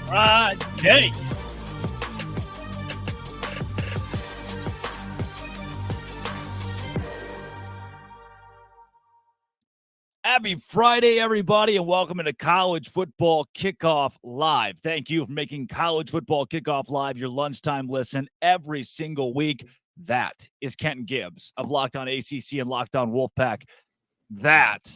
Friday. Happy Friday, everybody, and welcome to College Football Kickoff Live. Thank you for making College Football Kickoff Live your lunchtime listen every single week. That is Kenton Gibbs of Locked On ACC and Locked On Wolfpack. That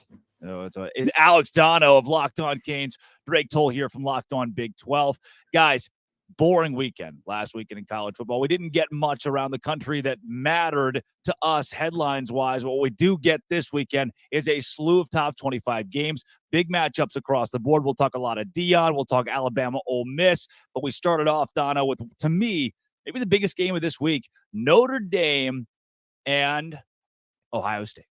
is Alex Dono of Locked On Canes. Drake Toll here from Locked On Big 12. Guys, boring weekend last weekend in college football. We didn't get much around the country that mattered to us headlines-wise. What we do get this weekend is a slew of top 25 games, big matchups across the board. We'll talk a lot of Deion. We'll talk Alabama, Ole Miss. But we started off, Donna, with, to me, maybe the biggest game of this week, Notre Dame and Ohio State.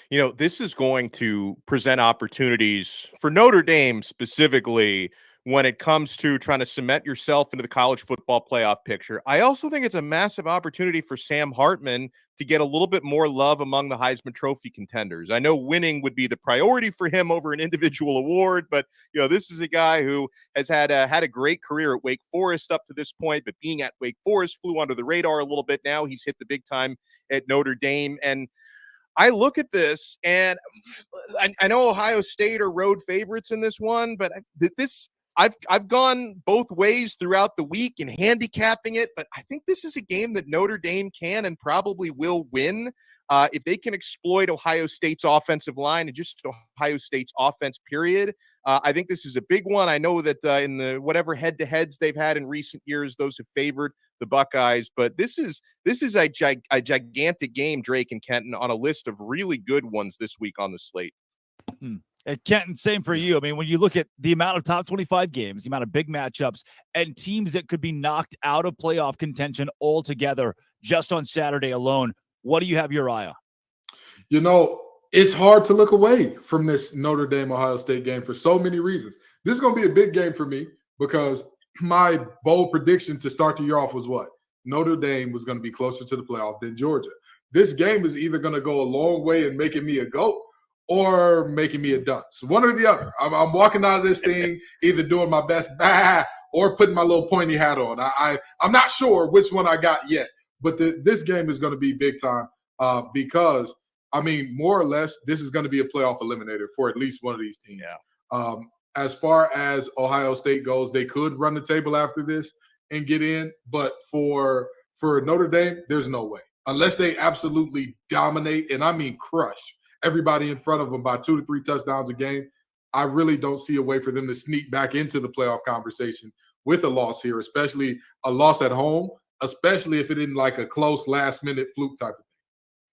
You know, this is going to present opportunities for Notre Dame specifically when it comes to trying to cement yourself into the college football playoff picture. I also think it's a massive opportunity for Sam Hartman to get a little bit more love among the Heisman Trophy contenders. I know winning would be the priority for him over an individual award, but you know, this is a guy who has had a great career at Wake Forest up to this point, but being at Wake Forest flew under the radar a little bit. Now he's hit the big time at Notre Dame, and I look at this, and I know Ohio State are road favorites in this one, but I've gone both ways throughout the week in handicapping it, but I think this is a game that Notre Dame can and probably will win if they can exploit Ohio State's offensive line and just Ohio State's offense, period. I think this is a big one. I know that in the whatever head-to-heads they've had in recent years, those have favored the Buckeyes, but this is a gigantic game, Drake and Kenton, on a list of really good ones this week on the slate. And Kenton, same for you. I mean, when you look at the amount of top 25 games, the amount of big matchups, and teams that could be knocked out of playoff contention altogether just on Saturday alone, what do you have your eye on? You know, it's hard to look away from this Notre Dame-Ohio State game for so many reasons. This is going to be a big game for me because my bold prediction to start the year off was what? Notre Dame was going to be closer to the playoff than Georgia. This game is either going to go a long way in making me a GOAT or making me a dunce. One or the other. I'm walking out of this thing either doing my best or putting my little pointy hat on. I'm not sure which one I got yet, but this game is going to be big time because, I mean, more or less, this is going to be a playoff eliminator for at least one of these teams. Yeah. As far as Ohio State goes, they could run the table after this and get in, but for Notre Dame, there's no way. Unless they absolutely dominate, and I mean crush everybody in front of them by 2 to 3 touchdowns a game, I really don't see a way for them to sneak back into the playoff conversation with a loss here, especially a loss at home, especially if it isn't like a close last-minute fluke type of thing.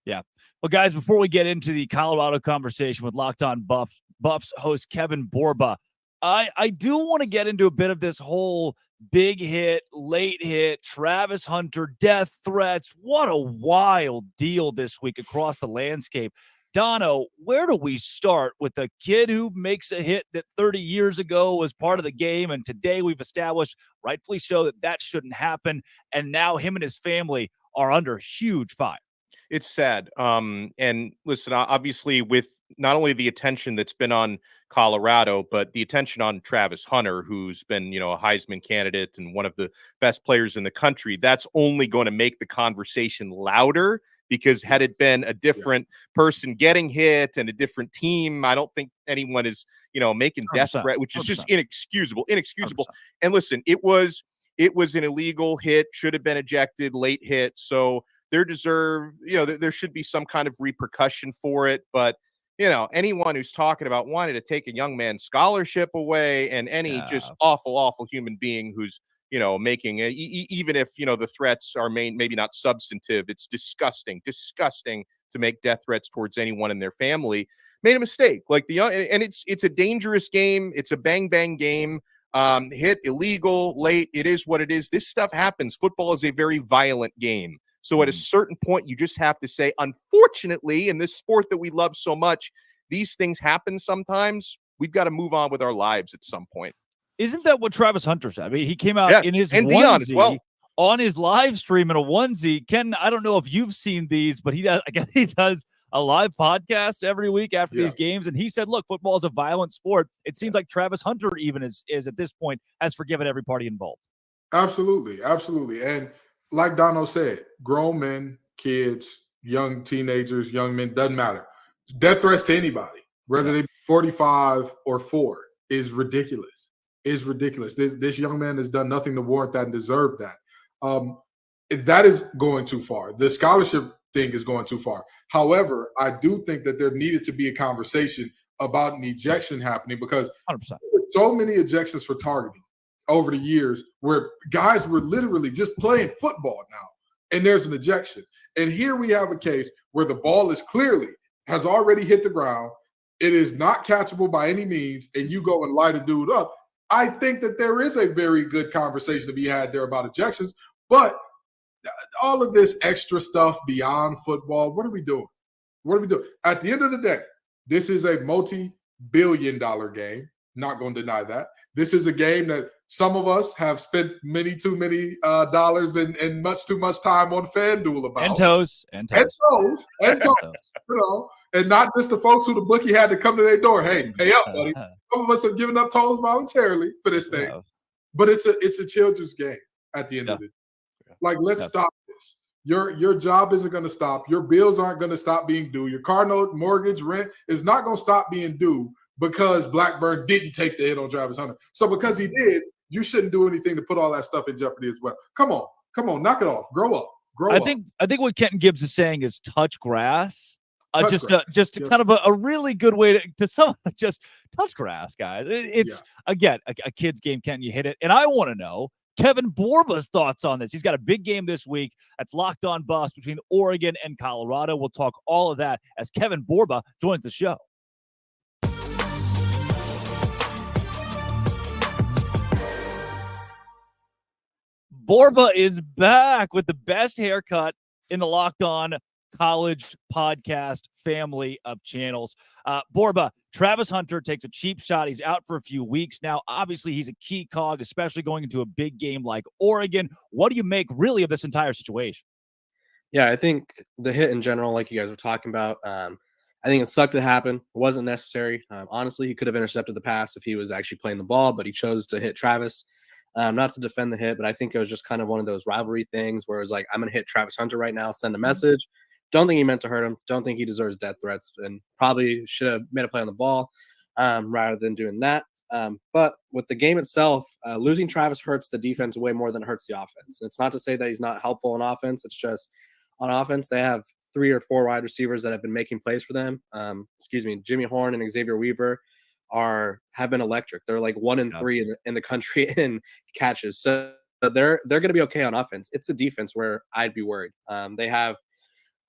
Yeah. Well, guys, before we get into the Colorado conversation with Locked On Buffs host Kevin Borba, I do want to get into a bit of this whole big hit, late hit, Travis Hunter, death threats. What a wild deal this week across the landscape. Dono, where do we start with a kid who makes a hit that 30 years ago was part of the game, and today we've established, rightfully so, that shouldn't happen, and now him and his family are under huge fire? It's sad. And listen, obviously with not only the attention that's been on Colorado, but the attention on Travis Hunter, who's been, you know, a Heisman candidate and one of the best players in the country, that's only going to make the conversation louder, because had it been a different person getting hit and a different team, I don't think anyone is, you know, making death threat, which is just inexcusable. 100%. And listen, it was an illegal hit, should have been ejected, late hit. So there should be some kind of repercussion for it. But, you know, anyone who's talking about wanting to take a young man's scholarship away, and any just awful human being who's, you know, making even if, you know, the threats are maybe not substantive, it's disgusting to make death threats towards anyone in their family, made a mistake. Like and it's a dangerous game. It's a bang game. Hit, illegal, late. It is what it is. This stuff happens. Football is a very violent game. So at a certain point, you just have to say, unfortunately, in this sport that we love so much, these things happen sometimes. We've got to move on with our lives at some point. Isn't that what Travis Hunter said? I mean, he came out in his and onesie Deion as well on his live stream in a onesie. Ken, I don't know if you've seen these, but he does. I guess he does a live podcast every week after these games, and he said, look, football is a violent sport. It seems like Travis Hunter even is at this point has forgiven every party involved. Absolutely. And like Dono said, grown men, kids, young teenagers, young men, doesn't matter. Death threats to anybody, whether they be 45 or 4, is ridiculous. This young man has done nothing to warrant that and deserve that. That is going too far. The scholarship thing is going too far. However, I do think that there needed to be a conversation about an ejection happening, because 100%. so many ejections for targeting over the years where guys were literally just playing football now, and there's an ejection. And here we have a case where the ball is clearly has already hit the ground. It is not catchable by any means, and you go and light a dude up. I think that there is a very good conversation to be had there about ejections, but all of this extra stuff beyond football, what are we doing? At the end of the day, this is a multi-billion-dollar game. Not going to deny that. This is a game that some of us have spent too many dollars and much too much time on FanDuel about. And toes. You know, and not just the folks who the bookie had to come to their door. Hey, pay up, buddy. Some of us have given up toes voluntarily for this thing. But it's a children's game at the end of it. Like, let's stop this. Your job isn't going to stop. Your bills aren't going to stop being due. Your car note, mortgage, rent is not going to stop being due because Blackburn didn't take the hit on Travis Hunter. So because he did, you shouldn't do anything to put all that stuff in jeopardy as well. Come on, knock it off. Grow up. I think what Kenton Gibbs is saying is touch grass. Kind of a really good way to just touch grass, guys. It's again a kid's game. Kenton, you hit it, and I want to know Kevin Borba's thoughts on this. He's got a big game this week. That's Locked On Buffs between Oregon and Colorado. We'll talk all of that as Kevin Borba joins the show. Borba is back with the best haircut in the Locked On College podcast family of channels. Borba, Travis Hunter takes a cheap shot. He's out for a few weeks now. Obviously, he's a key cog, especially going into a big game like Oregon. What do you make really of this entire situation? Yeah, I think the hit in general, like you guys were talking about, I think it sucked to happen. It wasn't necessary. Honestly, he could have intercepted the pass if he was actually playing the ball, but he chose to hit Travis. Not to defend the hit, but I think it was just kind of one of those rivalry things where it was like, I'm going to hit Travis Hunter right now, send a message. Don't think he meant to hurt him. Don't think he deserves death threats, and probably should have made a play on the ball rather than doing that. But with the game itself, losing Travis hurts the defense way more than it hurts the offense. It's not to say that he's not helpful on offense. It's just on offense, they have 3 or 4 wide receivers that have been making plays for them. Jimmy Horn and Xavier Weaver have been electric. They're like 1 and 3 in the country in catches. So they're going to be okay on offense. It's the defense where I'd be worried. They have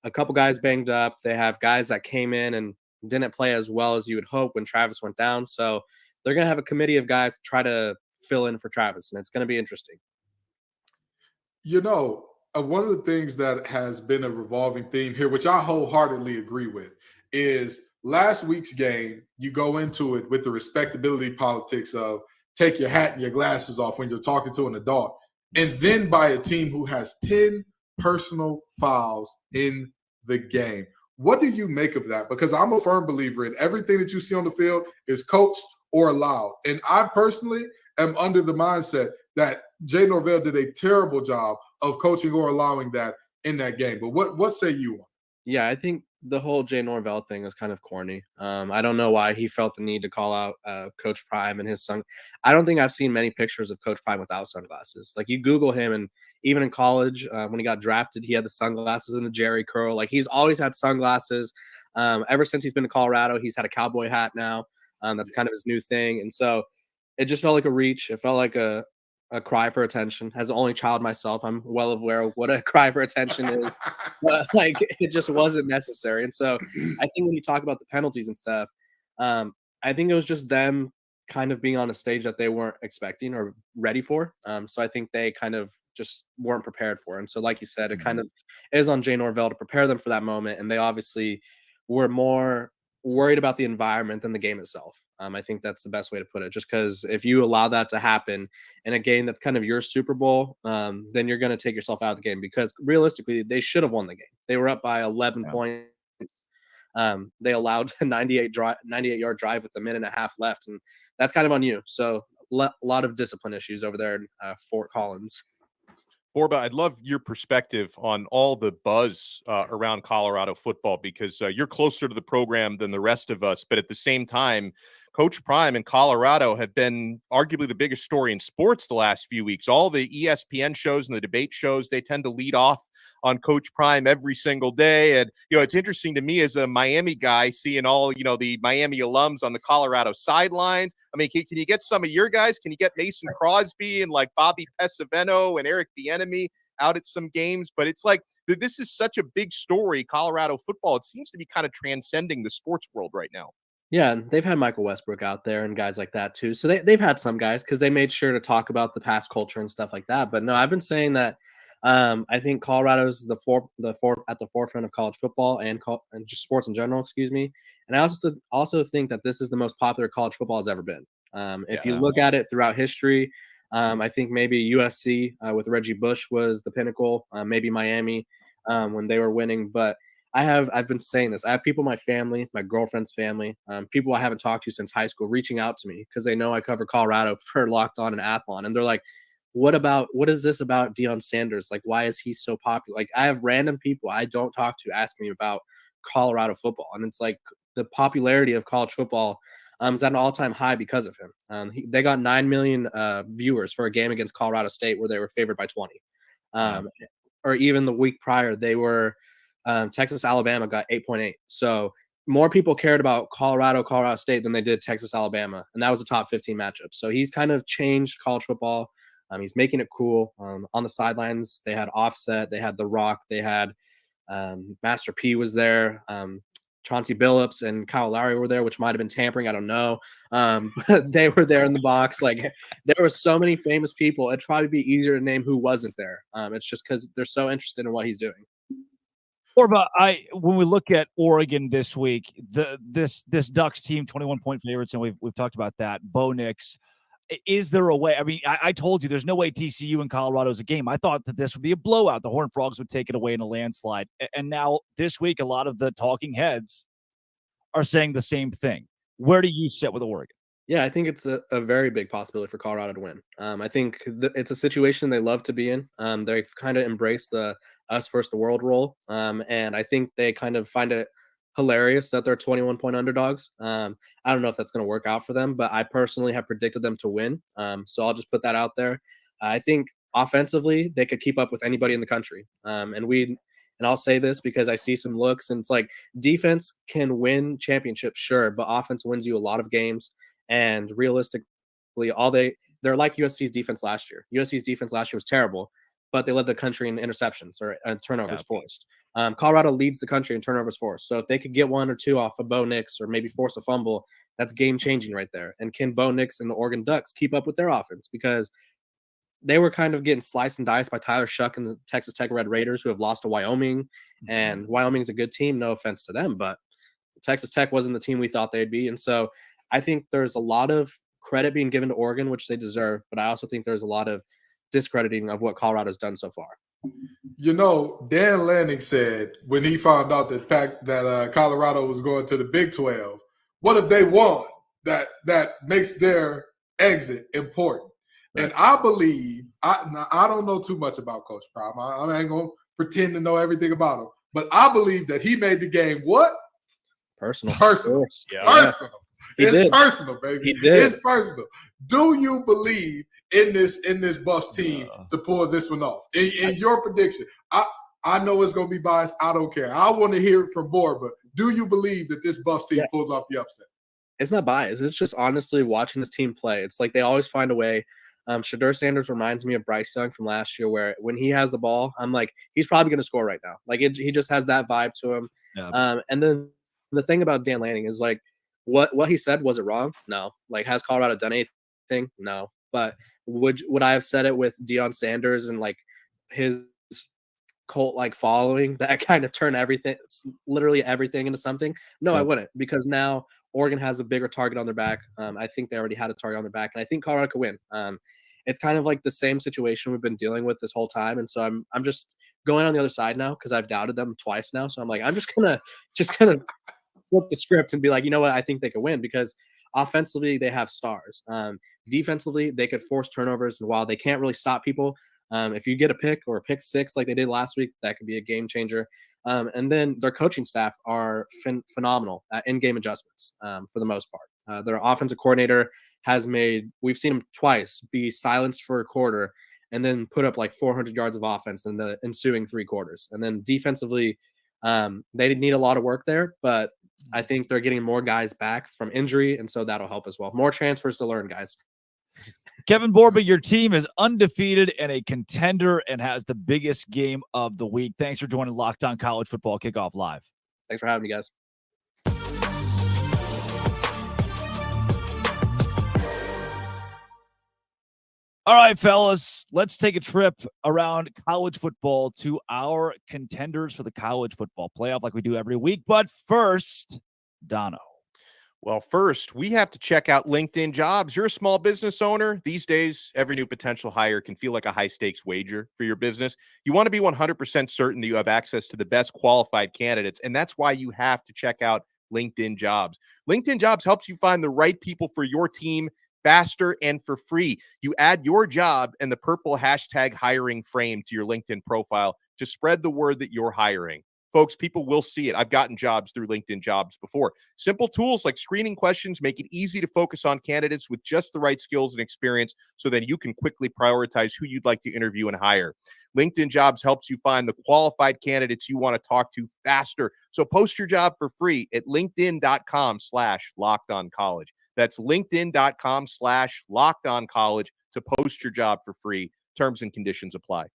a couple guys banged up. They have guys that came in and didn't play as well as you would hope when Travis went down. So they're going to have a committee of guys to try to fill in for Travis, and it's going to be interesting. You know, one of the things that has been a revolving theme here, which I wholeheartedly agree with, is last week's game, you go into it with the respectability politics of take your hat and your glasses off when you're talking to an adult, and then by a team who has 10 personal fouls in the game. What do you make of that? Because I'm a firm believer in everything that you see on the field is coached or allowed. And I personally am under the mindset that Jay Norvell did a terrible job of coaching or allowing that in that game. But what say you on? Yeah, I think the whole Jay Norvell thing is kind of corny. I don't know why he felt the need to call out Coach Prime and his son. I don't think I've seen many pictures of Coach Prime without sunglasses. Like, you Google him, and even in college, when he got drafted, he had the sunglasses and the Jerry curl. Like, he's always had sunglasses. Ever since he's been to Colorado, he's had a cowboy hat now. That's kind of his new thing. And so it just felt like a reach. It felt like a cry for attention. As the only child myself, I'm well aware of what a cry for attention is. But like, it just wasn't necessary. And so I think when you talk about the penalties and stuff, I think it was just them kind of being on a stage that they weren't expecting or ready for. So I think they kind of just weren't prepared for. And so, like you said, it kind of is on Jay Norvell to prepare them for that moment. And they obviously were more worried about the environment than the game itself. I think that's the best way to put it, just because if you allow that to happen in a game that's kind of your Super Bowl, then you're going to take yourself out of the game, because realistically they should have won the game. They were up by 11 points They allowed a 98-yard drive with a minute and a half left, and that's kind of on you. So a lot of discipline issues over there in Fort Collins. Borba, I'd love your perspective on all the buzz around Colorado football, because you're closer to the program than the rest of us. But at the same time, Coach Prime and Colorado have been arguably the biggest story in sports the last few weeks. All the ESPN shows and the debate shows, they tend to lead off on Coach Prime every single day. And, it's interesting to me as a Miami guy, seeing all, the Miami alums on the Colorado sidelines. I mean, can you get some of your guys? Can you get Mason Crosby and like Bobby Pesavento and Eric Bieniemy out at some games? But it's like, this is such a big story, Colorado football. It seems to be kind of transcending the sports world right now. Yeah, and they've had Michael Westbrook out there and guys like that too. So they've had some guys because they made sure to talk about the past culture and stuff like that. But no, I've been saying that I think Colorado's at the forefront of college football and just sports in general, excuse me. And I also think that this is the most popular college football has ever been. If you look at it throughout history, I think maybe USC with Reggie Bush was the pinnacle, maybe Miami when they were winning. But I've been saying this. I have people in my family, my girlfriend's family, people I haven't talked to since high school reaching out to me because they know I cover Colorado for Locked On and Athlon. And they're like, what is this about Deion Sanders? Like, why is he so popular? Like, I have random people I don't talk to asking me about Colorado football. And it's like the popularity of college football is at an all-time high because of him. They got 9 million viewers for a game against Colorado State where they were favored by 20. Or even the week prior, they were Texas, Alabama got 8.8. So more people cared about Colorado State than they did Texas, Alabama. And that was a top 15 matchup. So he's kind of changed college football. He's making it cool. On the sidelines, they had Offset, they had The Rock, they had Master P was there. Chauncey Billups and Kyle Lowry were there, which might have been tampering. I don't know. But they were there in the box. Like, there were so many famous people. It'd probably be easier to name who wasn't there. It's just because they're so interested in what he's doing. Orba, when we look at Oregon this week, this Ducks team, 21-point favorites, and we've talked about that. Bo Nix. Is there a way? I mean, I told you there's no way TCU and Colorado is a game. I thought that this would be a blowout. The Horned Frogs would take it away in a landslide. And now this week, a lot of the talking heads are saying the same thing. Where do you sit with Oregon? Yeah, I think it's a very big possibility for Colorado to win. I think it's a situation they love to be in. They've kind of embraced the us versus the world role. And I think they kind of find it hilarious that they're 21-point underdogs. I don't know if that's going to work out for them, but I personally have predicted them to win. So I'll just put that out there. I think offensively, they could keep up with anybody in the country. And I'll say this because I see some looks, and it's like defense can win championships, sure, but offense wins you a lot of games. And realistically, they're like USC's defense last year. USC's defense last year was terrible, but they led the country in interceptions or turnovers forced. Colorado leads the country in turnovers forced. So if they could get one or two off of Bo Nix or maybe force a fumble, that's game-changing right there. And can Bo Nix and the Oregon Ducks keep up with their offense? Because they were kind of getting sliced and diced by Tyler Shuck and the Texas Tech Red Raiders, who have lost to Wyoming. Mm-hmm. And Wyoming's a good team, no offense to them, but Texas Tech wasn't the team we thought they'd be. And so I think there's a lot of credit being given to Oregon, which they deserve, but I also think there's a lot of discrediting of what Colorado's done so far. Dan Lanning said when he found out that Colorado was going to the Big 12, what if they won? That makes their exit important. Right. And I believe I don't know too much about Coach Prime. I ain't gonna pretend to know everything about him, but I believe that he made the game what? Personal. Yeah. Personal. It's personal, baby. He did. It's personal. Do you believe in this Buffs team to pull this one off? In your prediction, I know it's going to be biased. I don't care. I want to hear it from Board, but do you believe that this Buffs team pulls off the upset? It's not biased. It's just honestly watching this team play. It's like they always find a way. Shedeur Sanders reminds me of Bryce Young from last year, where when he has the ball, I'm like, he's probably going to score right now. Like he just has that vibe to him. Yeah. And then the thing about Dan Lanning is like, what he said, was it wrong? No. Like, has Colorado done anything? No. But would I have said it with Deion Sanders and like his cult like following that kind of turn literally everything into something? No, I wouldn't, because now Oregon has a bigger target on their back. I think they already had a target on their back, and I think Colorado could win. It's kind of like the same situation we've been dealing with this whole time, and so I'm just going on the other side now because I've doubted them twice now. So I'm like, I'm just gonna flip the script and be like, you know what, I think they could win because offensively they have stars. Defensively, they could force turnovers, and while they can't really stop people, if you get a pick or a pick six like they did last week, that could be a game changer. And then their coaching staff are phenomenal at in-game adjustments for the most part. Their offensive coordinator we've seen him twice be silenced for a quarter and then put up like 400 yards of offense in the ensuing 3 quarters. And then defensively, they need a lot of work there, but I think they're getting more guys back from injury, and so that'll help as well. More transfers to learn, guys. Kevin Borba, your team is undefeated and a contender and has the biggest game of the week. Thanks for joining Locked On College Football Kickoff Live. Thanks for having me, guys. All right, fellas, let's take a trip around college football to our contenders for the college football playoff like we do every week. But first, Dono. Well, first, we have to check out LinkedIn Jobs. You're a small business owner. These days, every new potential hire can feel like a high-stakes wager for your business. You want to be 100% certain that you have access to the best qualified candidates, and that's why you have to check out LinkedIn Jobs. LinkedIn Jobs helps you find the right people for your team faster and for free. You add your job and the purple hashtag hiring frame to your LinkedIn profile to spread the word that you're hiring. Folks, people will see it. I've gotten jobs through LinkedIn Jobs before. Simple tools like screening questions make it easy to focus on candidates with just the right skills and experience so that you can quickly prioritize who you'd like to interview and hire. LinkedIn Jobs helps you find the qualified candidates you want to talk to faster. So post your job for free at linkedin.com/lockedoncollege. That's linkedin.com/lockedoncollege to post your job for free. Terms and conditions apply.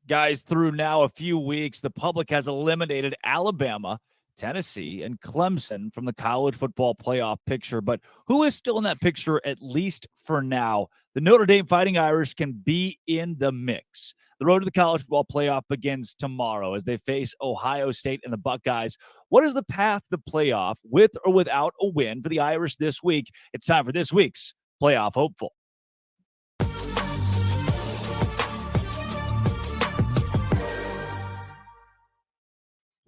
Guys, through now a few weeks, the public has eliminated Alabama, Tennessee, and Clemson from the college football playoff picture. But who is still in that picture, at least for now? The Notre Dame Fighting Irish can be in the mix. The road to the college football playoff begins tomorrow as they face Ohio State and the Buckeyes. What is the path to the playoff, with or without a win for the Irish this week? It's time for this week's Playoff Hopeful.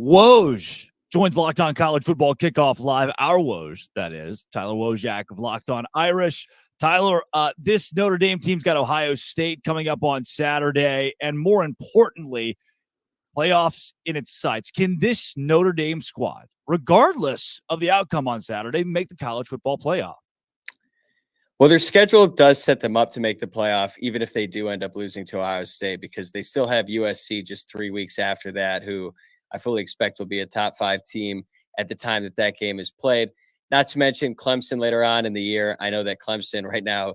Woj joins Locked On College Football Kickoff Live. Our Woj, that is, Tyler Wojak of Locked On Irish. Tyler, this Notre Dame team's got Ohio State coming up on Saturday, and more importantly, playoffs in its sights. Can this Notre Dame squad, regardless of the outcome on Saturday, make the college football playoff? Well, their schedule does set them up to make the playoff, even if they do end up losing to Ohio State, because they still have USC just 3 weeks after that, who I fully expect will be a top 5 team at the time that game is played. Not to mention Clemson later on in the year. I know that Clemson right now,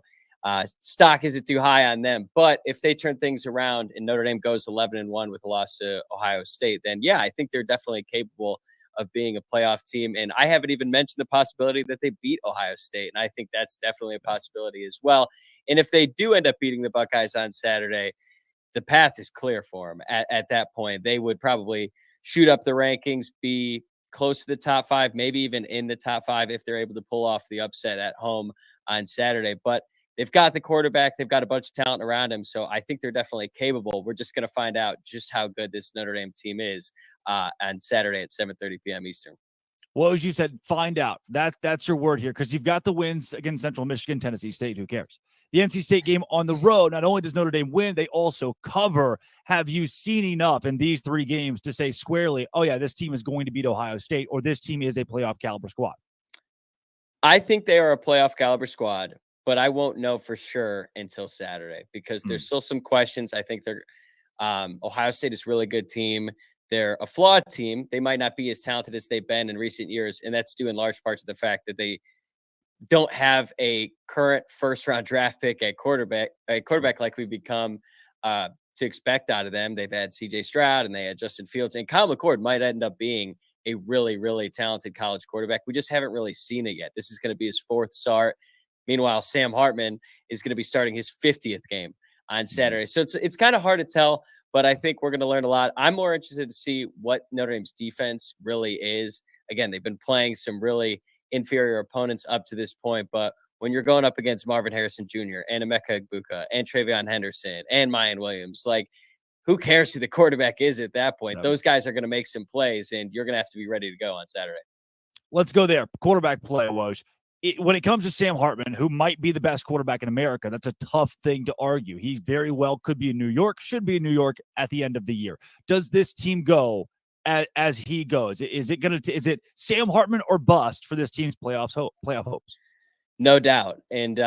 stock isn't too high on them. But if they turn things around and Notre Dame goes 11-1 with a loss to Ohio State, then yeah, I think they're definitely capable of being a playoff team. And I haven't even mentioned the possibility that they beat Ohio State. And I think that's definitely a possibility as well. And if they do end up beating the Buckeyes on Saturday, the path is clear for them. At that point, they would probably shoot up the rankings, be close to the top 5, maybe even in the top 5 if they're able to pull off the upset at home on Saturday. But they've got the quarterback. They've got a bunch of talent around him. So I think they're definitely capable. We're just going to find out just how good this Notre Dame team is on Saturday at 7:30 p.m. Eastern. Well, as you said, find out. That's your word here, because you've got the wins against Central Michigan, Tennessee State. Who cares? The NC State game on the road, not only does Notre Dame win, they also cover. Have you seen enough in these 3 games to say squarely, oh, yeah, this team is going to beat Ohio State, or this team is a playoff caliber squad? I think they are a playoff caliber squad, but I won't know for sure until Saturday because there's still some questions. I think they're Ohio State is a really good team. They're a flawed team. They might not be as talented as they've been in recent years, and that's due in large part to the fact that they don't have a current first-round draft pick at quarterback like we've become to expect out of them. They've had C.J. Stroud and they had Justin Fields, and Kyle McCord might end up being a really, really talented college quarterback. We just haven't really seen it yet. This is going to be his 4th start. Meanwhile, Sam Hartman is going to be starting his 50th game on Saturday. So it's kind of hard to tell, but I think we're going to learn a lot. I'm more interested to see what Notre Dame's defense really is. Again, they've been playing some really inferior opponents up to this point, but when you're going up against Marvin Harrison Jr. and Emeka Egbuka and Travion Henderson and Mayan Williams, like, who cares who the quarterback is at that point? No. Those guys are going to make some plays, and you're going to have to be ready to go on Saturday. Let's go there. Quarterback play, Woj. When it comes to Sam Hartman, who might be the best quarterback in America, that's a tough thing to argue. He very well could be in New York, should be in New York at the end of the year. Does this team go as he goes? Is it Sam Hartman or bust for this team's playoff hopes? No doubt. And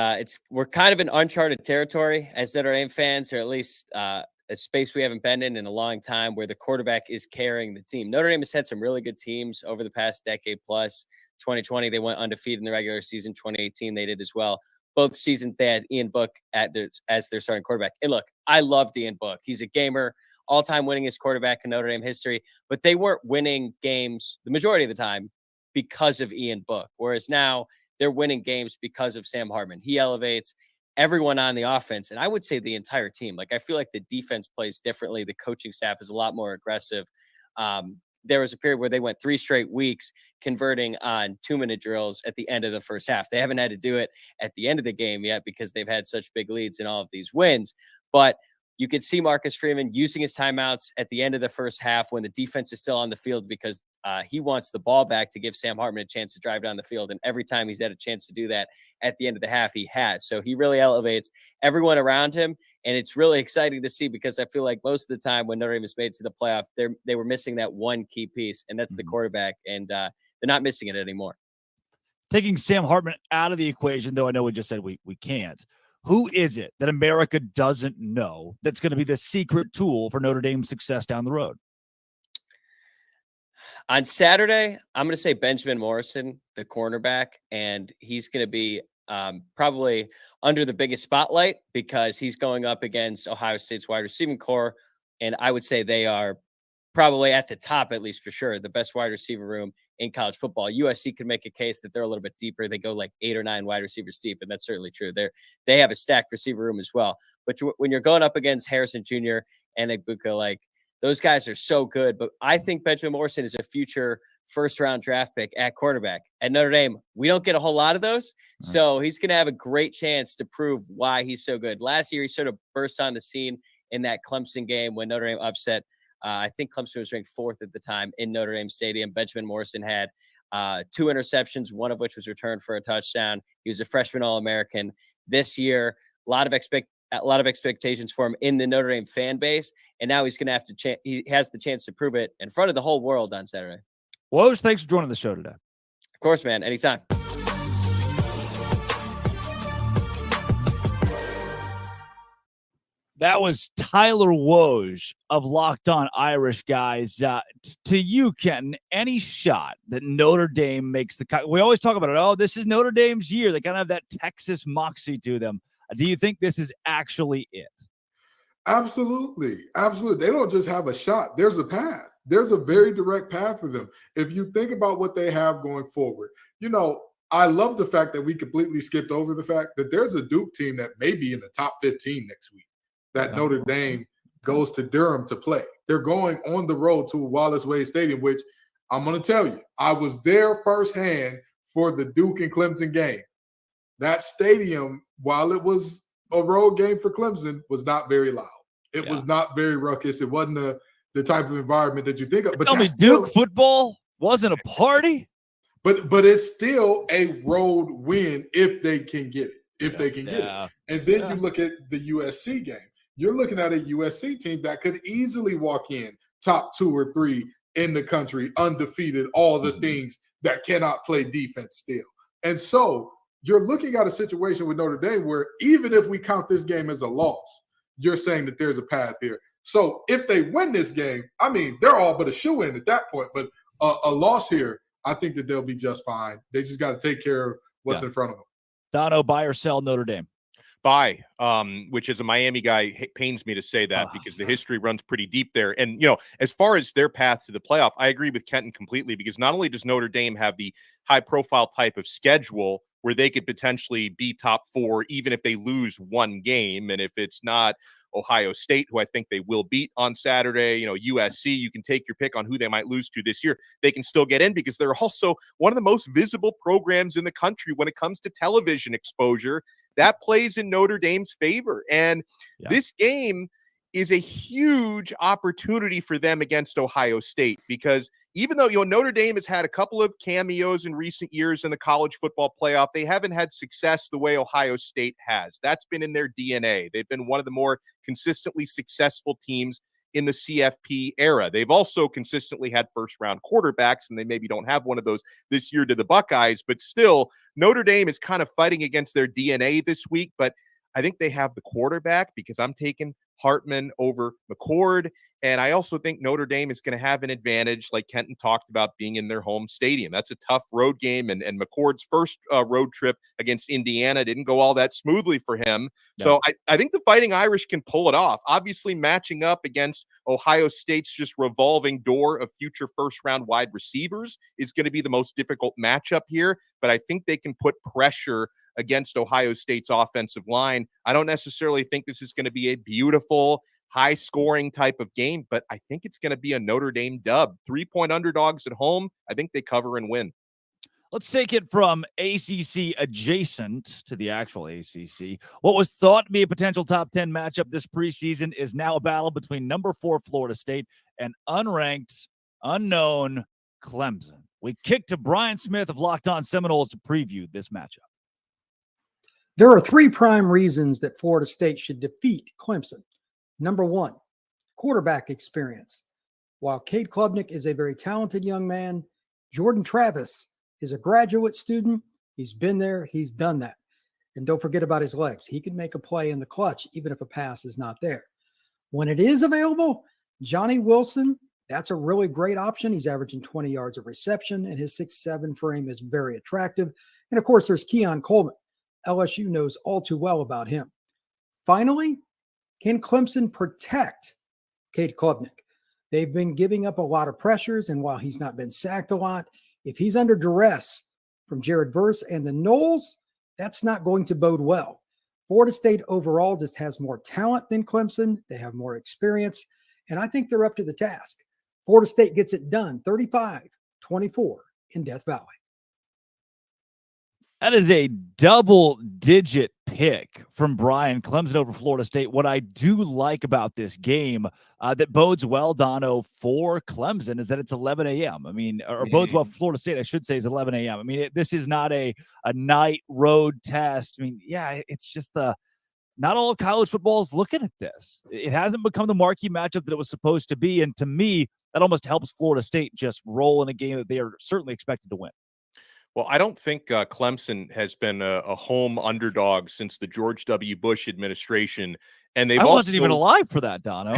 we're kind of in uncharted territory as Notre Dame fans, or at least a space we haven't been in a long time, where the quarterback is carrying the team. Notre Dame has had some really good teams over the past decade plus. 2020, they went undefeated in the regular season. 2018, they did as well. Both seasons, they had Ian Book as their starting quarterback. And look, I love Ian Book. He's a gamer, all-time winningest quarterback in Notre Dame history. But they weren't winning games the majority of the time because of Ian Book, whereas now they're winning games because of Sam Hartman. He elevates everyone on the offense, and I would say the entire team. Like, I feel like the defense plays differently. The coaching staff is a lot more aggressive. There was a period where they went 3 straight weeks converting on 2-minute drills at the end of the first half. They haven't had to do it at the end of the game yet because they've had such big leads in all of these wins. But you could see Marcus Freeman using his timeouts at the end of the first half when the defense is still on the field because he wants the ball back to give Sam Hartman a chance to drive down the field. And every time he's had a chance to do that at the end of the half, he has. So he really elevates everyone around him. And it's really exciting to see because I feel like most of the time when Notre Dame has made it to the playoff, they were missing that one key piece, and that's the quarterback. And they're not missing it anymore. Taking Sam Hartman out of the equation, though I know we just said we can't. Who is it that America doesn't know that's going to be the secret tool for Notre Dame's success down the road? On Saturday, I'm going to say Benjamin Morrison, the cornerback, and he's going to be probably under the biggest spotlight because he's going up against Ohio State's wide receiving core, and I would say they are probably at the top, at least for sure, the best wide receiver room in college football. USC could make a case that they're a little bit deeper. They go like 8 or 9 wide receivers deep, and that's certainly true. They have a stacked receiver room as well. But when you're going up against Harrison Jr. and Egbuka, like, those guys are so good. But I think Benjamin Morrison is a future first-round draft pick at quarterback. At Notre Dame, we don't get a whole lot of those. Right. So he's going to have a great chance to prove why he's so good. Last year, he sort of burst on the scene in that Clemson game when Notre Dame upset. I think Clemson was ranked 4th at the time in Notre Dame Stadium. Benjamin Morrison had 2 interceptions, one of which was returned for a touchdown. He was a freshman All-American. This year, a lot of expectations for him in the Notre Dame fan base, and now he's going to have to. He has the chance to prove it in front of the whole world on Saturday. Woj, thanks for joining the show today. Of course, man. Anytime. That was Tyler Woj of Locked On Irish, guys. To you, Kenton, any shot that Notre Dame makes the cut? We always talk about it. Oh, this is Notre Dame's year. They kind of have that Texas moxie to them. Do you think this is actually it? Absolutely. Absolutely. They don't just have a shot. There's a path. There's a very direct path for them. If you think about what they have going forward, I love the fact that we completely skipped over the fact that there's a Duke team that may be in the top 15 next week. That Notre Dame goes to Durham to play. They're going on the road to Wallace Wade Stadium, which I'm going to tell you, I was there firsthand for the Duke and Clemson game. That stadium, while it was a road game for Clemson, was not very loud. It was not very ruckus. It wasn't the type of environment that you think of. But tell me, Duke football wasn't a party? But it's still a road win if they can get it. If they can get it. And then you look at the USC game. You're looking at a USC team that could easily walk in top 2 or 3 in the country, undefeated, all the things that cannot play defense still. And so you're looking at a situation with Notre Dame where even if we count this game as a loss, you're saying that there's a path here. So if they win this game, I mean, they're all but a shoe-in at that point. But a loss here, I think that they'll be just fine. They just got to take care of what's in front of them. Dono, buy or sell Notre Dame? Buy, which as a Miami guy, pains me to say that because the history runs pretty deep there. And, as far as their path to the playoff, I agree with Kenton completely because not only does Notre Dame have the high-profile type of schedule where they could potentially be top 4 even if they lose one game, and if it's not Ohio State, who I think they will beat on Saturday, USC, you can take your pick on who they might lose to this year. They can still get in because they're also one of the most visible programs in the country when it comes to television exposure. That plays in Notre Dame's favor. And this game is a huge opportunity for them against Ohio State because even though, Notre Dame has had a couple of cameos in recent years in the college football playoff, they haven't had success the way Ohio State has. That's been in their DNA. They've been one of the more consistently successful teams in the CFP era. They've also consistently had first-round quarterbacks, and they maybe don't have one of those this year to the Buckeyes, but still, Notre Dame is kind of fighting against their DNA this week, but I think they have the quarterback because I'm taking Hartman over McCord. And I also think Notre Dame is going to have an advantage, like Kenton talked about, being in their home stadium. That's a tough road game. And McCord's first road trip against Indiana didn't go all that smoothly for him. No. So I think the Fighting Irish can pull it off. Obviously, matching up against Ohio State's just revolving door of future first-round wide receivers is going to be the most difficult matchup here. But I think they can put pressure against Ohio State's offensive line. I don't necessarily think this is going to be a beautiful, high-scoring type of game, but I think it's going to be a Notre Dame dub. 3-point underdogs at home. I think they cover and win. Let's take it from ACC adjacent to the actual ACC. What was thought to be a potential top 10 matchup this preseason is now a battle between number 4 Florida State and unranked, unknown Clemson. We kick to Brian Smith of Locked On Seminoles to preview this matchup. There are 3 prime reasons that Florida State should defeat Clemson. Number 1, quarterback experience. While Cade Klubnik is a very talented young man, Jordan Travis is a graduate student. He's been there. He's done that. And don't forget about his legs. He can make a play in the clutch, even if a pass is not there. When it is available, Johnny Wilson, that's a really great option. He's averaging 20 yards of reception, and his 6'7" frame is very attractive. And, of course, there's Keon Coleman. LSU knows all too well about him. Finally, can Clemson protect Cade Klubnik? They've been giving up a lot of pressures, and while he's not been sacked a lot, if he's under duress from Jared Verse and the Noles, that's not going to bode well. Florida State overall just has more talent than Clemson. They have more experience, and I think they're up to the task. Florida State gets it done 35-24 in Death Valley. That is a double-digit pick from Brian. Clemson over Florida State. What I do like about this game that bodes well, Dono, for Clemson is that it's 11 a.m. I mean, or bodes well for Florida State, I should say, is 11 a.m. I mean, this is not a night road test. I mean, yeah, it's just not all of college football is looking at this. It hasn't become the marquee matchup that it was supposed to be, and to me, that almost helps Florida State just roll in a game that they are certainly expected to win. Well, I don't think Clemson has been a home underdog since the George W. Bush administration. And I wasn't even alive for that, Dono.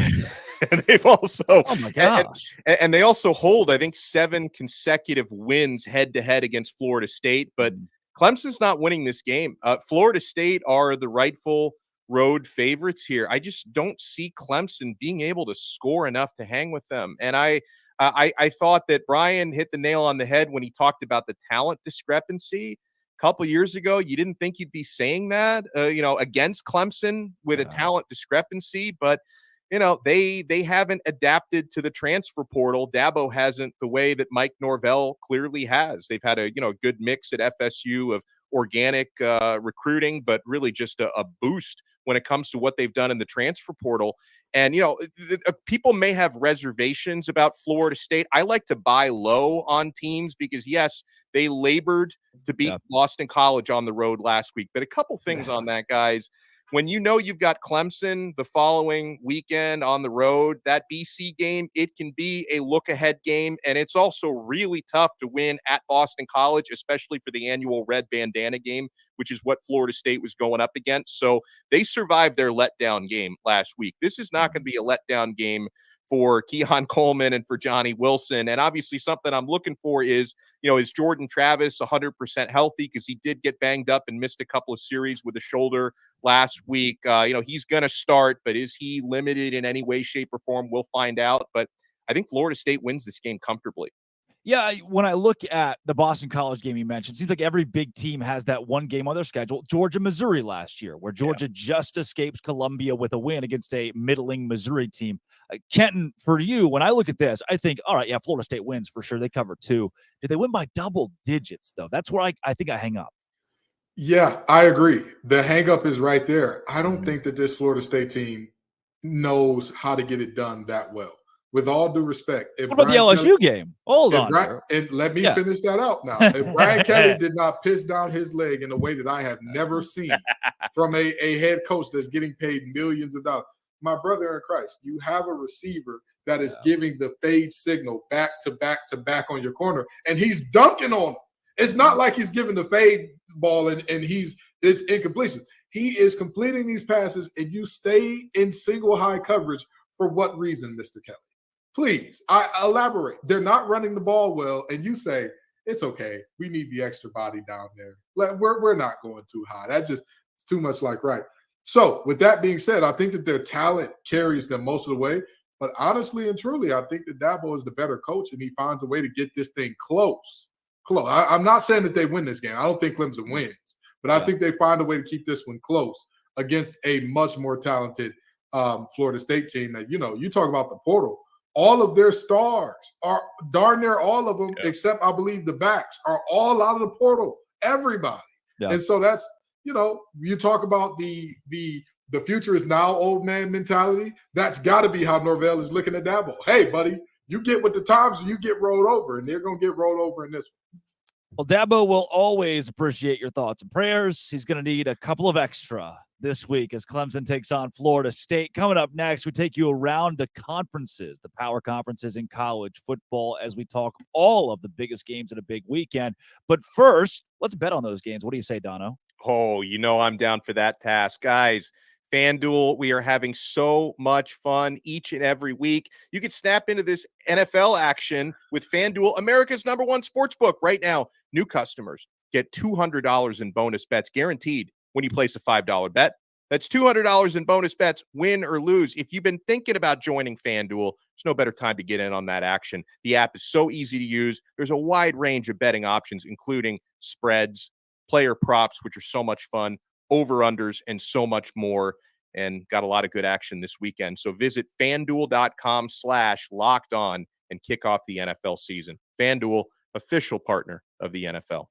And they've also, oh my gosh. And they also hold, I think, 7 consecutive wins head-to-head against Florida State. But Clemson's not winning this game. Florida State are the rightful road favorites here. I just don't see Clemson being able to score enough to hang with them. And I thought that Brian hit the nail on the head when he talked about the talent discrepancy a couple years ago. You didn't think you'd be saying that, against Clemson with a talent discrepancy, but they haven't adapted to the transfer portal. Dabo hasn't the way that Mike Norvell clearly has. They've had a good mix at FSU of organic recruiting, but really just a boost when it comes to what they've done in the transfer portal. And, people may have reservations about Florida State. I like to buy low on teams because, yes, they labored to beat Boston College on the road last week. But a couple things on that, guys. When you've got Clemson the following weekend on the road, that BC game, it can be a look-ahead game, and it's also really tough to win at Boston College, especially for the annual red bandana game, which is what Florida State was going up against. So they survived their letdown game last week. This is not going to be a letdown game for Keon Coleman and for Johnny Wilson. And obviously something I'm looking for is Jordan Travis 100% healthy? Because he did get banged up and missed a couple of series with a shoulder last week. He's going to start, but is he limited in any way, shape, or form? We'll find out. But I think Florida State wins this game comfortably. Yeah, when I look at the Boston College game you mentioned, it seems like every big team has that one game on their schedule. Georgia, Missouri last year, where Georgia just escapes Columbia with a win against a middling Missouri team. Kenton, for you, when I look at this, I think, all right, yeah, Florida State wins for sure. They cover 2. Did they win by double digits, though? That's where I think I hang up. Yeah, I agree. The hang up is right there. I don't think that this Florida State team knows how to get it done that well. with all due respect, if What about the Brian LSU Kelly- game? Hold if on. Brian- here. and let me Yeah. finish that out now. If Brian Kelly did not piss down his leg in a way that I have never seen from a head coach that's getting paid millions of dollars, my brother in Christ, you have a receiver that is giving the fade signal back to back to back on your corner, and he's dunking on him. It's not like he's giving the fade ball and it's incompletion. He is completing these passes, and you stay in single high coverage for what reason, Mr. Kelly? Please, I elaborate. They're not running the ball well, and you say, it's okay. We need the extra body down there. We're not going too high. That just is too much like right. So with that being said, I think that their talent carries them most of the way. But honestly and truly, I think that Dabo is the better coach, and he finds a way to get this thing close. I'm not saying that they win this game. I don't think Clemson wins. But I think they find a way to keep this one close against a much more talented Florida State team that, you talk about the portal. All of their stars are darn near all of them, except I believe the backs are all out of the portal. Everybody. Yeah. And so that's, you talk about the future is now old man mentality. That's got to be how Norvell is looking at Dabo. Hey, buddy, you get with the times or you get rolled over, and they're going to get rolled over in this one. Well, Dabo will always appreciate your thoughts and prayers. He's going to need a couple of extra this week as Clemson takes on Florida State. Coming up next, we take you around the conferences, the power conferences in college football, as we talk all of the biggest games in a big weekend. But first, let's bet on those games. What do you say, Dono? Oh, I'm down for that task. Guys, FanDuel, we are having so much fun each and every week. You can snap into this NFL action with FanDuel, America's #1 sportsbook. Right now, new customers get $200 in bonus bets guaranteed when you place a $5 bet. That's $200 in bonus bets, win or lose. If you've been thinking about joining FanDuel, there's no better time to get in on that action. The app is so easy to use. There's a wide range of betting options, including spreads, player props, which are so much fun, over-unders, and so much more, and got a lot of good action this weekend. So visit FanDuel.com/lockedon and kick off the NFL season. FanDuel, official partner of the NFL.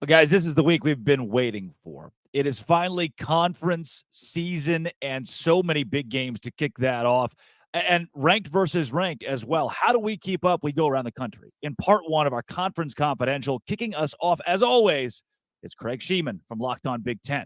Well, guys, this is the week we've been waiting for. It is finally conference season and so many big games to kick that off. And ranked versus ranked as well. How do we keep up? We go around the country. In part one of our Conference Confidential, kicking us off, as always, is Craig Sheeman from Locked On Big Ten.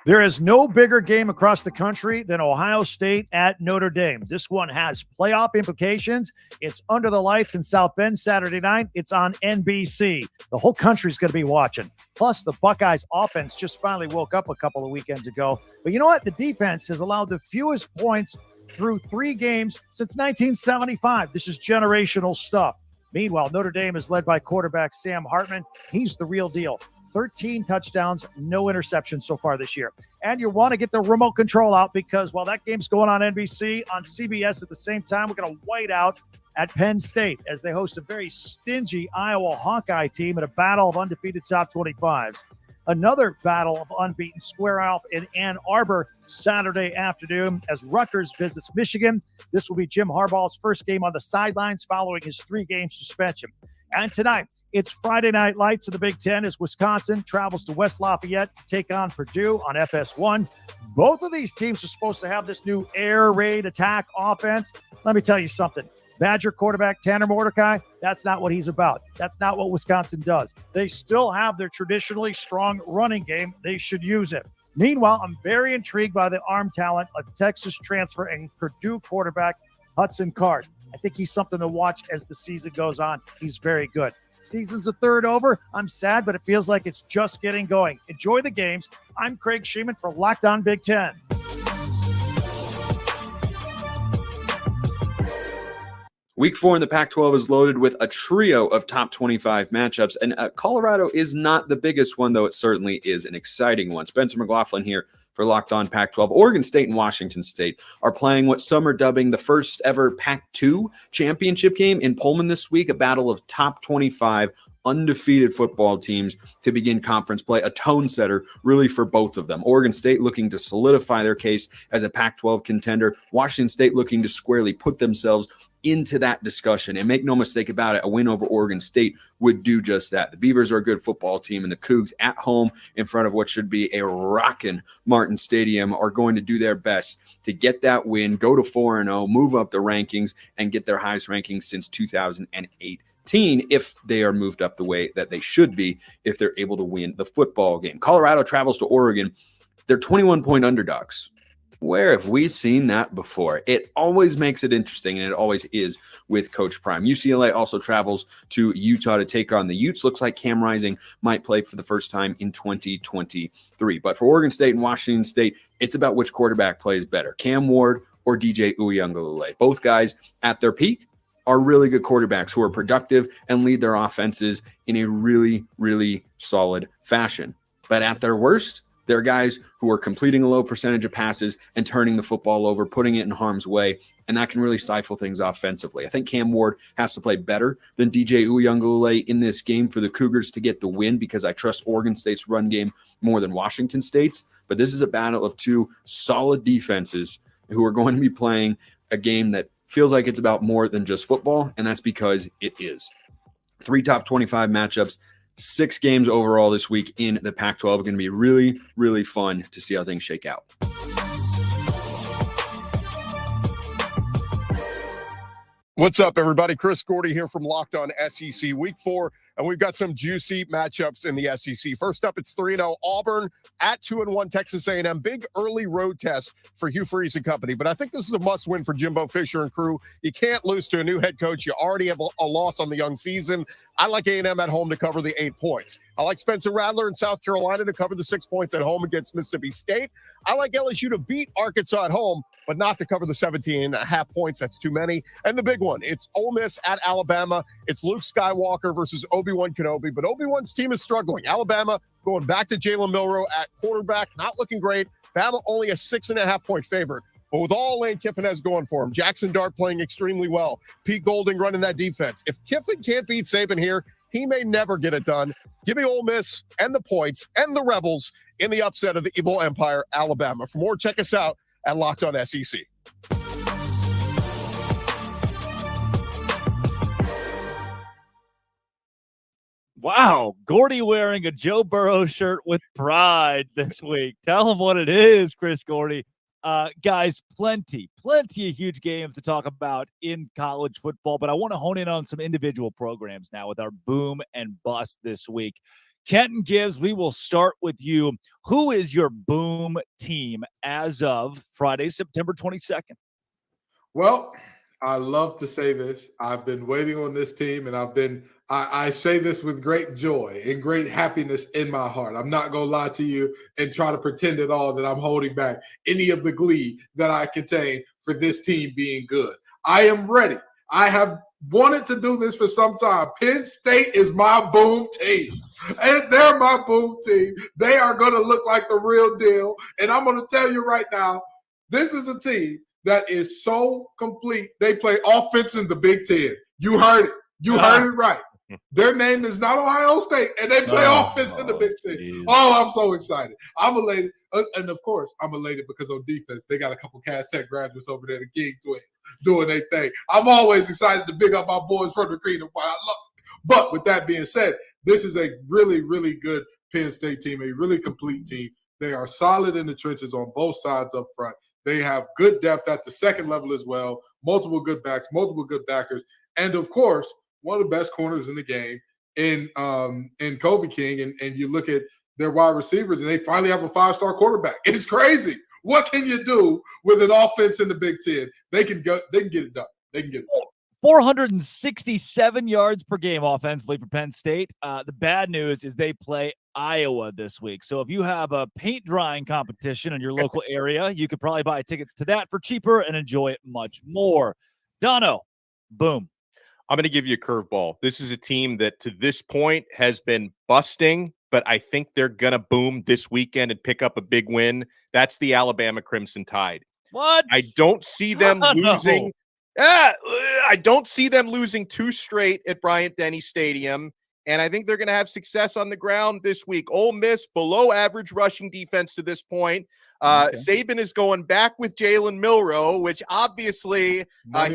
There is no bigger game across the country than Ohio State at Notre Dame. This one has playoff implications. It's under the lights in South Bend Saturday night. It's on NBC. The whole country's going to be watching. Plus, the Buckeyes offense just finally woke up a couple of weekends ago. But you know what? The defense has allowed the fewest points through 3 games since 1975. This is generational stuff. Meanwhile, Notre Dame is led by quarterback Sam Hartman. He's the real deal. 13 touchdowns, no interceptions so far this year. And you want to get the remote control out because while that game's going on NBC, on CBS at the same time, we're going to white out at Penn State as they host a very stingy Iowa Hawkeye team in a battle of undefeated top 25s. Another battle of unbeaten square off in Ann Arbor Saturday afternoon as Rutgers visits Michigan. This will be Jim Harbaugh's first game on the sidelines following his 3-game suspension. And tonight, it's Friday Night Lights in the Big Ten as Wisconsin travels to West Lafayette to take on Purdue on FS1. Both of these teams are supposed to have this new air raid attack offense. Let me tell you something. Badger quarterback Tanner Mordecai, that's not what he's about. That's not what Wisconsin does. They still have their traditionally strong running game. They should use it. Meanwhile, I'm very intrigued by the arm talent of Texas transfer and Purdue quarterback Hudson Card. I think he's something to watch as the season goes on. He's very good. Season's a third over. I'm sad, but it feels like it's just getting going. Enjoy the games. I'm Craig Sheeman for Locked On Big Ten. Week 4 in the Pac-12 is loaded with a trio of top 25 matchups, and Colorado is not the biggest one, though it certainly is an exciting one. Spencer McLaughlin here for Locked On Pac-12. Oregon State and Washington State are playing what some are dubbing the first ever Pac-2 championship game in Pullman this week, a battle of top 25 undefeated football teams to begin conference play, a tone setter really for both of them. Oregon State looking to solidify their case as a Pac-12 contender, Washington State looking to squarely put themselves into that discussion. And make no mistake about it, a win over Oregon State would do just that. The Beavers are a good football team, and the Cougs at home in front of what should be a rockin' Martin Stadium are going to do their best to get that win, go to 4-0, move up the rankings, and get their highest rankings since 2008. If they are moved up the way that they should be, if they're able to win the football game. Colorado travels to Oregon. They're 21-point underdogs. Where have we seen that before? It always makes it interesting, and it always is with Coach Prime. UCLA also travels to Utah to take on the Utes. Looks like Cam Rising might play for the first time in 2023. But for Oregon State and Washington State, it's about which quarterback plays better, Cam Ward or DJ Uiagalelei. Both guys at their peak are really good quarterbacks who are productive and lead their offenses in a really, really solid fashion. But at their worst, they're guys who are completing a low percentage of passes and turning the football over, putting it in harm's way, and that can really stifle things offensively. I think Cam Ward has to play better than DJ Uiagalelei in this game for the Cougars to get the win, because I trust Oregon State's run game more than Washington State's. But this is a battle of two solid defenses who are going to be playing a game that feels like it's about more than just football, and that's because it is. 3 top 25 matchups, 6 games overall this week in the Pac-12. Going to be really, really fun to see how things shake out. What's up, everybody? Chris Gordy here from Locked On SEC Week 4, and we've got some juicy matchups in the SEC. First up, it's 3-0 Auburn at 2-1 Texas A&M. Big early road test for Hugh Freeze and company, but I think this is a must-win for Jimbo Fisher and crew. You can't lose to a new head coach. You already have a loss on the young season. I like A&M at home to cover the 8 points. I like Spencer Rattler in South Carolina to cover the 6 points at home against Mississippi State. I like LSU to beat Arkansas at home, but not to cover the 17.5 points. That's too many. And the big one, it's Ole Miss at Alabama. It's Luke Skywalker versus Obi-Wan Kenobi, but Obi-Wan's team is struggling. Alabama going back to Jalen Milroe at quarterback, not looking great. Bama only a 6.5 point favorite. But with all Lane Kiffin has going for him, Jackson Dart playing extremely well, Pete Golding running that defense. If Kiffin can't beat Saban here, he may never get it done. Give me Ole Miss and the points and the Rebels in the upset of the Evil Empire, Alabama. For more, check us out at Locked On SEC. Wow, Gordy wearing a Joe Burrow shirt with pride this week. Tell him what it is, Chris Gordy. Guys, plenty of huge games to talk about in college football, but I want to hone in on some individual programs now with our boom and bust this week. Kenton Gibbs, we will start with you. Who is your boom team as of Friday, September 22nd? Well, I love to say this. I've been waiting on this team, and I say this with great joy and great happiness in my heart. I'm not going to lie to you and try to pretend at all that I'm holding back any of the glee that I contain for this team being good. I am ready. I have wanted to do this for some time. Penn State is my boom team. And they're my boom team. They are going to look like the real deal. And I'm going to tell you right now, this is a team that is so complete. They play offense in the Big Ten. You heard it. You heard it right. Their name is not Ohio State, and they play offense in the Big Ten. Geez. Oh, I'm so excited. I'm elated. And, of course, I'm elated because on defense, they got a couple Cass Tech graduates over there, the King Twins, doing their thing. I'm always excited to big up my boys from the Creed. I love it. But with that being said, this is a really, really good Penn State team, a really complete team. They are solid in the trenches on both sides up front. They have good depth at the second level as well, multiple good backs, multiple good backers, and, of course, one of the best corners in the game in Kobe King. And you look at their wide receivers, and they finally have a 5-star quarterback. It's crazy. What can you do with an offense in the Big Ten? They can get it done. They can get it done. 467 yards per game offensively for Penn State. The bad news is they play Iowa this week. So if you have a paint drying competition in your local area, you could probably buy tickets to that for cheaper and enjoy it much more. Dono, boom. I'm going to give you a curveball. This is a team that to this point has been busting, but I think they're going to boom this weekend and pick up a big win. That's the Alabama Crimson Tide. What? I don't see them losing. I don't see them losing 2 straight at Bryant-Denny Stadium. and I think they're going to have success on the ground this week. Ole Miss, below average rushing defense to this point. Saban is going back with Jalen Milroe, which obviously he's not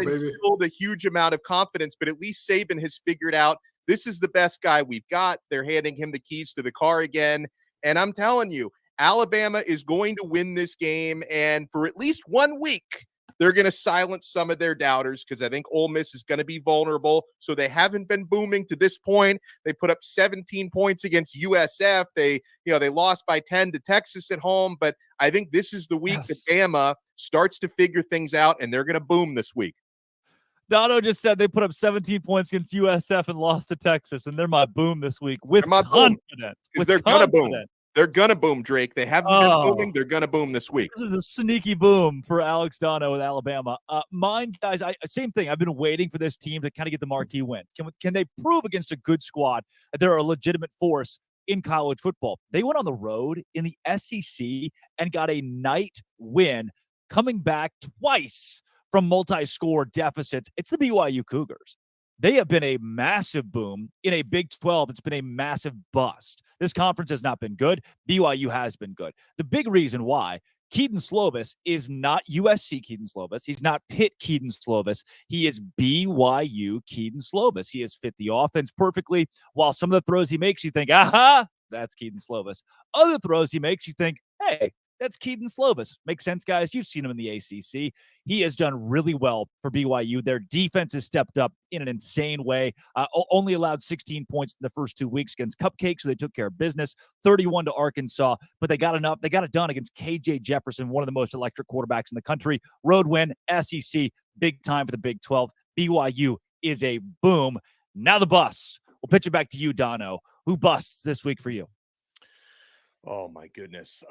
instilled a huge amount of confidence, but at least Saban has figured out this is the best guy we've got. They're handing him the keys to the car again. And I'm telling you, Alabama is going to win this game. And for at least 1 week, they're going to silence some of their doubters because I think Ole Miss is going to be vulnerable. So they haven't been booming to this point. They put up 17 points against USF. They lost by 10 to Texas at home. But I think this is the week that Bama starts to figure things out, and they're going to boom this week. Dono just said they put up 17 points against USF and lost to Texas, and they're my boom this week with confidence. They're going to boom. They're going to boom, Drake. They haven't been booming. They're going to boom this week. This is a sneaky boom for Alex Dono with Alabama. Mine, guys, same thing. I've been waiting for this team to kind of get the marquee win. Can they prove against a good squad that they're a legitimate force in college football? They went on the road in the SEC and got a night win, coming back twice from multi-score deficits. It's the BYU Cougars. They have been a massive boom in a Big 12. It's been a massive bust. This conference has not been good. BYU has been good. The big reason why Keaton Slovis is not USC Keaton Slovis. He's not Pitt Keaton Slovis. He is BYU Keaton Slovis. He has fit the offense perfectly. While some of the throws he makes, you think, aha, that's Keaton Slovis. Other throws he makes, you think, hey, that's Keaton Slovis. Makes sense, guys. You've seen him in the ACC. He has done really well for BYU. Their defense has stepped up in an insane way. Only allowed 16 points in the first 2 weeks against Cupcake, so they took care of business. 31 to Arkansas, but they got enough. They got it done against KJ Jefferson, one of the most electric quarterbacks in the country. Road win, SEC, big time for the Big 12. BYU is a boom. Now the bus. We'll pitch it back to you, Dono. Who busts this week for you? Oh, my goodness.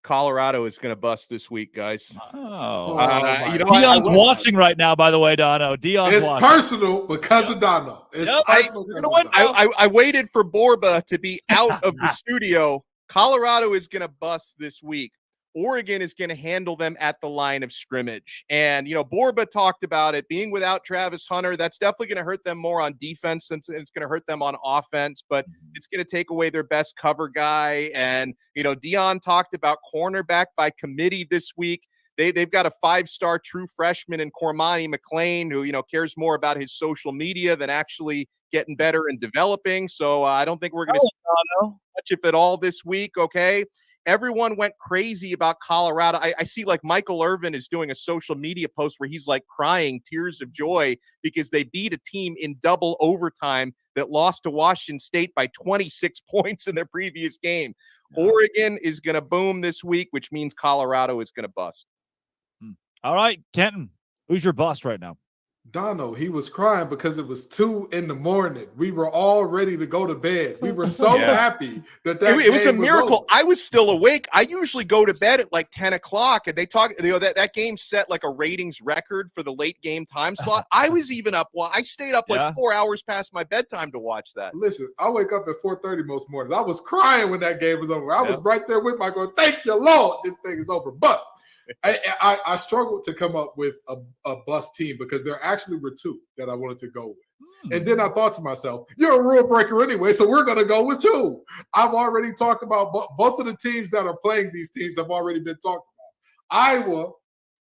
Colorado is going to bust this week, guys. Deion's watching right now, by the way, Dono. Deion's watching. Personal because of Dono. I waited for Borba to be out of the studio. Colorado is going to bust this week. Oregon is going to handle them at the line of scrimmage. And, Borba talked about it being without Travis Hunter. That's definitely going to hurt them more on defense since it's going to hurt them on offense, but it's going to take away their best cover guy. And, Deion talked about cornerback by committee this week. They've got a 5-star true freshman in Cormani McLean who, cares more about his social media than actually getting better and developing. So I don't think we're going to see much, if at all, this week. Okay. Everyone went crazy about Colorado. I see like Michael Irvin is doing a social media post where he's like crying tears of joy because they beat a team in double overtime that lost to Washington State by 26 points in their previous game. Oregon is going to boom this week, which means Colorado is going to bust. All right, Kenton, who's your bust right now? Dono, he was crying because it was 2 a.m. We were all ready to go to bed. We were so happy that it was a miracle. Over. I was still awake. I usually go to bed at like 10 o'clock, and they talk. That game set like a ratings record for the late game time slot. I was even up. Well, I stayed up like 4 hours past my bedtime to watch that. Listen, I wake up at 4:30 most mornings. I was crying when that game was over. I was right there with my going, thank you, Lord, this thing is over. But I struggled to come up with a bust team because there actually were 2 that I wanted to go with. And then I thought to myself, you're a rule breaker anyway, so we're going to go with 2. I've already talked about both of the teams that are playing these teams have already been talked about. Iowa,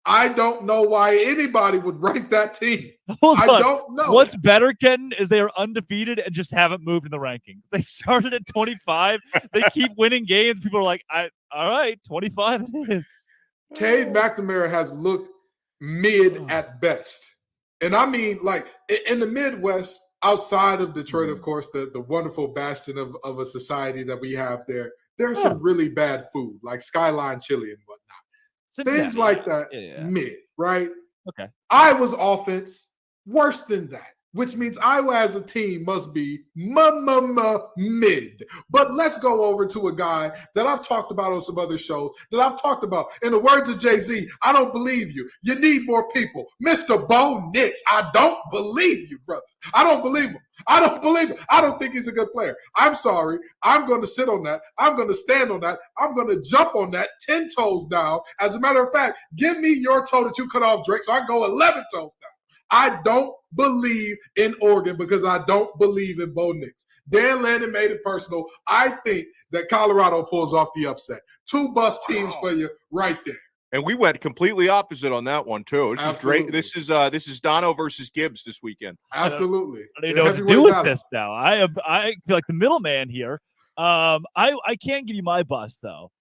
I don't know why anybody would rank that team. I don't know. What's better, Kenton, is they are undefeated and just haven't moved in the rankings. They started at 25. They keep winning games. People are like, all right, 25 it is. Cade McNamara has looked mid at best. And I mean, like, in the Midwest, outside of Detroit, of course, the wonderful bastion of a society that we have there, there's some really bad food, like Skyline Chili and whatnot. Things like that, mid, right? Okay. Iowa's offense, worse than that, which means Iowa as a team must be mid. But let's go over to a guy that I've talked about on some other shows, that I've talked about. In the words of Jay-Z, I don't believe you. You need more people. Mr. Bo Nix, I don't believe you, brother. I don't believe him. I don't believe him. I don't think he's a good player. I'm sorry. I'm going to sit on that. I'm going to stand on that. I'm going to jump on that 10 toes down. As a matter of fact, give me your toe that you cut off, Drake, so I go 11 toes down. I don't believe in Oregon because I don't believe in Bo Nix. Dan Lannon made it personal. I think that Colorado pulls off the upset. 2 bus teams for you right there. And we went completely opposite on that one too. This Absolutely. is great. This is Dono versus Gibbs this weekend. Absolutely. I don't even know what to do with this now. I feel like the middleman here. I can give you my bus though,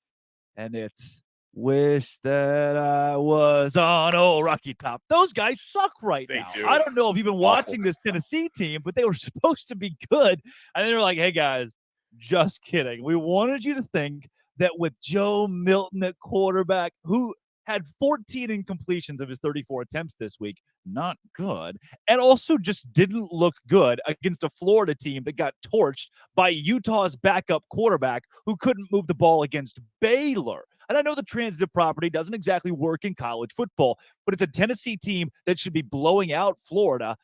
and it's wish that I was on old Rocky Top. Those guys suck right now. do. I don't know if you've been watching this Tennessee team, but they were supposed to be good, and they were like, "Hey guys, just kidding. We wanted you to think that with Joe Milton at quarterback, who had 14 incompletions of his 34 attempts this week, not good, and also just didn't look good against a Florida team that got torched by Utah's backup quarterback who couldn't move the ball against Baylor." And I know the transitive property doesn't exactly work in college football, but it's a Tennessee team that should be blowing out Florida.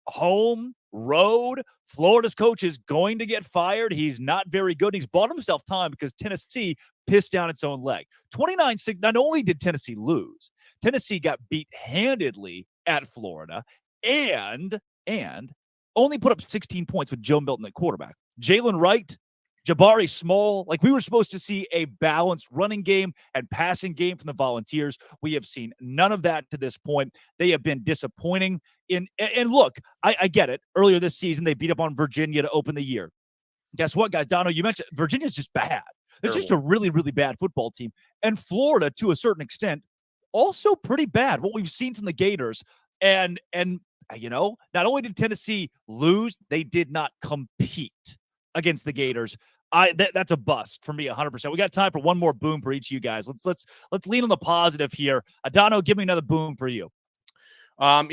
Home, road, Florida's coach is going to get fired. He's not very good. He's bought himself time because Tennessee pissed down its own leg. 29-6, not only did Tennessee lose, Tennessee got beat handedly at Florida and only put up 16 points with Joe Milton at quarterback. Jalen Wright, Jabari Small, like we were supposed to see a balanced running game and passing game from the Volunteers. We have seen none of that to this point. They have been disappointing. And look, I get it. Earlier this season, they beat up on Virginia to open the year. Guess what, guys? Dono, you mentioned Virginia's just bad. It's just a really, really bad football team. And Florida, to a certain extent, also pretty bad. What we've seen from the Gators. And you know, not only did Tennessee lose, they did not compete against the Gators. That's a bust for me, 100%. We got time for one more boom for each of you guys. Let's lean on the positive here. Adano, give me another boom for you. I'm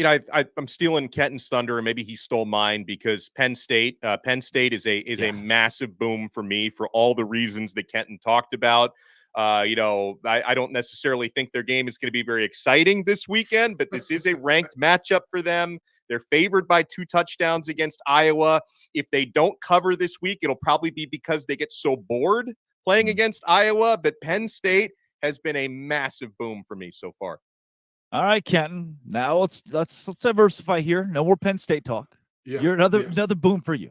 stealing Kenton's thunder, and maybe he stole mine because Penn State is a massive boom for me for all the reasons that Kenton talked about. I don't necessarily think their game is going to be very exciting this weekend, but this is a ranked matchup for them. They're favored by 2 touchdowns against Iowa. If they don't cover this week, it'll probably be because they get so bored playing against Iowa. But Penn State has been a massive boom for me so far. All right, Kenton. Now let's diversify here. No more Penn State talk. Yeah, You're another boom for you.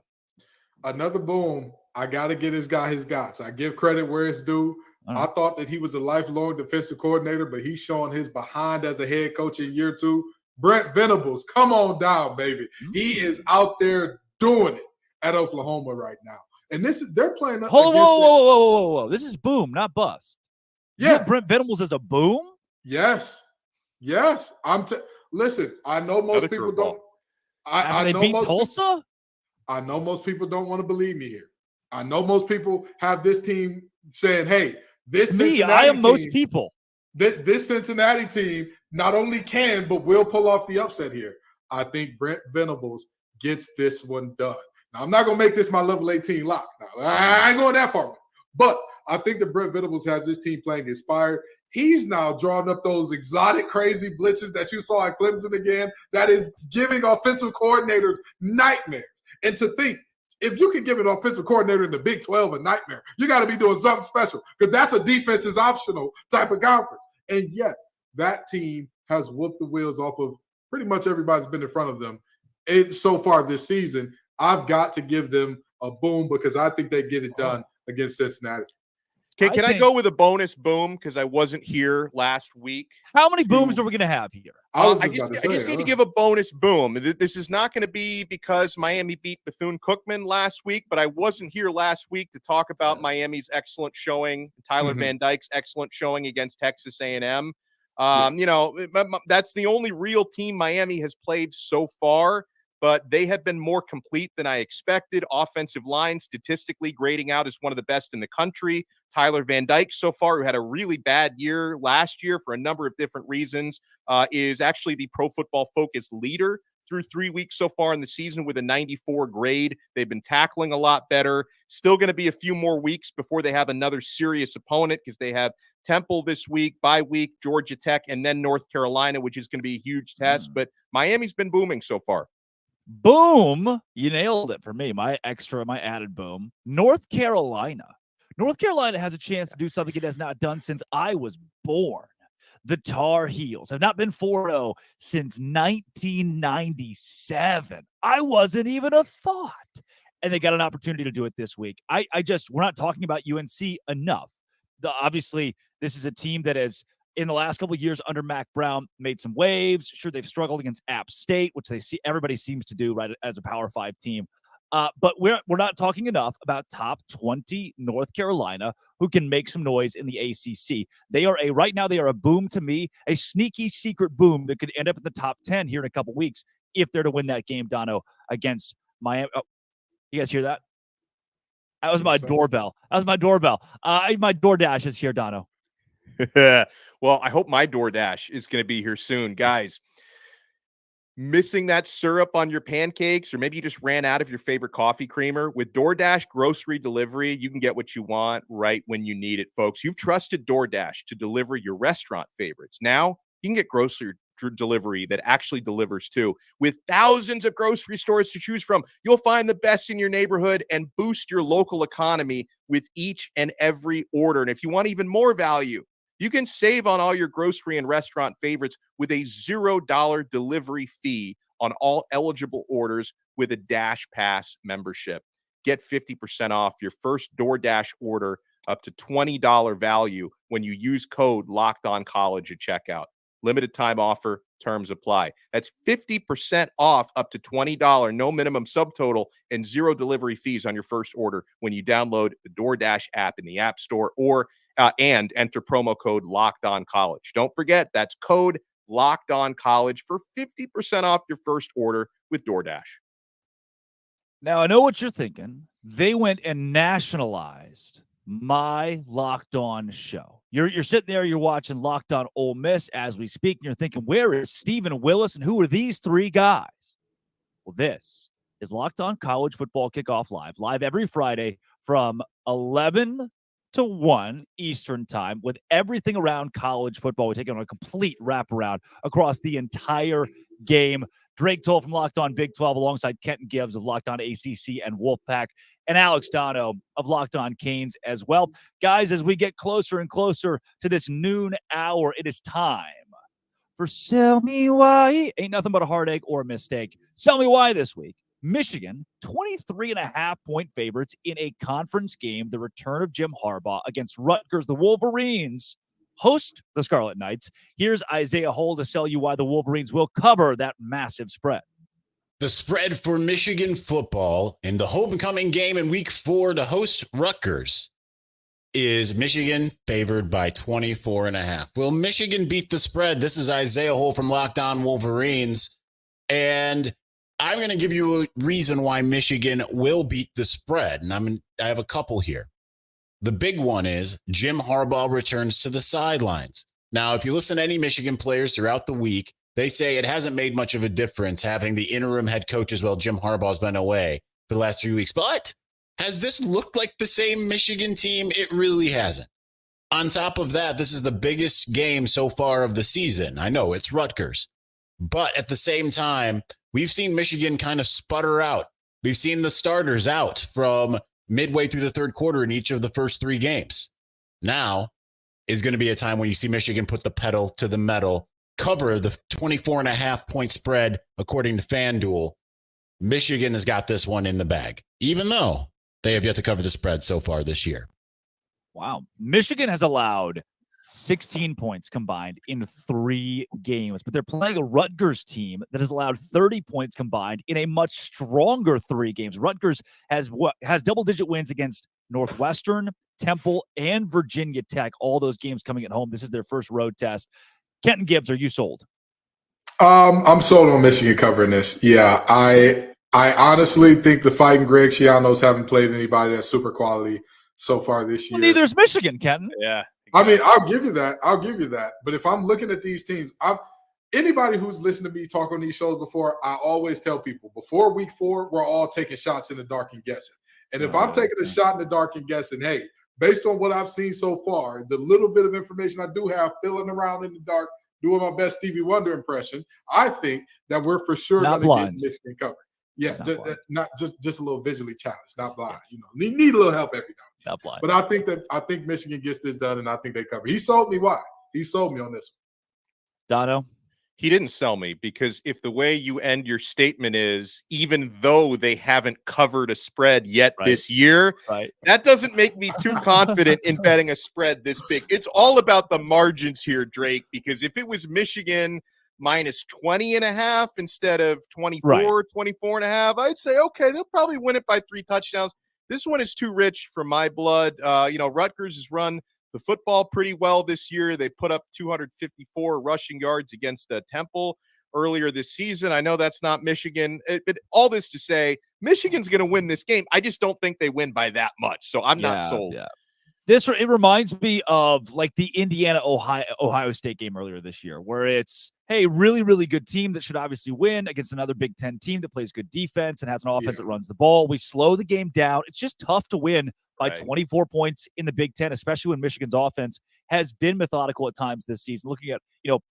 Another boom. I got to get this guy his guts. I give credit where it's due. I thought that he was a lifelong defensive coordinator, but he's showing his behind as a head coach in year 2. Brent Venables, come on down, baby. He is out there doing it at Oklahoma right now. And they're playing. Whoa. This is boom, not bust. Yeah. Brent Venables is a boom? Yes. Listen, I know most people don't. I know beat Tulsa? I know most people don't want to believe me here. I know most people have this team saying, hey, I am most people. This Cincinnati team not only can, but will pull off the upset here. I think Brent Venables gets this one done. Now, I'm not going to make this my level 18 lock. Now, I ain't going that far. But I think that Brent Venables has this team playing inspired. He's now drawing up those exotic, crazy blitzes that you saw at Clemson again. That is giving offensive coordinators nightmares. And to think, if you can give an offensive coordinator in the Big 12 a nightmare, you got to be doing something special because that's a defense is optional type of conference. And yet that team has whooped the wheels off of pretty much everybody's been in front of them so far this season. I've got to give them a boom because I think they get it done against Cincinnati. Okay, can I go with a bonus boom because I wasn't here last week? How many booms are we going to have here? I just need to give a bonus boom. This is not going to be because Miami beat Bethune-Cookman last week, but I wasn't here last week to talk about Miami's excellent showing, Tyler Van Dyke's excellent showing against Texas A&M. That's the only real team Miami has played so far, but they have been more complete than I expected. Offensive line statistically grading out as one of the best in the country. Tyler Van Dyke so far, who had a really bad year last year for a number of different reasons, is actually the Pro Football Focus leader through 3 weeks so far in the season with a 94 grade. They've been tackling a lot better. Still going to be a few more weeks before they have another serious opponent because they have Temple this week, bye week, Georgia Tech, and then North Carolina, which is going to be a huge test. But Miami's been booming so far. Boom. You nailed it for me. My added boom. North Carolina. North Carolina has a chance to do something it has not done since I was born. The Tar Heels have not been 4-0 since 1997. I wasn't even a thought. And they got an opportunity to do it this week. We're not talking about UNC enough. Obviously, this is a team that has, in the last couple of years under Mac Brown, made some waves. Sure, they've struggled against App State, which everybody seems to do right as a Power 5 team. But we're not talking enough about top 20 North Carolina, who can make some noise in the ACC. Right now they are a boom to me, a sneaky secret boom that could end up in the top 10 here in a couple weeks if they're to win that game, Dono, against Miami. Oh, you guys hear that? That was my doorbell. My DoorDash is here, Dono. Well, I hope my DoorDash is going to be here soon, guys. Missing that syrup on your pancakes, or maybe you just ran out of your favorite coffee creamer? With DoorDash grocery delivery, you can get what you want right when you need it, folks. You've trusted DoorDash to deliver your restaurant favorites. Now you can get grocery delivery that actually delivers too. With thousands of grocery stores to choose from, you'll find the best in your neighborhood and boost your local economy with each and every order. And if you want even more value, you can save on all your grocery and restaurant favorites with a $0 delivery fee on all eligible orders with a Dash Pass membership. Get 50% off your first DoorDash order up to $20 value when you use code LOCKEDONCollege at checkout. Limited time offer, terms apply. That's 50% off up to $20, no minimum subtotal, and zero delivery fees on your first order when you download the DoorDash app in the App Store and enter promo code LOCKEDONCollege. Don't forget, that's code LOCKEDONCollege for 50% off your first order with DoorDash. Now, I know what you're thinking. They went and nationalized my Locked On show. You're sitting there, you're watching Locked On Ole Miss as we speak, and you're thinking, where is Stephen Willis and who are these three guys? Well, this is Locked On College Football Kickoff live every Friday from 11 to 1 Eastern time with everything around college football. We take it on a complete wraparound across the entire game. Drake Toll from Locked On Big 12 alongside Kenton Gibbs of Locked On ACC and Wolfpack, and Alex Dono of Locked On Canes as well. Guys, as we get closer and closer to this noon hour, it is time for Sell Me Why. Ain't nothing but a heartache or a mistake. Sell Me Why this week. Michigan, 23.5-point favorites in a conference game. The return of Jim Harbaugh against Rutgers. The Wolverines host the Scarlet Knights. Here's Isaiah Hole to sell you why the Wolverines will cover that massive spread. The spread for Michigan football in the homecoming game in week 4 to host Rutgers is Michigan favored by 24.5. Will Michigan beat the spread? This is Isaiah Hole from Locked On Wolverines. And I'm going to give you a reason why Michigan will beat the spread. And I have a couple here. The big one is Jim Harbaugh returns to the sidelines. Now, if you listen to any Michigan players throughout the week, they say it hasn't made much of a difference having the interim head coach as well. Jim Harbaugh's been away for the last 3 weeks. But has this looked like the same Michigan team? It really hasn't. On top of that, this is the biggest game so far of the season. I know it's Rutgers. But at the same time, we've seen Michigan kind of sputter out. We've seen the starters out from midway through the third quarter in each of the first 3 games. Now is going to be a time when you see Michigan put the pedal to the metal, cover the 24.5-point spread, according to FanDuel. Michigan has got this one in the bag, even though they have yet to cover the spread so far this year. Wow. Michigan has allowed 16 points combined in 3 games, but they're playing a Rutgers team that has allowed 30 points combined in a much stronger 3 games. Rutgers has double-digit wins against Northwestern, Temple, and Virginia Tech. All those games coming at home. This is their first road test. Kenton Gibbs, are you sold? I'm sold on Michigan covering this. Yeah, I honestly think the Fighting Greg Schianos haven't played anybody that's super quality so far this year. Well, neither is Michigan, Kenton. Yeah. I mean, I'll give you that. But if I'm looking at these teams, anybody who's listened to me talk on these shows before, I always tell people before week 4, we're all taking shots in the dark and guessing. And if I'm taking a shot in the dark and guessing, hey, based on what I've seen so far, the little bit of information I do have, filling around in the dark, doing my best Stevie Wonder impression, I think that we're for sure going to get Michigan covered. Yeah, not just a little visually challenged, not blind. You know, need a little help every now and then. Not blind. But I think Michigan gets this done, and I think they cover. He sold me why. He sold me on this one. Dono? He didn't sell me, because if the way you end your statement is, even though they haven't covered a spread yet this year, that doesn't make me too confident in betting a spread this big. It's all about the margins here, Drake, because if it was Michigan minus 20.5 instead of 24, 24.5, I'd say, okay, they'll probably win it by 3 touchdowns. This one is too rich for my blood. Rutgers has run the football pretty well this year. They put up 254 rushing yards against Temple earlier this season. I know that's not Michigan, but all this to say, Michigan's going to win this game. I just don't think they win by that much. So I'm not sold. Yeah. It reminds me of like the Indiana-Ohio State game earlier this year, where it's, hey, really, really good team that should obviously win against another Big Ten team that plays good defense and has an offense that runs the ball. We slow the game down. It's just tough to win by 24 points in the Big Ten, especially when Michigan's offense has been methodical at times this season. Looking at,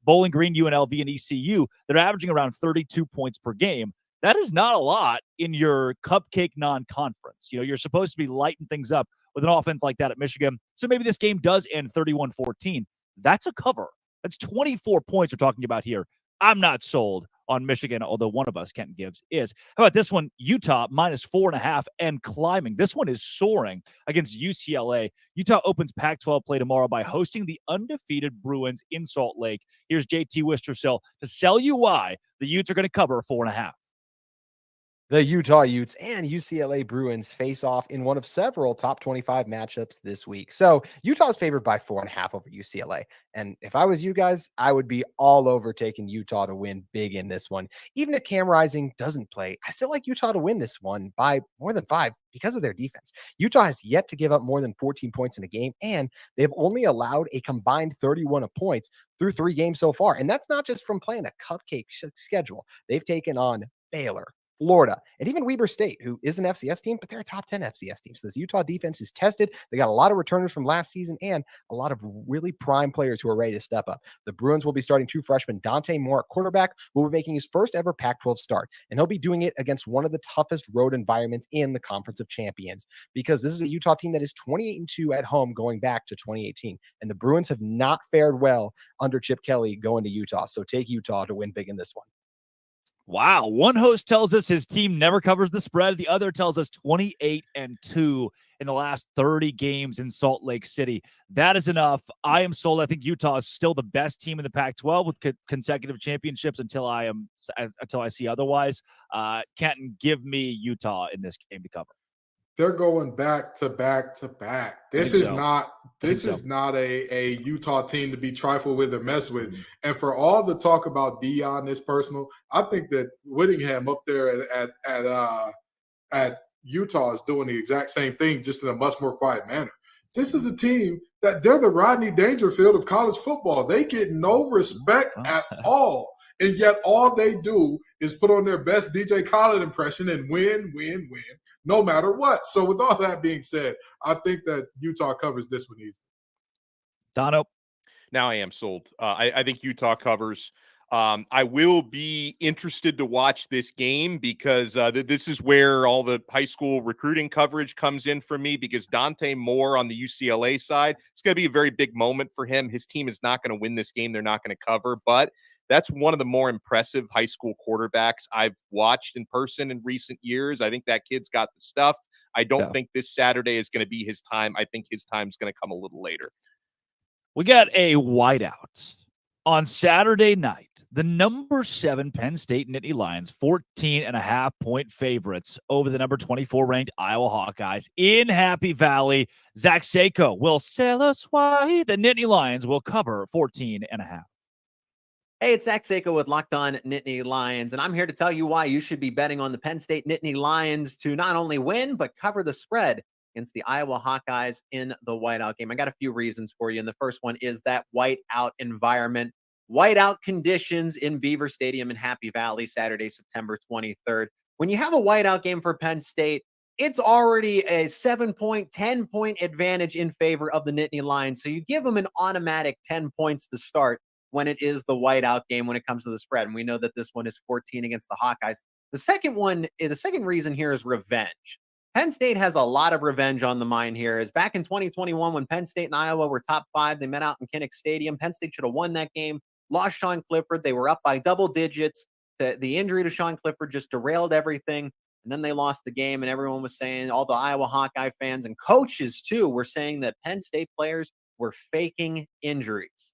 Bowling Green, UNLV, and ECU, they're averaging around 32 points per game. That is not a lot in your cupcake non-conference. You're supposed to be lighting things up with an offense like that at Michigan. So maybe this game does end 31-14. That's a cover. That's 24 points we're talking about here. I'm not sold on Michigan, although one of us, Kenton Gibbs, is. How about this one? Utah minus 4.5 and climbing. This one is soaring against UCLA. Utah opens Pac-12 play tomorrow by hosting the undefeated Bruins in Salt Lake. Here's JT Wistersill to sell you why the Utes are going to cover 4.5. The Utah Utes and UCLA Bruins face off in one of several top 25 matchups this week. So Utah is favored by 4.5 over UCLA. And if I was you guys, I would be all over taking Utah to win big in this one. Even if Cam Rising doesn't play, I still like Utah to win this one by more than 5 because of their defense. Utah has yet to give up more than 14 points in a game, and they've only allowed a combined 31 points through 3 games so far. And that's not just from playing a cupcake schedule. They've taken on Baylor, Florida, and even Weber State, who is an FCS team, but they're a top 10 FCS team. So this Utah defense is tested. They got a lot of returners from last season and a lot of really prime players who are ready to step up. The Bruins will be starting 2 freshmen, Dante Moore at quarterback, who will be making his first ever Pac-12 start. And he'll be doing it against one of the toughest road environments in the Conference of Champions, because this is a Utah team that is 28-2 at home going back to 2018. And the Bruins have not fared well under Chip Kelly going to Utah. So take Utah to win big in this one. Wow. One host tells us his team never covers the spread. The other tells us 28-2 in the last 30 games in Salt Lake City. That is enough. I am sold. I think Utah is still the best team in the Pac-12 with consecutive championships until I see otherwise. Canton, give me Utah in this game to cover. They're going back to back to back. This is not a Utah team to be trifled with or mess with. And for all the talk about Deion is personal, I think that Whittingham up there at Utah is doing the exact same thing, just in a much more quiet manner. This is a team that they're the Rodney Dangerfield of college football. They get no respect at all. And yet all they do is put on their best DJ Khaled impression and win, no matter what. So with all that being said, I think that Utah covers this one easily. Dono? Now I am sold. I think Utah covers. I will be interested to watch this game because this is where all the high school recruiting coverage comes in for me, because Dante Moore on the UCLA side, it's going to be a very big moment for him. His team is not going to win this game. They're not going to cover, but that's one of the more impressive high school quarterbacks I've watched in person in recent years. I think that kid's got the stuff. I don't think this Saturday is going to be his time. I think his time's going to come a little later. We got a whiteout on Saturday night. The number 7 Penn State Nittany Lions, 14.5-point favorites over the number 24 ranked Iowa Hawkeyes in Happy Valley. Zach Seiko will sell us why the Nittany Lions will cover 14.5. Hey, it's Zach Seiko with Locked On Nittany Lions, and I'm here to tell you why you should be betting on the Penn State Nittany Lions to not only win, but cover the spread against the Iowa Hawkeyes in the whiteout game. I got a few reasons for you, and the first one is that whiteout environment. Whiteout conditions in Beaver Stadium in Happy Valley, Saturday, September 23rd. When you have a whiteout game for Penn State, it's already a 7-point, 10-point advantage in favor of the Nittany Lions, so you give them an automatic 10 points to start when it is the whiteout game when it comes to the spread. And we know that this one is 14 against the Hawkeyes. The second reason here is revenge. Penn State has a lot of revenge on the mind here. As back in 2021, when Penn State and Iowa were top 5, they met out in Kinnick Stadium. Penn State should have won that game, lost Sean Clifford. They were up by double digits. The injury to Sean Clifford just derailed everything. And then they lost the game, and everyone was saying, all the Iowa Hawkeye fans and coaches too were saying that Penn State players were faking injuries.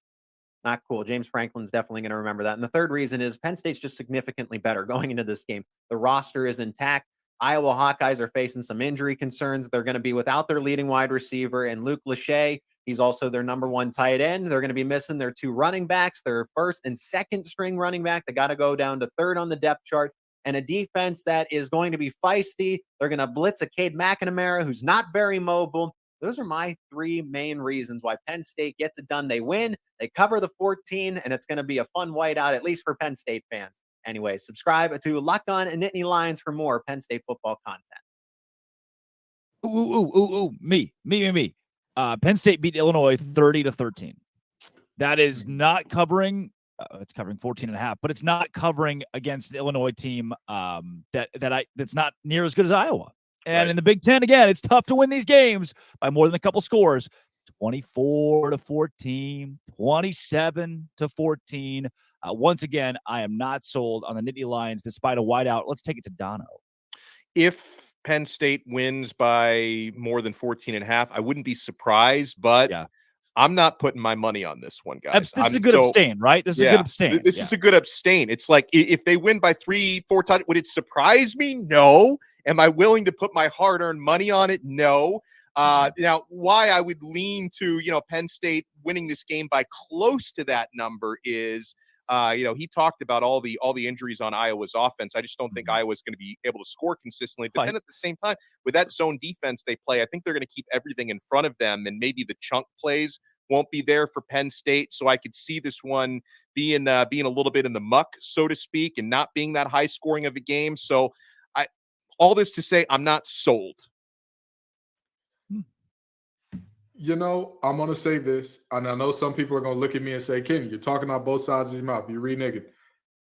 Not cool. James Franklin's definitely going to remember that. And the third reason is Penn State's just significantly better going into this game. The roster is intact. Iowa Hawkeyes are facing some injury concerns. They're going to be without their leading wide receiver and Luke Lachey. He's also their number 1 tight end. They're going to be missing their 2 running backs, their first and second string running back. They got to go down to 3rd on the depth chart. And a defense that is going to be feisty. They're going to blitz a Cade McNamara, who's not very mobile. Those are my 3 main reasons why Penn State gets it done. They win, they cover the 14, and it's going to be a fun whiteout, at least for Penn State fans. Anyway, subscribe to Locked On and Nittany Lions for more Penn State football content. Me. Penn State beat Illinois 30-13. That is not covering. It's covering 14.5, but it's not covering against an Illinois team that's not near as good as Iowa. And in the Big Ten, again, it's tough to win these games by more than a couple scores. 24-14, 27-14. Once again, I am not sold on the Nittany Lions despite a whiteout. Let's take it to Dono. If Penn State wins by more than 14.5, I wouldn't be surprised, but I'm not putting my money on this one, guys. This is a good abstain, right? This is a good abstain. This is a good abstain. It's like if they win by 3-4 times, would it surprise me? No. Am I willing to put my hard-earned money on it? No. Now, why I would lean to, Penn State winning this game by close to that number is, he talked about all the injuries on Iowa's offense. I just don't think Iowa's going to be able to score consistently. But then at the same time, with that zone defense they play, I think they're going to keep everything in front of them, and maybe the chunk plays won't be there for Penn State. So I could see this one being a little bit in the muck, so to speak, and not being that high scoring of a game. So all this to say, I'm not sold. I'm going to say this, and I know some people are going to look at me and say, Kenny, you're talking out both sides of your mouth. You're reneging.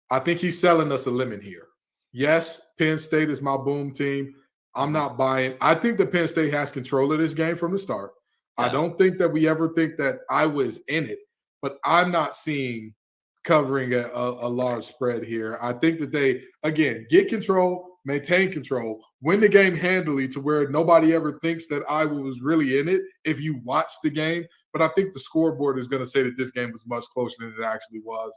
I think he's selling us a lemon here. Yes, Penn State is my boom team. I'm not buying. I think that Penn State has control of this game from the start. Yeah. I don't think that we ever think that Iowa is in it, but I'm not seeing covering a large spread here. I think that they, again, get control, maintain control, win the game handily to where nobody ever thinks that Iowa was really in it if you watch the game. But I think the scoreboard is going to say that this game was much closer than it actually was.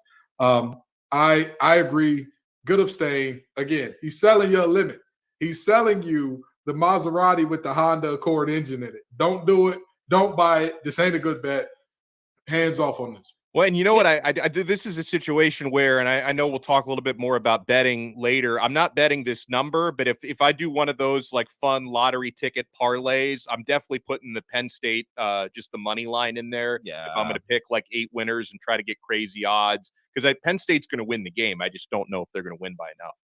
I agree. Good abstain. Again, he's selling you a limit. He's selling you the Maserati with the Honda Accord engine in it. Don't do it. Don't buy it. This ain't a good bet. Hands off on this. Well, and you know what? I did. This is a situation where, and I know we'll talk a little bit more about betting later. I'm not betting this number, but if I do one of those like fun lottery ticket parlays, I'm definitely putting the Penn State, just the money line in there. Yeah. If I'm going to pick like 8 winners and try to get crazy odds, because Penn State's going to win the game. I just don't know if they're going to win by enough.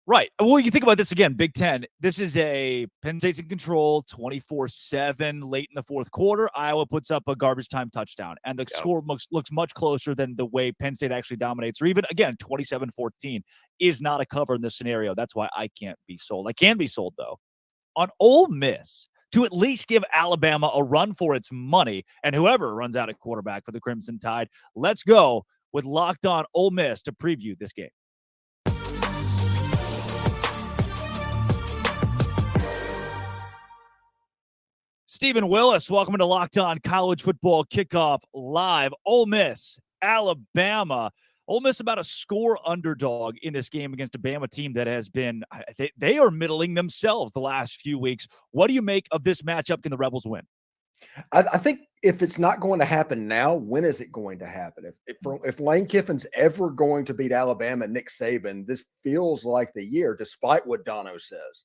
Right. Well, you think about this again, Big Ten. This is a Penn State's in control 24-7 late in the fourth quarter. Iowa puts up a garbage time touchdown, and the score looks much closer than the way Penn State actually dominates, or even, again, 27-14 is not a cover in this scenario. That's why I can't be sold. I can be sold, though, on Ole Miss to at least give Alabama a run for its money, and whoever runs out at quarterback for the Crimson Tide. Let's go with Locked On Ole Miss to preview this game. Stephen Willis, welcome to Locked On College Football Kickoff Live. Ole Miss, Alabama. Ole Miss about a score underdog in this game against a Bama team that has been, they are middling themselves the last few weeks. What do you make of this matchup? Can the Rebels win? I think if it's not going to happen now, when is it going to happen? If Lane Kiffin's ever going to beat Alabama and Nick Saban, this feels like the year, despite what Dono says.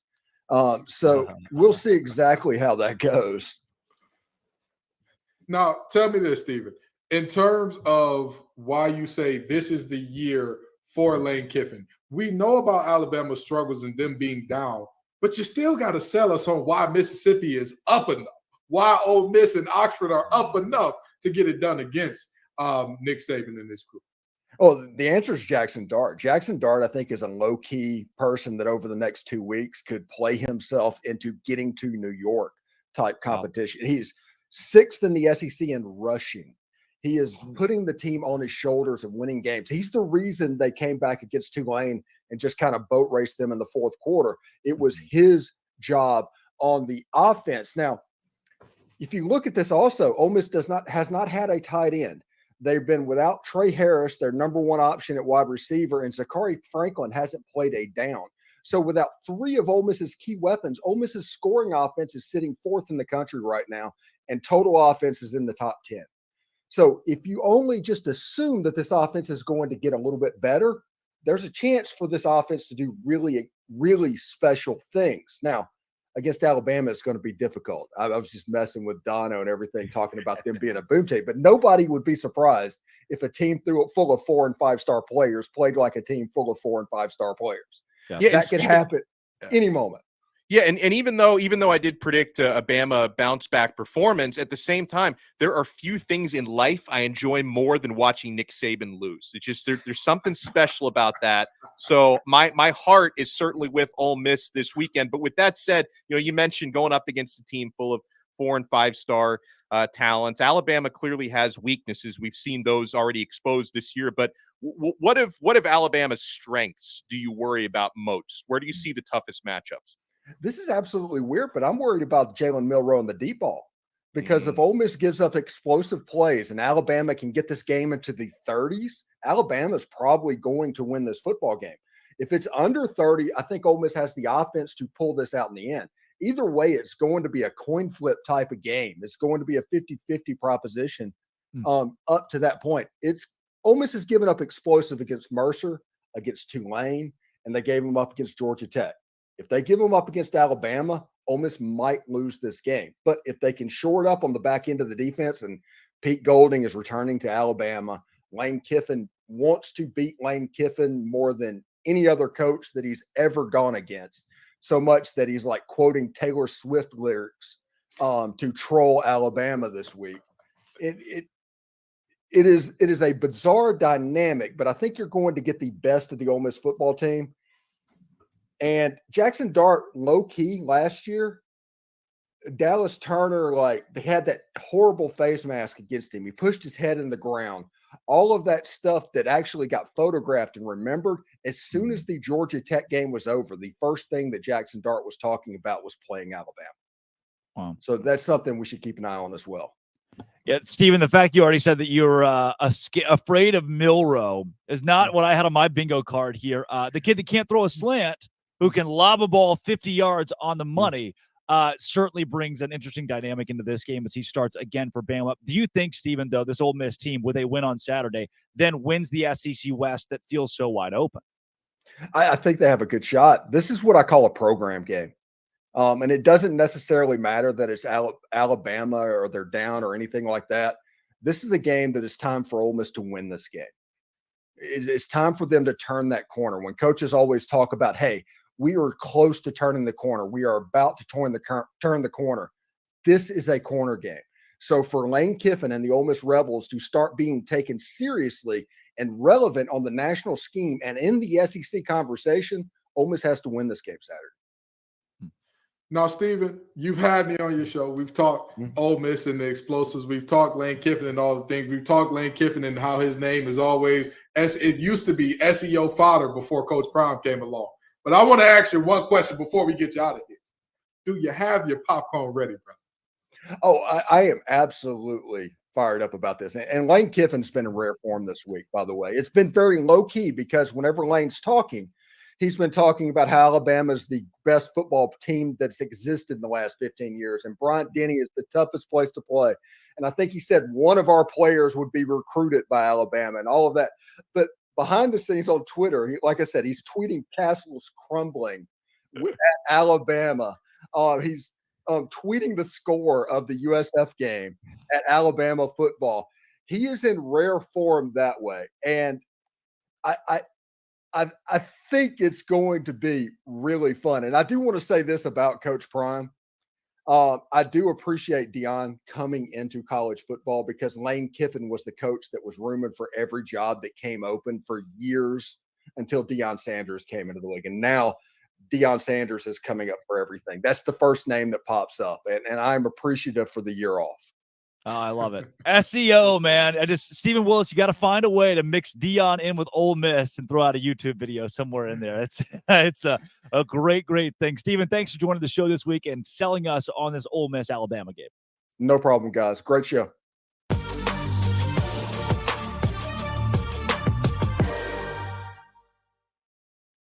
So we'll see exactly how that goes. Now, tell me this, Stephen. In terms of why you say this is the year for Lane Kiffin, we know about Alabama's struggles and them being down, but you still got to sell us on why Mississippi is up enough, why Ole Miss and Oxford are up enough to get it done against Nick Saban and this group. Oh, the answer is Jackson Dart. Jackson Dart, I think, is a low-key person that over the next 2 weeks could play himself into getting to New York type competition. Wow. He's 6th in the SEC in rushing. He is putting the team on his shoulders and winning games. He's the reason they came back against Tulane and just kind of boat raced them in the fourth quarter. It was his job on the offense. Now, if you look at this also, Ole Miss has not had a tight end. They've been without Trey Harris, their number one option at wide receiver, and Zachary Franklin hasn't played a down. So without 3 of Ole Miss's key weapons, Ole Miss's scoring offense is sitting 4th in the country right now, and total offense is in the top 10. So if you only just assume that this offense is going to get a little bit better, there's a chance for this offense to do really, really special things. Now, against Alabama, it's going to be difficult. I was just messing with Dono and everything, talking about them being a boom team, but nobody would be surprised if a team full of 4- and 5-star players played like a team full of 4- and 5-star players. Yeah, that could happen any moment. Yeah, and even though I did predict a Bama bounce back performance, at the same time, there are few things in life I enjoy more than watching Nick Saban lose. It's just there's something special about that. So my heart is certainly with Ole Miss this weekend. But with that said, you mentioned going up against a team full of 4- and 5-star talent. Alabama clearly has weaknesses. We've seen those already exposed this year. But what if Alabama's strengths do you worry about most? Where do you see the toughest matchups? This is absolutely weird, but I'm worried about Jalen Milroe and the deep ball because if Ole Miss gives up explosive plays and Alabama can get this game into the 30s, Alabama's probably going to win this football game. If it's under 30, I think Ole Miss has the offense to pull this out in the end. Either way, it's going to be a coin flip type of game. It's going to be a 50-50 proposition up to that point. Ole Miss has given up explosive against Mercer, against Tulane, and they gave them up against Georgia Tech. If they give them up against Alabama, Ole Miss might lose this game. But if they can shore it up on the back end of the defense, and Pete Golding is returning to Alabama, Lane Kiffin wants to beat Lane Kiffin more than any other coach that he's ever gone against, so much that he's like quoting Taylor Swift lyrics to troll Alabama this week. It is a bizarre dynamic, but I think you're going to get the best of the Ole Miss football team. And Jackson Dart, low-key last year, Dallas Turner, they had that horrible face mask against him. He pushed his head in the ground. All of that stuff that actually got photographed and remembered, as soon as the Georgia Tech game was over, the first thing that Jackson Dart was talking about was playing Alabama. Wow. So that's something we should keep an eye on as well. Yeah, Stephen, the fact you already said that you're afraid of Milroe is not what I had on my bingo card here. The kid that can't throw a slant, who can lob a ball 50 yards on the money, certainly brings an interesting dynamic into this game as he starts again for Bama. Do you think, Stephen, though, this Ole Miss team, with a win on Saturday, then wins the SEC West that feels so wide open? I think they have a good shot. This is what I call a program game. And it doesn't necessarily matter that it's Alabama or they're down or anything like that. This is a game that it's time for Ole Miss to win this game. It's time for them to turn that corner. When coaches always talk about, hey, we are close to turning the corner. We are about to turn the corner. This is a corner game. So for Lane Kiffin and the Ole Miss Rebels to start being taken seriously and relevant on the national scheme and in the SEC conversation, Ole Miss has to win this game Saturday. Now, Stephen, you've had me on your show. We've talked Ole Miss and the explosives. We've talked Lane Kiffin and all the things. We've talked Lane Kiffin and how his name is always it used to be SEO fodder before Coach Prime came along. But I want to ask you one question before we get you out of here. Do you have your popcorn ready, brother? Oh, I am absolutely fired up about this. And Lane Kiffin's been in rare form this week, by the way. It's been very low-key because whenever Lane's talking, he's been talking about how Alabama is the best football team that's existed in the last 15 years. And Bryant-Denny is the toughest place to play. And I think he said one of our players would be recruited by Alabama and all of that. But behind the scenes on Twitter, like I said, he's tweeting castles crumbling at Alabama. He's tweeting the score of the USF game at Alabama football. He is in rare form that way. And I think it's going to be really fun. And I do want to say this about Coach Prime. I do appreciate Deion coming into college football because Lane Kiffin was the coach that was rumored for every job that came open for years until Deion Sanders came into the league. And now Deion Sanders is coming up for everything. That's the first name that pops up. And I'm appreciative for the year off. Oh, I love it. SEO, man. Stephen Willis, you got to find a way to mix Deion in with Ole Miss and throw out a YouTube video somewhere in there. It's a great thing. Stephen, thanks for joining the show this week and selling us on this Ole Miss Alabama game. No problem, guys. Great show.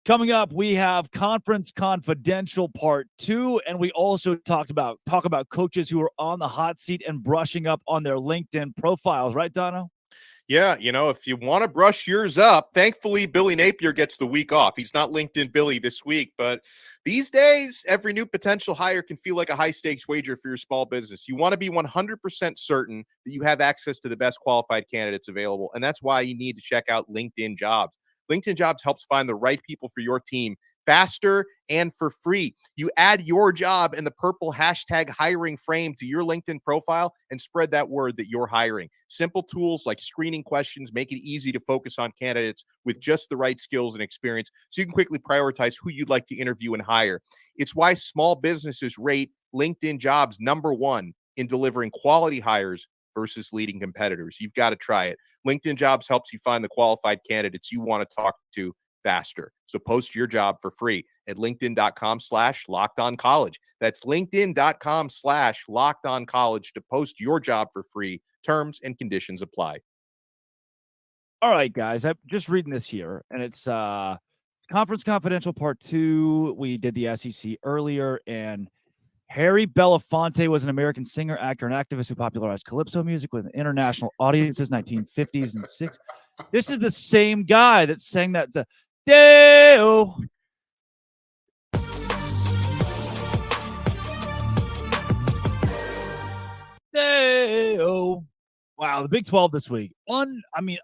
Coming up, we have Conference Confidential Part 2, and we also talk about coaches who are on the hot seat and brushing up on their LinkedIn profiles. Right, Dono? Yeah, if you want to brush yours up, thankfully, Billy Napier gets the week off. He's not LinkedIn Billy this week, but these days, every new potential hire can feel like a high-stakes wager for your small business. You want to be 100% certain that you have access to the best qualified candidates available, and that's why you need to check out LinkedIn Jobs. LinkedIn Jobs helps find the right people for your team faster and for free. You add your job and the purple hashtag hiring frame to your LinkedIn profile and spread that word that you're hiring. Simple tools like screening questions make it easy to focus on candidates with just the right skills and experience so you can quickly prioritize who you'd like to interview and hire. It's why small businesses rate LinkedIn Jobs #1 in delivering quality hires versus leading competitors. You've got to try it. LinkedIn Jobs helps you find the qualified candidates you want to talk to faster. So post your job for free at linkedin.com/lockedoncollege. That's linkedin.com/lockedoncollege to post your job for free. Terms and conditions apply. All right, guys, I'm just reading this here, and it's Conference Confidential Part 2. We did the SEC earlier, and Harry Belafonte was an American singer, actor, and activist who popularized calypso music with international audiences, 1950s and 60s. This is the same guy that sang that Deo. Deo. Wow, the Big 12 this week.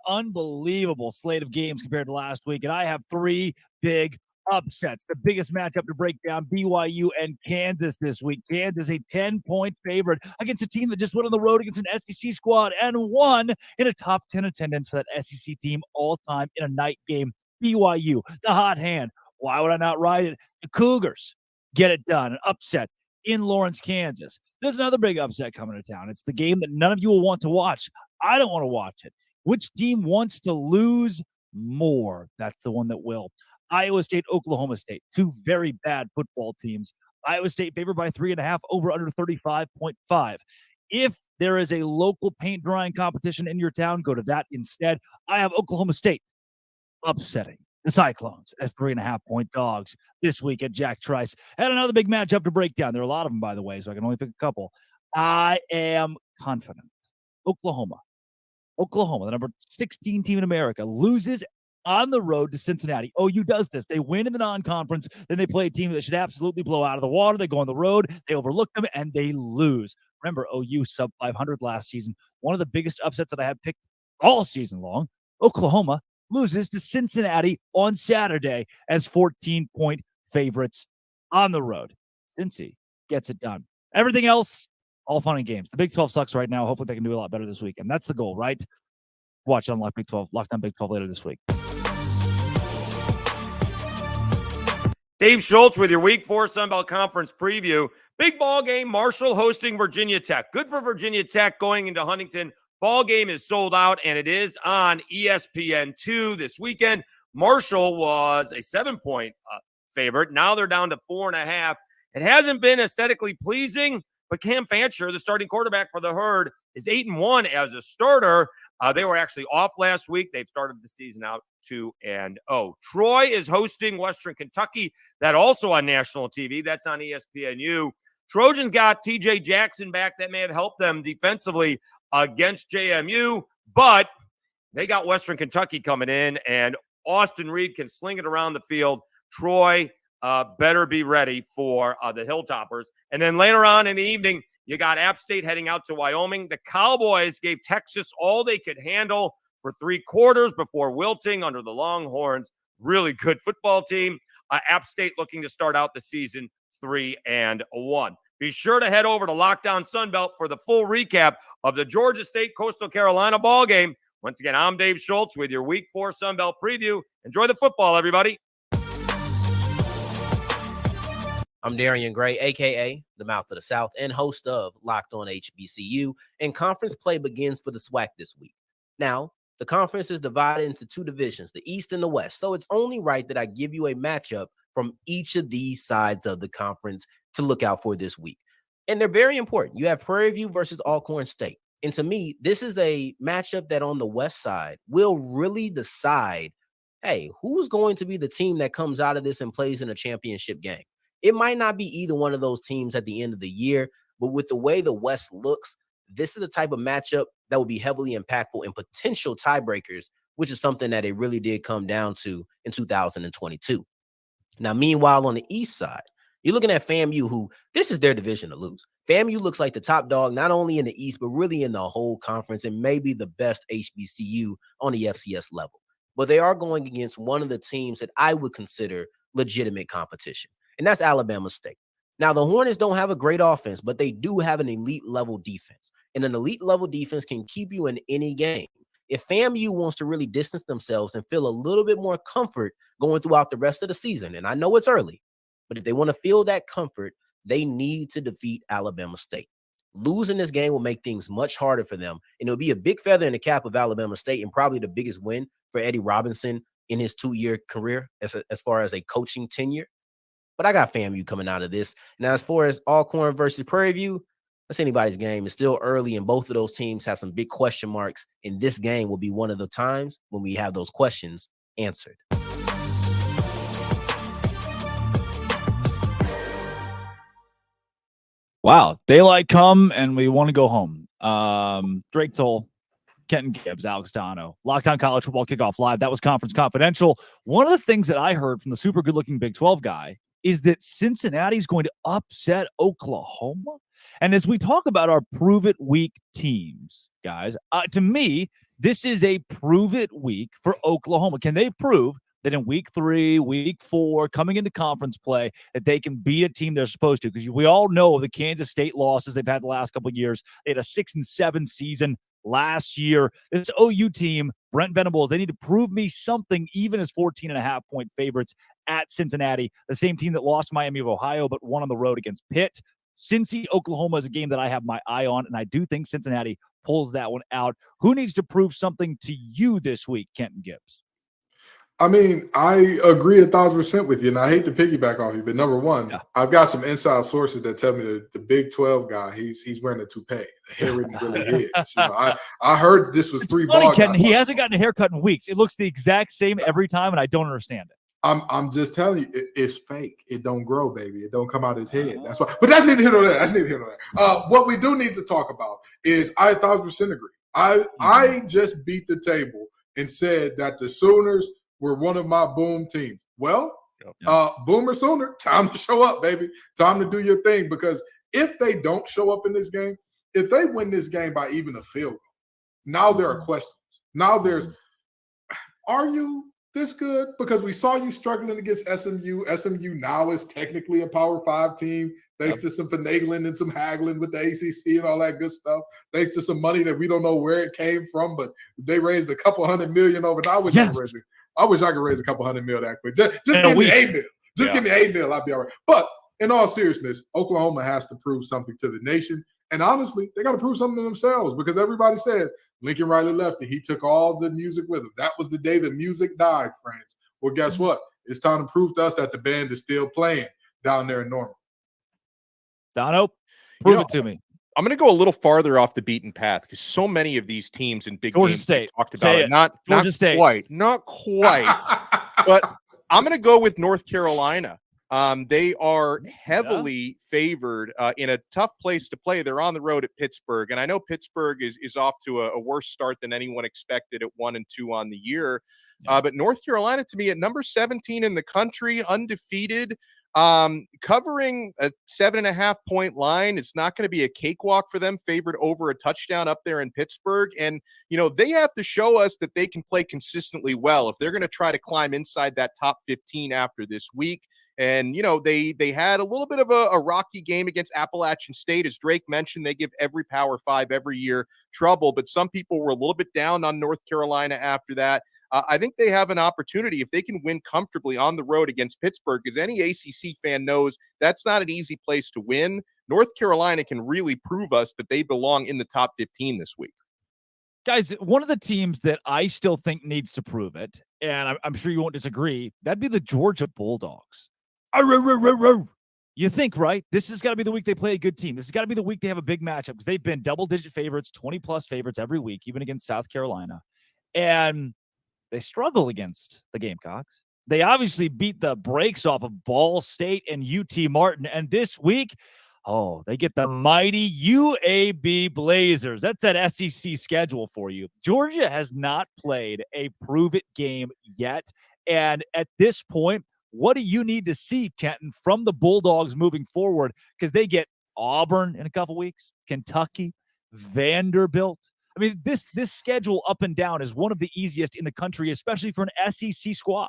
Unbelievable slate of games compared to last week, and I have 3 big upsets. The biggest matchup to break down, BYU and Kansas this week. Kansas, a 10-point favorite against a team that just went on the road against an SEC squad and won in a top 10 attendance for that SEC team all time in a night game. BYU, the hot hand. Why would I not ride it? The Cougars get it done. An upset in Lawrence, Kansas. There's another big upset coming to town. It's the game that none of you will want to watch. I don't want to watch it. Which team wants to lose more? That's the one that will. Iowa State, Oklahoma State, 2 very bad football teams. Iowa State favored by 3.5, over under 35.5. If there is a local paint drying competition in your town, go to that instead. I have Oklahoma State upsetting the Cyclones as 3.5-point dogs this week at Jack Trice. And another big matchup to break down. There are a lot of them, by the way, so I can only pick a couple. I am confident. Oklahoma, the number 16 team in America, loses on the road to Cincinnati. OU does this. They win in the non-conference, then they play a team that should absolutely blow out of the water. They go on the road, they overlook them, and they lose. Remember, OU sub 500 last season. One of the biggest upsets that I have picked all season long. Oklahoma loses to Cincinnati on Saturday as 14-point favorites on the road. Cincy gets it done. Everything else, all fun and games. The Big 12 sucks right now. Hopefully they can do a lot better this week, and that's the goal, right? Watch on Locked On Big 12 later this week. Dave Schultz with your Week 4 Sunbelt Conference preview. Big ball game, Marshall hosting Virginia Tech. Good for Virginia Tech going into Huntington. Ball game is sold out, and it is on ESPN2 this weekend. Marshall was a 7-point favorite. Now they're down to 4.5. It hasn't been aesthetically pleasing, but Cam Fancher, the starting quarterback for the Herd, is 8-1 as a starter. They were actually off last week. They've started the season out 2-0. Troy is hosting Western Kentucky. That also on national TV. That's on ESPNU. Trojans got TJ Jackson back. That may have helped them defensively against JMU, but they got Western Kentucky coming in, and Austin Reed can sling it around the field. Troy better be ready for the Hilltoppers. And then later on in the evening, you got App State heading out to Wyoming. The Cowboys gave Texas all they could handle for 3 quarters before wilting under the Longhorns. Really good football team. App State looking to start out the season 3-1. Be sure to head over to Lockdown Sunbelt for the full recap of the Georgia State Coastal Carolina ball game. Once again, I'm Dave Schultz with your Week 4 Sunbelt preview. Enjoy the football, everybody. I'm Darian Gray, a.k.a. the Mouth of the South, and host of Locked on HBCU, and conference play begins for the SWAC this week. Now, the conference is divided into two divisions, the East and the West, so it's only right that I give you a matchup from each of these sides of the conference to look out for this week. And they're very important. You have Prairie View versus Alcorn State. And to me, this is a matchup that on the West side will really decide, hey, who's going to be the team that comes out of this and plays in a championship game? It might not be either one of those teams at the end of the year, but with the way the West looks, this is the type of matchup that will be heavily impactful in potential tiebreakers, which is something that it really did come down to in 2022. Now, meanwhile, on the East side, you're looking at FAMU, who this is their division to lose. FAMU looks like the top dog, not only in the East, but really in the whole conference, and maybe the best HBCU on the FCS level. But they are going against one of the teams that I would consider legitimate competition, and that's Alabama State. Now, the Hornets don't have a great offense, but they do have an elite level defense, and an elite level defense can keep you in any game. If FAMU wants to really distance themselves and feel a little bit more comfort going throughout the rest of the season, and I know it's early, but if they want to feel that comfort, they need to defeat Alabama State. Losing this game will make things much harder for them, and it'll be a big feather in the cap of Alabama State and probably the biggest win for Eddie Robinson in his 2-year career as far as a coaching tenure. But I got FAMU coming out of this. Now, as far as Alcorn versus Prairie View, that's anybody's game. It's still early, and both of those teams have some big question marks, and this game will be one of the times when we have those questions answered. Wow. Daylight come, and we want to go home. Drake Toll, Kenton Gibbs, Alex Dono, Lockdown College Football Kickoff Live. That was Conference Confidential. One of the things that I heard from the super good-looking Big 12 guy is that Cincinnati's going to upset Oklahoma. And as we talk about our prove-it week teams, guys, to me, this is a prove-it week for Oklahoma. Can they prove that in week 3, week 4, coming into conference play, that they can beat a team they're supposed to? Because we all know the Kansas State losses they've had the last couple of years. They had a 6-7 season last year. This OU team, Brent Venables, they need to prove me something, even as 14.5-point favorites at Cincinnati, the same team that lost Miami of Ohio but won on the road against Pitt. Cincy, Oklahoma is a game that I have my eye on, and I do think Cincinnati pulls that one out. Who needs to prove something to you this week, Kenton Gibbs? I mean, I agree 1,000% with you, and I hate to piggyback off you, but number one, I've got some inside sources that tell me that the Big 12 guy, he's wearing a toupee. The hair really is. You know, I heard this was three ball guys. He hasn't gotten a haircut in weeks. It looks the exact same every time, and I don't understand it. I'm just telling you, it's fake. It don't grow, baby. It don't come out his head. That's why. But that's neither here nor there. That's neither here nor there. What we do need to talk about is I 1,000% agree. I just beat the table and said that the Sooners were one of my boom teams. Well, Boomer Sooner, time to show up, baby. Time to do your thing, because if they don't show up in this game, if they win this game by even a field goal, now there are questions. Now there's, are you this good? Because we saw you struggling against SMU. SMU now is technically a Power 5 team, thanks to some finagling and some haggling with the ACC and all that good stuff, thanks to some money that we don't know where it came from, but they raised a couple $100 million over. I wish I could raise a couple $100 million that quick. Just give me $8 million. Just give me $8 million. I'll be all right. But in all seriousness, Oklahoma has to prove something to the nation. And honestly, they got to prove something to themselves, because everybody said Lincoln Riley left, and he took all the music with him. That was the day the music died, friends. Well, guess what? It's time to prove to us that the band is still playing down there in Norman. Dono, prove it to me. I'm going to go a little farther off the beaten path, because so many of these teams in big Georgia games State talked about it. Not quite. But I'm going to go with North Carolina. They are heavily favored in a tough place to play. They're on the road at Pittsburgh, and I know Pittsburgh is off to a worse start than anyone expected at 1-2 on the year. But North Carolina, to me, at number 17 in the country, undefeated. Covering a 7.5 point line, it's not going to be a cakewalk for them, favored over a touchdown up there in Pittsburgh. And, they have to show us that they can play consistently well if they're going to try to climb inside that top 15 after this week. And, they had a little bit of a rocky game against Appalachian State. As Drake mentioned, they give every Power 5 every year trouble, but some people were a little bit down on North Carolina after that. I think they have an opportunity if they can win comfortably on the road against Pittsburgh, because any ACC fan knows that's not an easy place to win. North Carolina can really prove us that they belong in the top 15 this week. Guys, one of the teams that I still think needs to prove it, and I'm sure you won't disagree, that'd be the Georgia Bulldogs. You think, right? This has got to be the week they play a good team. This has got to be the week they have a big matchup, because they've been double-digit favorites, 20-plus favorites every week, even against South Carolina. And they struggle against the Gamecocks. They obviously beat the brakes off of Ball State and UT Martin. And this week, they get the mighty UAB Blazers. That's that SEC schedule for you. Georgia has not played a prove-it game yet. And at this point, what do you need to see, Kenton, from the Bulldogs moving forward? Because they get Auburn in a couple weeks, Kentucky, Vanderbilt. I mean, this schedule up and down is one of the easiest in the country, especially for an SEC squad.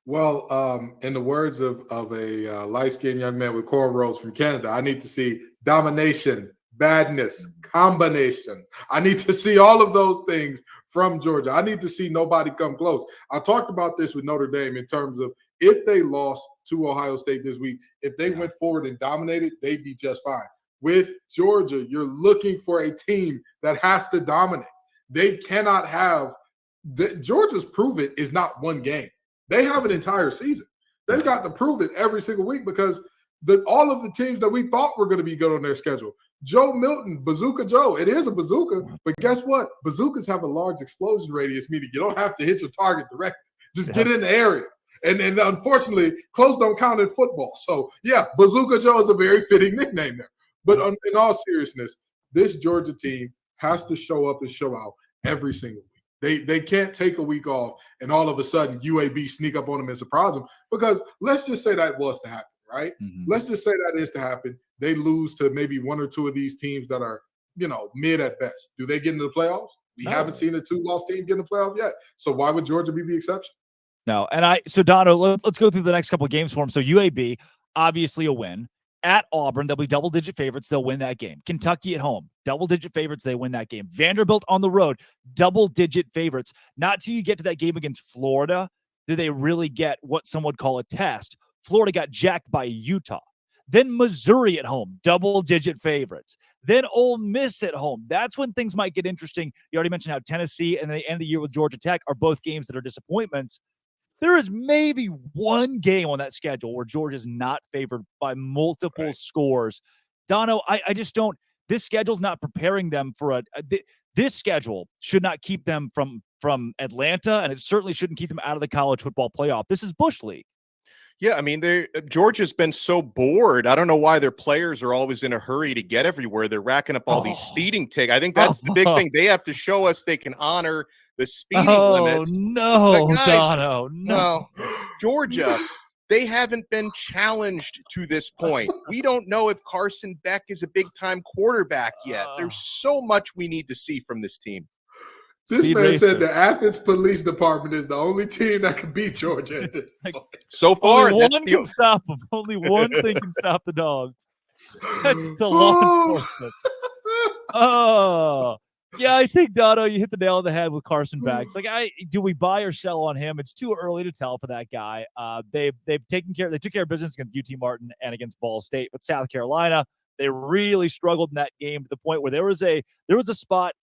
Well, in the words of a light-skinned young man with cornrows from Canada, I need to see domination, badness, combination. I need to see all of those things from Georgia. I need to see nobody come close. I talked about this with Notre Dame in terms of if they lost to Ohio State this week, if they went forward and dominated, they'd be just fine. With Georgia, you're looking for a team that has to dominate. They cannot have Georgia's prove it is not one game. They have an entire season. They've got to prove it every single week, because all of the teams that we thought were going to be good on their schedule. Joe Milton, Bazooka Joe. It is a bazooka, but guess what? Bazookas have a large explosion radius, meaning you don't have to hit your target directly. Just get in the area. And unfortunately, close don't count in football. So, yeah, Bazooka Joe is a very fitting nickname there. But in all seriousness, this Georgia team has to show up and show out every single week. They can't take a week off and all of a sudden UAB sneak up on them and surprise them, because let's just say that was to happen, right? Mm-hmm. Let's just say that is to happen. They lose to maybe one or two of these teams that are, mid at best. Do they get into the playoffs? We haven't seen a two-loss team get in the playoff yet. So why would Georgia be the exception? No. So Dono, let's go through the next couple of games for them. So UAB, obviously a win. At Auburn, they'll be double-digit favorites. They'll win that game. Kentucky at home, double-digit favorites. They win that game. Vanderbilt on the road, double-digit favorites. Not till you get to that game against Florida do they really get what some would call a test. Florida got jacked by Utah. Then Missouri at home, double-digit favorites. Then Ole Miss at home. That's when things might get interesting. You already mentioned how Tennessee and the end of the year with Georgia Tech are both games that are disappointments. There is maybe one game on that schedule where Georgia's not favored by multiple scores. Dono, I just don't – this schedule's not preparing them for this schedule should not keep them from Atlanta, and it certainly shouldn't keep them out of the college football playoff. This is Bush League. Yeah, I mean, Georgia's been so bored. I don't know why their players are always in a hurry to get everywhere. They're racking up all these speeding tickets. I think that's the big thing. They have to show us they can honor the speeding limits. No, guys, Dono, no. Georgia, they haven't been challenged to this point. We don't know if Carson Beck is a big-time quarterback yet. There's so much we need to see from this team. This man said the Athens Police Department is the only team that can beat Georgia at this point. So far, only one can stop them. Only one thing can stop the dogs. That's the law enforcement. Yeah, I think, Dono, you hit the nail on the head with Carson Beck. It's like, do we buy or sell on him? It's too early to tell for that guy. They took care of business against UT Martin and against Ball State, but South Carolina, they really struggled in that game to the point where there was a spot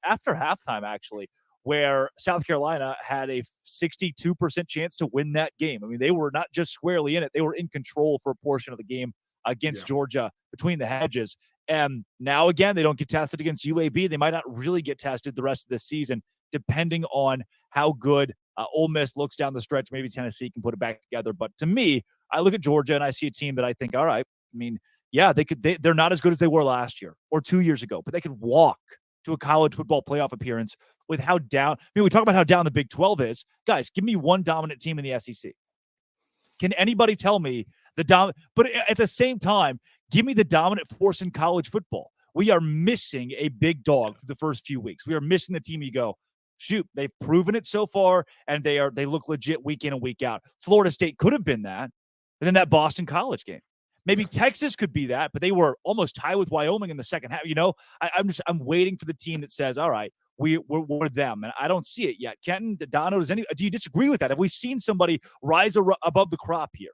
after halftime, actually, where South Carolina had a 62% chance to win that game. I mean, they were not just squarely in it. They were in control for a portion of the game against Georgia between the hedges. And now, again, they don't get tested against UAB. They might not really get tested the rest of this season, depending on how good Ole Miss looks down the stretch. Maybe Tennessee can put it back together. But to me, I look at Georgia and I see a team that I think, all right, I mean, yeah, they're not as good as they were last year or 2 years ago, but they could walk to a college football playoff appearance with how down. I mean, we talk about how down the Big 12 is. Guys, give me one dominant team in the SEC. Can anybody tell me but at the same time, give me the dominant force in college football. We are missing a big dog for the first few weeks. We are missing the team you go, shoot, they've proven it so far, and they look legit week in and week out. Florida State could have been that, and then that Boston College game. Maybe Texas could be that, but they were almost tied with Wyoming in the second half. I'm waiting for the team that says, all right, we're them, and I don't see it yet. Kenton, Dono, do you disagree with that? Have we seen somebody rise above the crop here?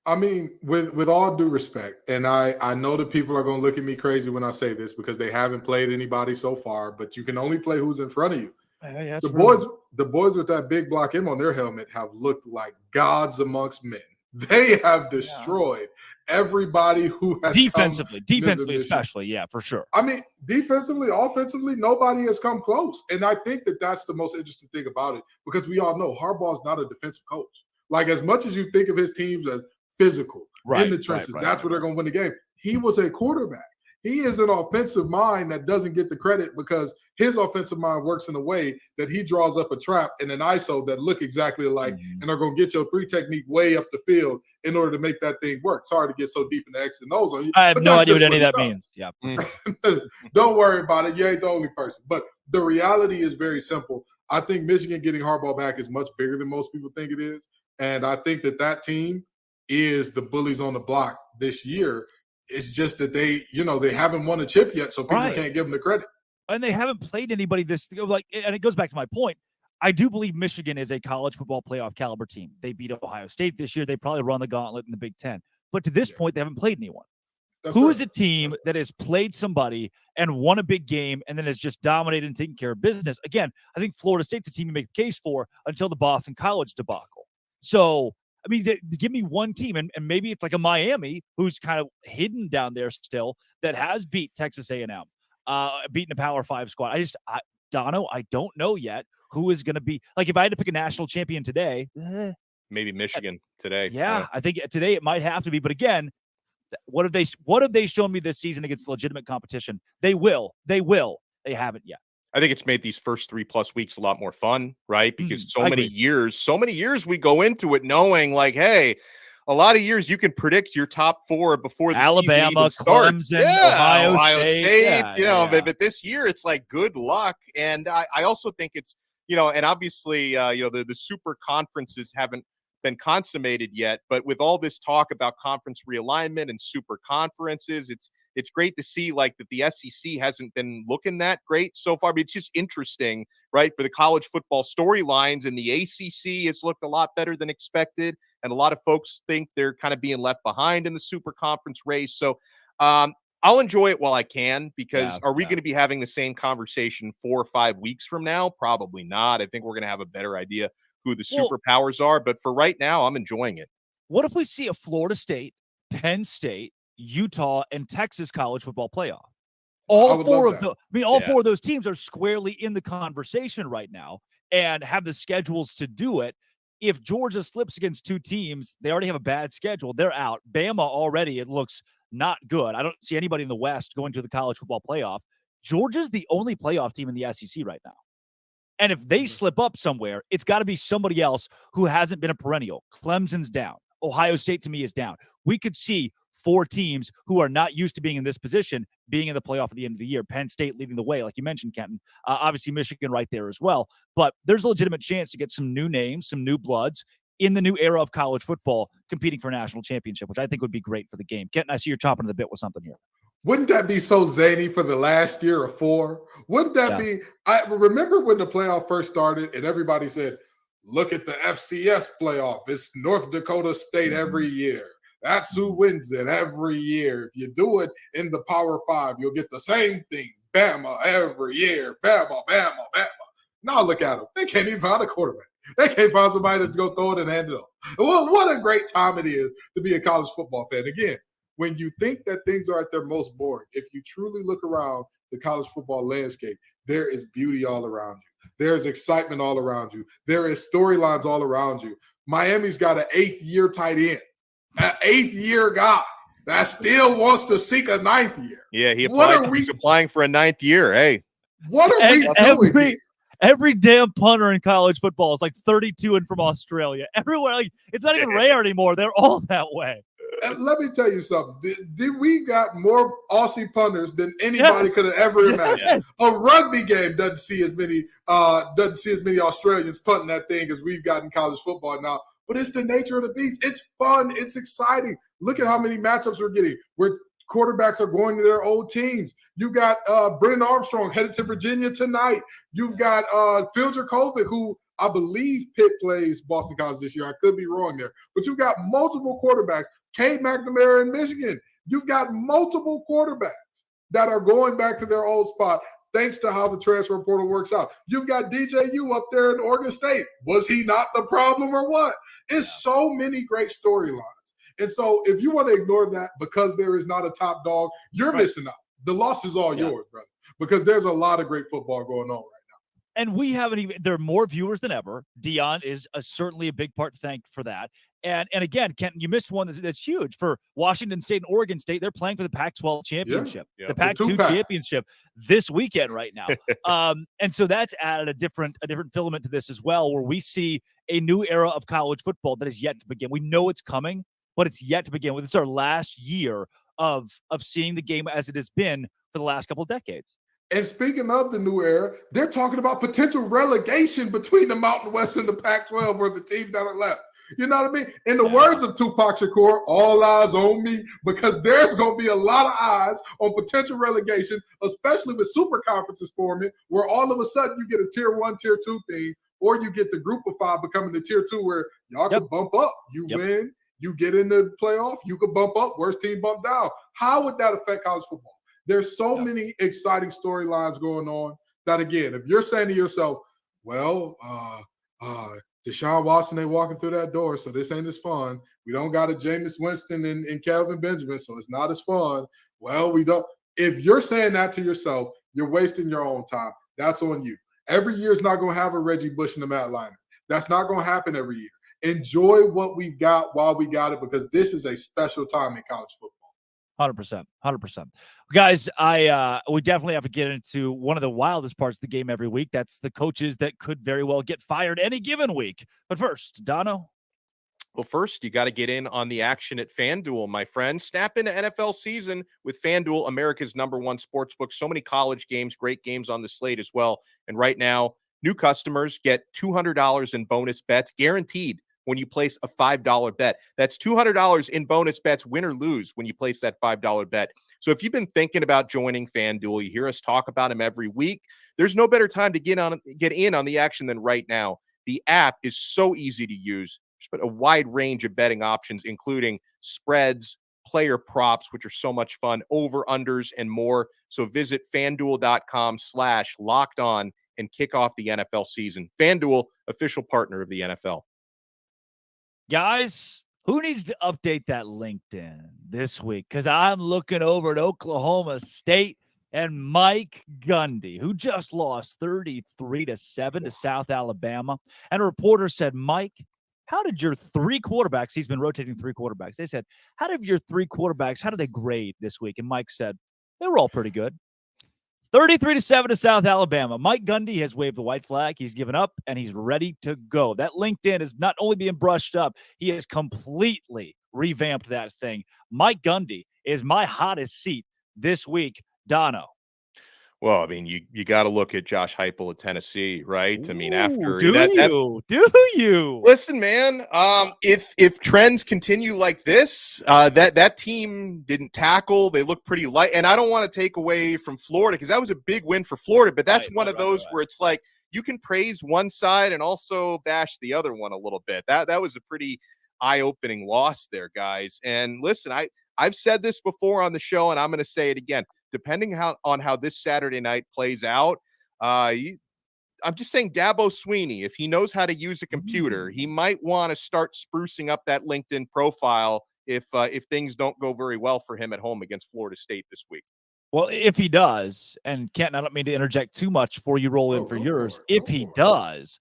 I mean, with all due respect, and I know that people are going to look at me crazy when I say this because they haven't played anybody so far, but you can only play who's in front of you. Yeah, the boys with that big block M on their helmet have looked like gods amongst men. They have destroyed everybody who has defensively especially, yeah, for sure. I mean, defensively, offensively, nobody has come close. And I think that that's the most interesting thing about it, because we all know Harbaugh's not a defensive coach. Like, as much as you think of his teams as physical in the trenches, that's where they're going to win the game. He was a quarterback. He is an offensive mind that doesn't get the credit because his offensive mind works in a way that he draws up a trap and an ISO that look exactly alike and are going to get your 3 technique way up the field in order to make that thing work. It's hard to get so deep in the X and O's on you. I have no idea what any of that means. Yeah. Don't worry about it. You ain't the only person. But the reality is very simple. I think Michigan getting Harbaugh back is much bigger than most people think it is. And I think that team is the bullies on the block this year. It's just that they haven't won a chip yet, so people can't give them the credit. And they haven't played anybody and it goes back to my point. I do believe Michigan is a college football playoff caliber team. They beat Ohio State this year. They probably run the gauntlet in the Big Ten. But to this point, they haven't played anyone. Who is a team that has played somebody and won a big game and then has just dominated and taken care of business? Again, I think Florida State's a team you make the case for until the Boston College debacle. So, I mean, give me one team, and maybe it's like a Miami who's kind of hidden down there still that has beat Texas A&M, beaten a Power 5 squad. Dono, I don't know yet who is going to be. Like, if I had to pick a national champion today, maybe Michigan today. Yeah, I think today it might have to be. But again, what have they shown me this season against legitimate competition? They will. They haven't yet. I think it's made these first 3+ weeks a lot more fun, right? Because so many years we go into it knowing, like, hey, a lot of years you can predict your top 4 before the Alabama, season even starts. Clemson, Ohio State. But this year it's like good luck. And I also think it's, and obviously, the super conferences haven't been consummated yet, but with all this talk about conference realignment and super conferences, it's great to see like that the SEC hasn't been looking that great so far. But it's just interesting, right? For the college football storylines, and the ACC has looked a lot better than expected. And a lot of folks think they're kind of being left behind in the super conference race. So I'll enjoy it while I can, because are we going to be having the same conversation 4 or 5 weeks from now? Probably not. I think we're going to have a better idea who the superpowers are. But for right now, I'm enjoying it. What if we see a Florida State, Penn State, Utah, and Texas college football playoff? All 4 of those teams are squarely in the conversation right now and have the schedules to do it. If Georgia slips against 2 teams, they already have a bad schedule. They're out. Bama already, it looks not good. I don't see anybody in the West going to the college football playoff. Georgia's the only playoff team in the SEC right now. And if they slip up somewhere, it's got to be somebody else who hasn't been a perennial. Clemson's down. Ohio State, to me, is down. We could see 4 teams who are not used to being in this position being in the playoff at the end of the year. Penn State leading the way, like you mentioned, Kenton. Obviously, Michigan right there as well. But there's a legitimate chance to get some new names, some new bloods in the new era of college football competing for a national championship, which I think would be great for the game. Kenton, I see you're chopping the bit with something here. Wouldn't that be so zany for the last year or 4? Wouldn't that be? I remember when the playoff first started and everybody said, look at the FCS playoff. It's North Dakota State every year. That's who wins it every year. If you do it in the Power 5, you'll get the same thing. Bama every year. Bama. Now look at them. They can't even find a quarterback. They can't find somebody that's going to throw it and hand it off. Well, what a great time it is to be a college football fan. Again, when you think that things are at their most boring, if you truly look around the college football landscape, there is beauty all around you. There is excitement all around you. There is storylines all around you. Miami's got an 8th-year tight end, an 8th-year guy that still wants to seek a 9th year. Yeah, he's applying for a 9th year. Hey, what are we doing? Every damn punter in college football is like 32 and from Australia. Everywhere, like it's not even rare anymore. They're all that way. And let me tell you something. We got more Aussie punters than anybody could have ever imagined. Yes. A rugby game doesn't see as many Australians punting that thing as we've got in college football now. But it's the nature of the beast. It's fun. It's exciting. Look at how many matchups we're getting where quarterbacks are going to their old teams. You've got Brennan Armstrong headed to Virginia tonight. You've got Phil Dracovic, who I believe Pitt plays Boston College this year. I could be wrong there. But you've got multiple quarterbacks. Cade McNamara in Michigan. You've got multiple quarterbacks that are going back to their old spot thanks to how the transfer portal works out. You've got DJU up there in Oregon State. Was he not the problem or what? It's so many great storylines. And so if you want to ignore that because there is not a top dog, you're missing out. The loss is all yours, brother, because there's a lot of great football going on right now. And we haven't even, there are more viewers than ever. Deion is certainly a big part to thank for that. And again, Kenton, you missed one that's huge for Washington State and Oregon State. They're playing for the Pac-12 championship, the Pac-2 championship this weekend right now. And so that's added a different filament to this as well, where we see a new era of college football that is yet to begin. We know it's coming, but it's yet to begin with. It's our last year of seeing the game as it has been for the last couple of decades. And speaking of the new era, they're talking about potential relegation between the Mountain West and the Pac-12 or the teams that are left. You know what I mean? In the words of Tupac Shakur, all eyes on me, because there's going to be a lot of eyes on potential relegation, especially with super conferences forming, where all of a sudden you get a tier 1, tier 2 thing, or you get the group of 5 becoming the tier 2 where y'all can bump up. You win, you get in the playoff, you could bump up, worst team bump down. How would that affect college football? There's so many exciting storylines going on that, again, if you're saying to yourself, well, Deshaun Watson ain't walking through that door, so this ain't as fun. We don't got a Jameis Winston and Kelvin Benjamin, so it's not as fun. Well, we don't. If you're saying that to yourself, you're wasting your own time. That's on you. Every year is not going to have a Reggie Bush and a Matt Leinart. That's not going to happen every year. Enjoy what we've got while we got it, because this is a special time in college football. 100%. Guys, we definitely have to get into one of the wildest parts of the game every week. That's the coaches that could very well get fired any given week. But first, Dono. Well, first, you got to get in on the action at FanDuel, my friend. Snap into NFL season with FanDuel, America's #1 sportsbook. So many college games, great games on the slate as well. And right now, new customers get $200 in bonus bets guaranteed when you place a $5 bet. That's $200 in bonus bets, win or lose, when you place that $5 bet. So if you've been thinking about joining FanDuel, you hear us talk about them every week, there's no better time to get in on the action than right now. The app is so easy to use. There's a wide range of betting options, including spreads, player props, which are so much fun, over-unders, and more. So visit FanDuel.com/lockedon and kick off the NFL season. FanDuel, official partner of the NFL. Guys, who needs to update that LinkedIn this week? Because I'm looking over at Oklahoma State and Mike Gundy, who just lost 33-7 to South Alabama. And a reporter said, Mike, how did your 3 quarterbacks, he's been rotating 3 quarterbacks. They said, how did your 3 quarterbacks, how did they grade this week? And Mike said, they were all pretty good. 33-7 to South Alabama. Mike Gundy has waved the white flag. He's given up, and he's ready to go. That LinkedIn is not only being brushed up, he has completely revamped that thing. Mike Gundy is my hottest seat this week. Dono. Well, I mean, you got to look at Josh Heupel at Tennessee, right? I mean, after do you? Listen, man, if trends continue like this, that team didn't tackle. They look pretty light, and I don't want to take away from Florida because that was a big win for Florida. But that's one of those where it's like you can praise one side and also bash the other one a little bit. That was a pretty eye-opening loss there, guys. And listen, I've said this before on the show, and I'm going to say it again. Depending on how this Saturday night plays out, I'm just saying Dabo Swinney, if he knows how to use a computer, he might want to start sprucing up that LinkedIn profile if things don't go very well for him at home against Florida State this week. Well, if he does, and Kenton, I don't mean to interject too much before you roll in for yours. If he does,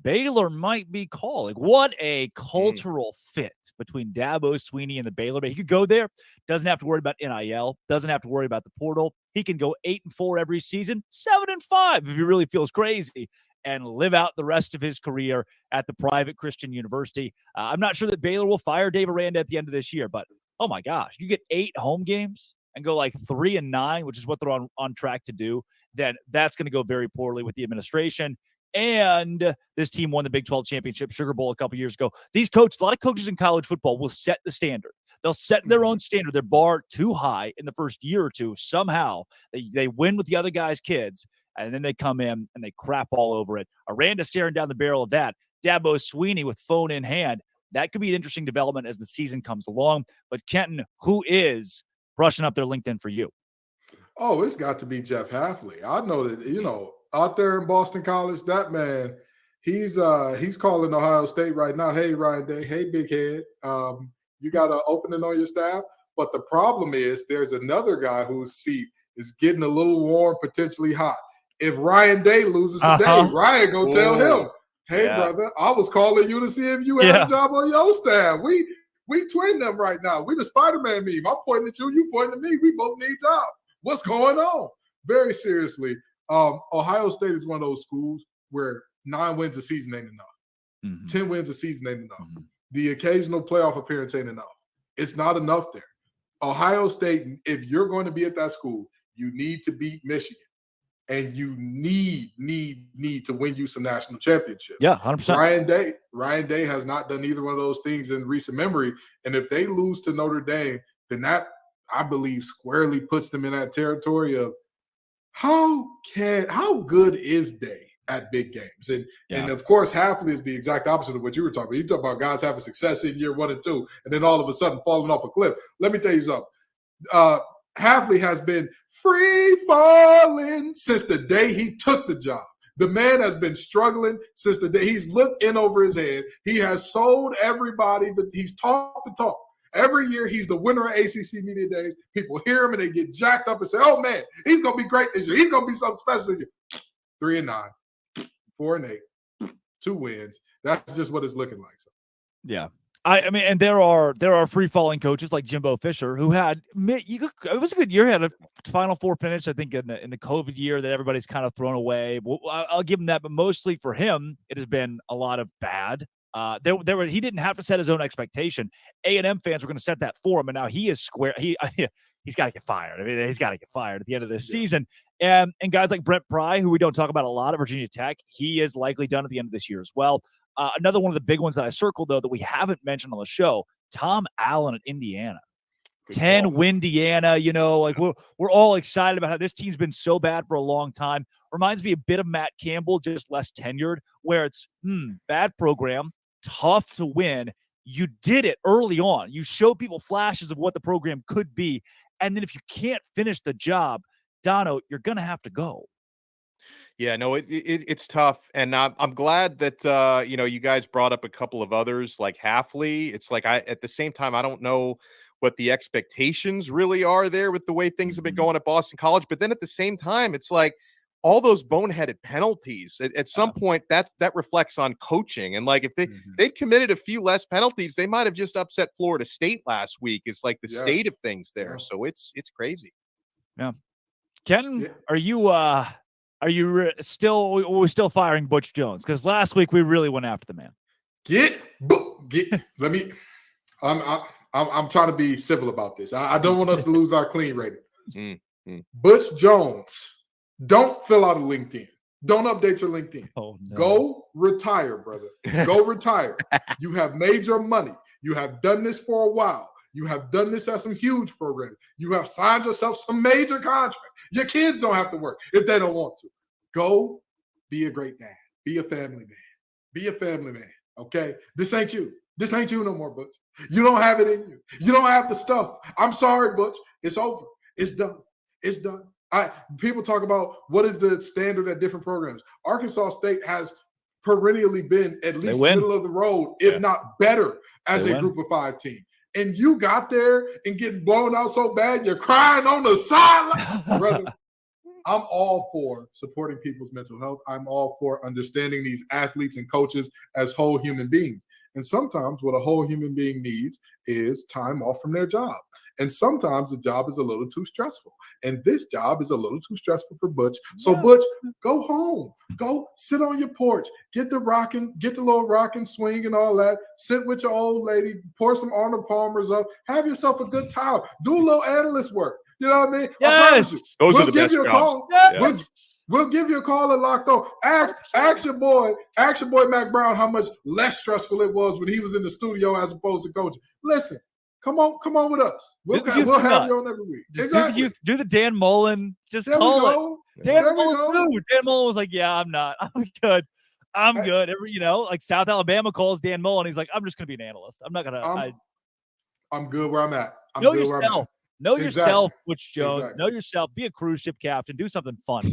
Baylor might be calling. What a cultural fit between Dabo Swinney and the Baylor. He could go there, doesn't have to worry about NIL, doesn't have to worry about the portal. he can go 8-4 every season, 7-5 if he really feels crazy, and live out the rest of his career at the private Christian university. I'm not sure that Baylor will fire Dave Aranda at the end of this year, but oh my gosh, you get 8 home games and go like 3-9, which is what they're on track to do, then that's going to go very poorly with the administration. And this team won the Big 12 championship, Sugar Bowl, a couple years ago. A lot of coaches in college football will set the standard. They'll set their own standard, their bar too high in the first year or two. Somehow they win with the other guys' kids, and then they come in and they crap all over it. Aranda staring down the barrel of that. Dabo Sweeney with phone in hand. That could be an interesting development as the season comes along. But Kenton, who is brushing up their LinkedIn for you? Oh, it's got to be Jeff Hafley. I know that, out there in Boston College, that man, he's calling Ohio State right now. Hey, Ryan Day. Hey, big head. You got an opening on your staff. But the problem is there's another guy whose seat is getting a little warm, potentially hot. If Ryan Day loses today, Ryan go tell him, hey, brother, I was calling you to see if you had a job on your staff. We twin them right now. We the Spider-Man meme. I'm pointing at you, you pointing at me. We both need jobs. What's going on? Very seriously, Ohio State is one of those schools where 9 wins a season ain't enough. 10 wins a season ain't enough. The occasional playoff appearance ain't enough. It's not enough there. Ohio State, if you're going to be at that school, you need to beat Michigan. And you need to win you some national championships. Yeah, 100%. Ryan Day has not done either one of those things in recent memory. And if they lose to Notre Dame, then that, I believe, squarely puts them in that territory of how good is Day at big games? And of course, Hafley is the exact opposite of what you were talking about. You talk about guys having success in year 1 and 2, and then all of a sudden falling off a cliff. Let me tell you something. Hafley has been free falling since the day he took the job. The man has been struggling since the day he's looked in over his head. He has sold everybody that he's talked the talk. Every year he's the winner of ACC Media Days. People hear him and they get jacked up and say, oh man, he's going to be great this year. He's going to be something special this year. 3-9, 4-8, 2 wins. That's just what it's looking like. So. Yeah. I mean, and there are free falling coaches like Jimbo Fisher who had it was a good year. He had a Final Four finish, I think, in the COVID year that everybody's kind of thrown away. I'll give him that, but mostly for him, it has been a lot of bad. He didn't have to set his own expectation. A&M fans were going to set that for him, and now he is square. He's got to get fired. I mean, he's got to get fired at the end of this season. And guys like Brent Pry, who we don't talk about a lot at Virginia Tech, he is likely done at the end of this year as well. Another one of the big ones that I circled, though, that we haven't mentioned on the show, Tom Allen at Indiana. 10-win Indiana, we're all excited about how this team's been so bad for a long time. Reminds me a bit of Matt Campbell, just less tenured, where it's bad program, tough to win. You did it early on. You show people flashes of what the program could be. And then if you can't finish the job, Dono, you're going to have to go. Yeah, no, it's tough. And I'm glad that, you guys brought up a couple of others like Hafley. It's like at the same time, I don't know what the expectations really are there with the way things have been going at Boston College. But then at the same time, it's like all those boneheaded penalties at some point that reflects on coaching. And like if they'd committed a few less penalties, they might have just upset Florida State last week. It's like the state of things there. Yeah. So it's crazy. Yeah. Ken, are you still firing Butch Jones? Because last week we really went after the man. Let me. I'm trying to be civil about this. I don't want us to lose our clean rating. Butch Jones, don't fill out a LinkedIn. Don't update your LinkedIn. Oh, no. Go retire, brother. Go retire. You have made your money. You have done this for a while. You have done this at some huge programs. You have signed yourself some major contracts. Your kids don't have to work if they don't want to. Go be a great dad. Be a family man. Be a family man, okay? This ain't you. This ain't you no more, Butch. You don't have it in you. You don't have the stuff. I'm sorry, Butch. It's over. It's done. It's done. People talk about what is the standard at different programs. Arkansas State has perennially been at least middle of the road, if not better, as a group of 5 team. And you got there and getting blown out so bad, you're crying on the sideline. Brother, I'm all for supporting people's mental health. I'm all for understanding these athletes and coaches as whole human beings. And sometimes what a whole human being needs is time off from their job. And sometimes the job is a little too stressful. And this job is a little too stressful for Butch. So Butch, go home. Go sit on your porch. Get the little rocking swing and all that. Sit with your old lady. Pour some Arnold Palmers up. Have yourself a good time. Do a little analyst work. You know what I mean? Yes. I promise you. Those we'll are the give best you a jobs. call. Yes. We'll give you a call at Locked On. Ask your boy Mac Brown how much less stressful it was when he was in the studio as opposed to coaching. Listen, come on with us. We'll have you on every week. Just exactly. do the Dan Mullen. Just There call we it. go. Dan There we Mullen go. too. Dan Mullen was like, "Yeah, I'm not. I'm good. I'm good." Like South Alabama calls Dan Mullen. He's like, "I'm just gonna be an analyst. I'm not gonna." I'm good where I'm at. Know yourself. Know yourself, Butch Jones. Exactly. Know yourself. Be a cruise ship captain. Do something fun.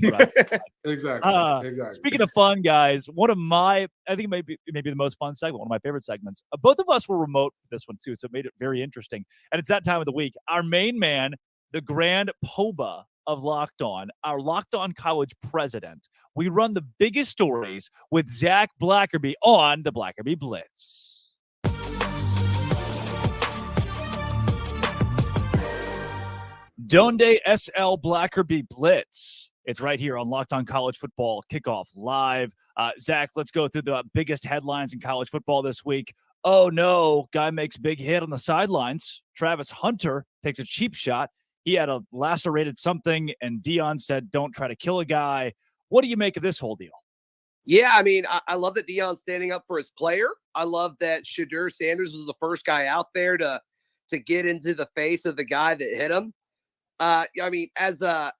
Exactly. Speaking of fun, guys, one of my, I think maybe the most fun segment, one of my favorite segments. Both of us were remote for this one too, so it made it very interesting. And it's that time of the week. Our main man, the grand poba of Locked On, our Locked On College president. We run the biggest stories with Zach Blackerby on the Blackerby Blitz. Donde SL Blackerby Blitz. It's right here on Locked On College Football Kickoff Live. Zach, let's go through the biggest headlines in college football this week. Oh, no. Guy makes big hit on the sidelines. Travis Hunter takes a cheap shot. He had a lacerated something, and Deion said, don't try to kill a guy. What do you make of this whole deal? Yeah, I mean, I love that Deion's standing up for his player. I love that Deion Sanders was the first guy out there to get into the face of the guy that hit him. I mean, as a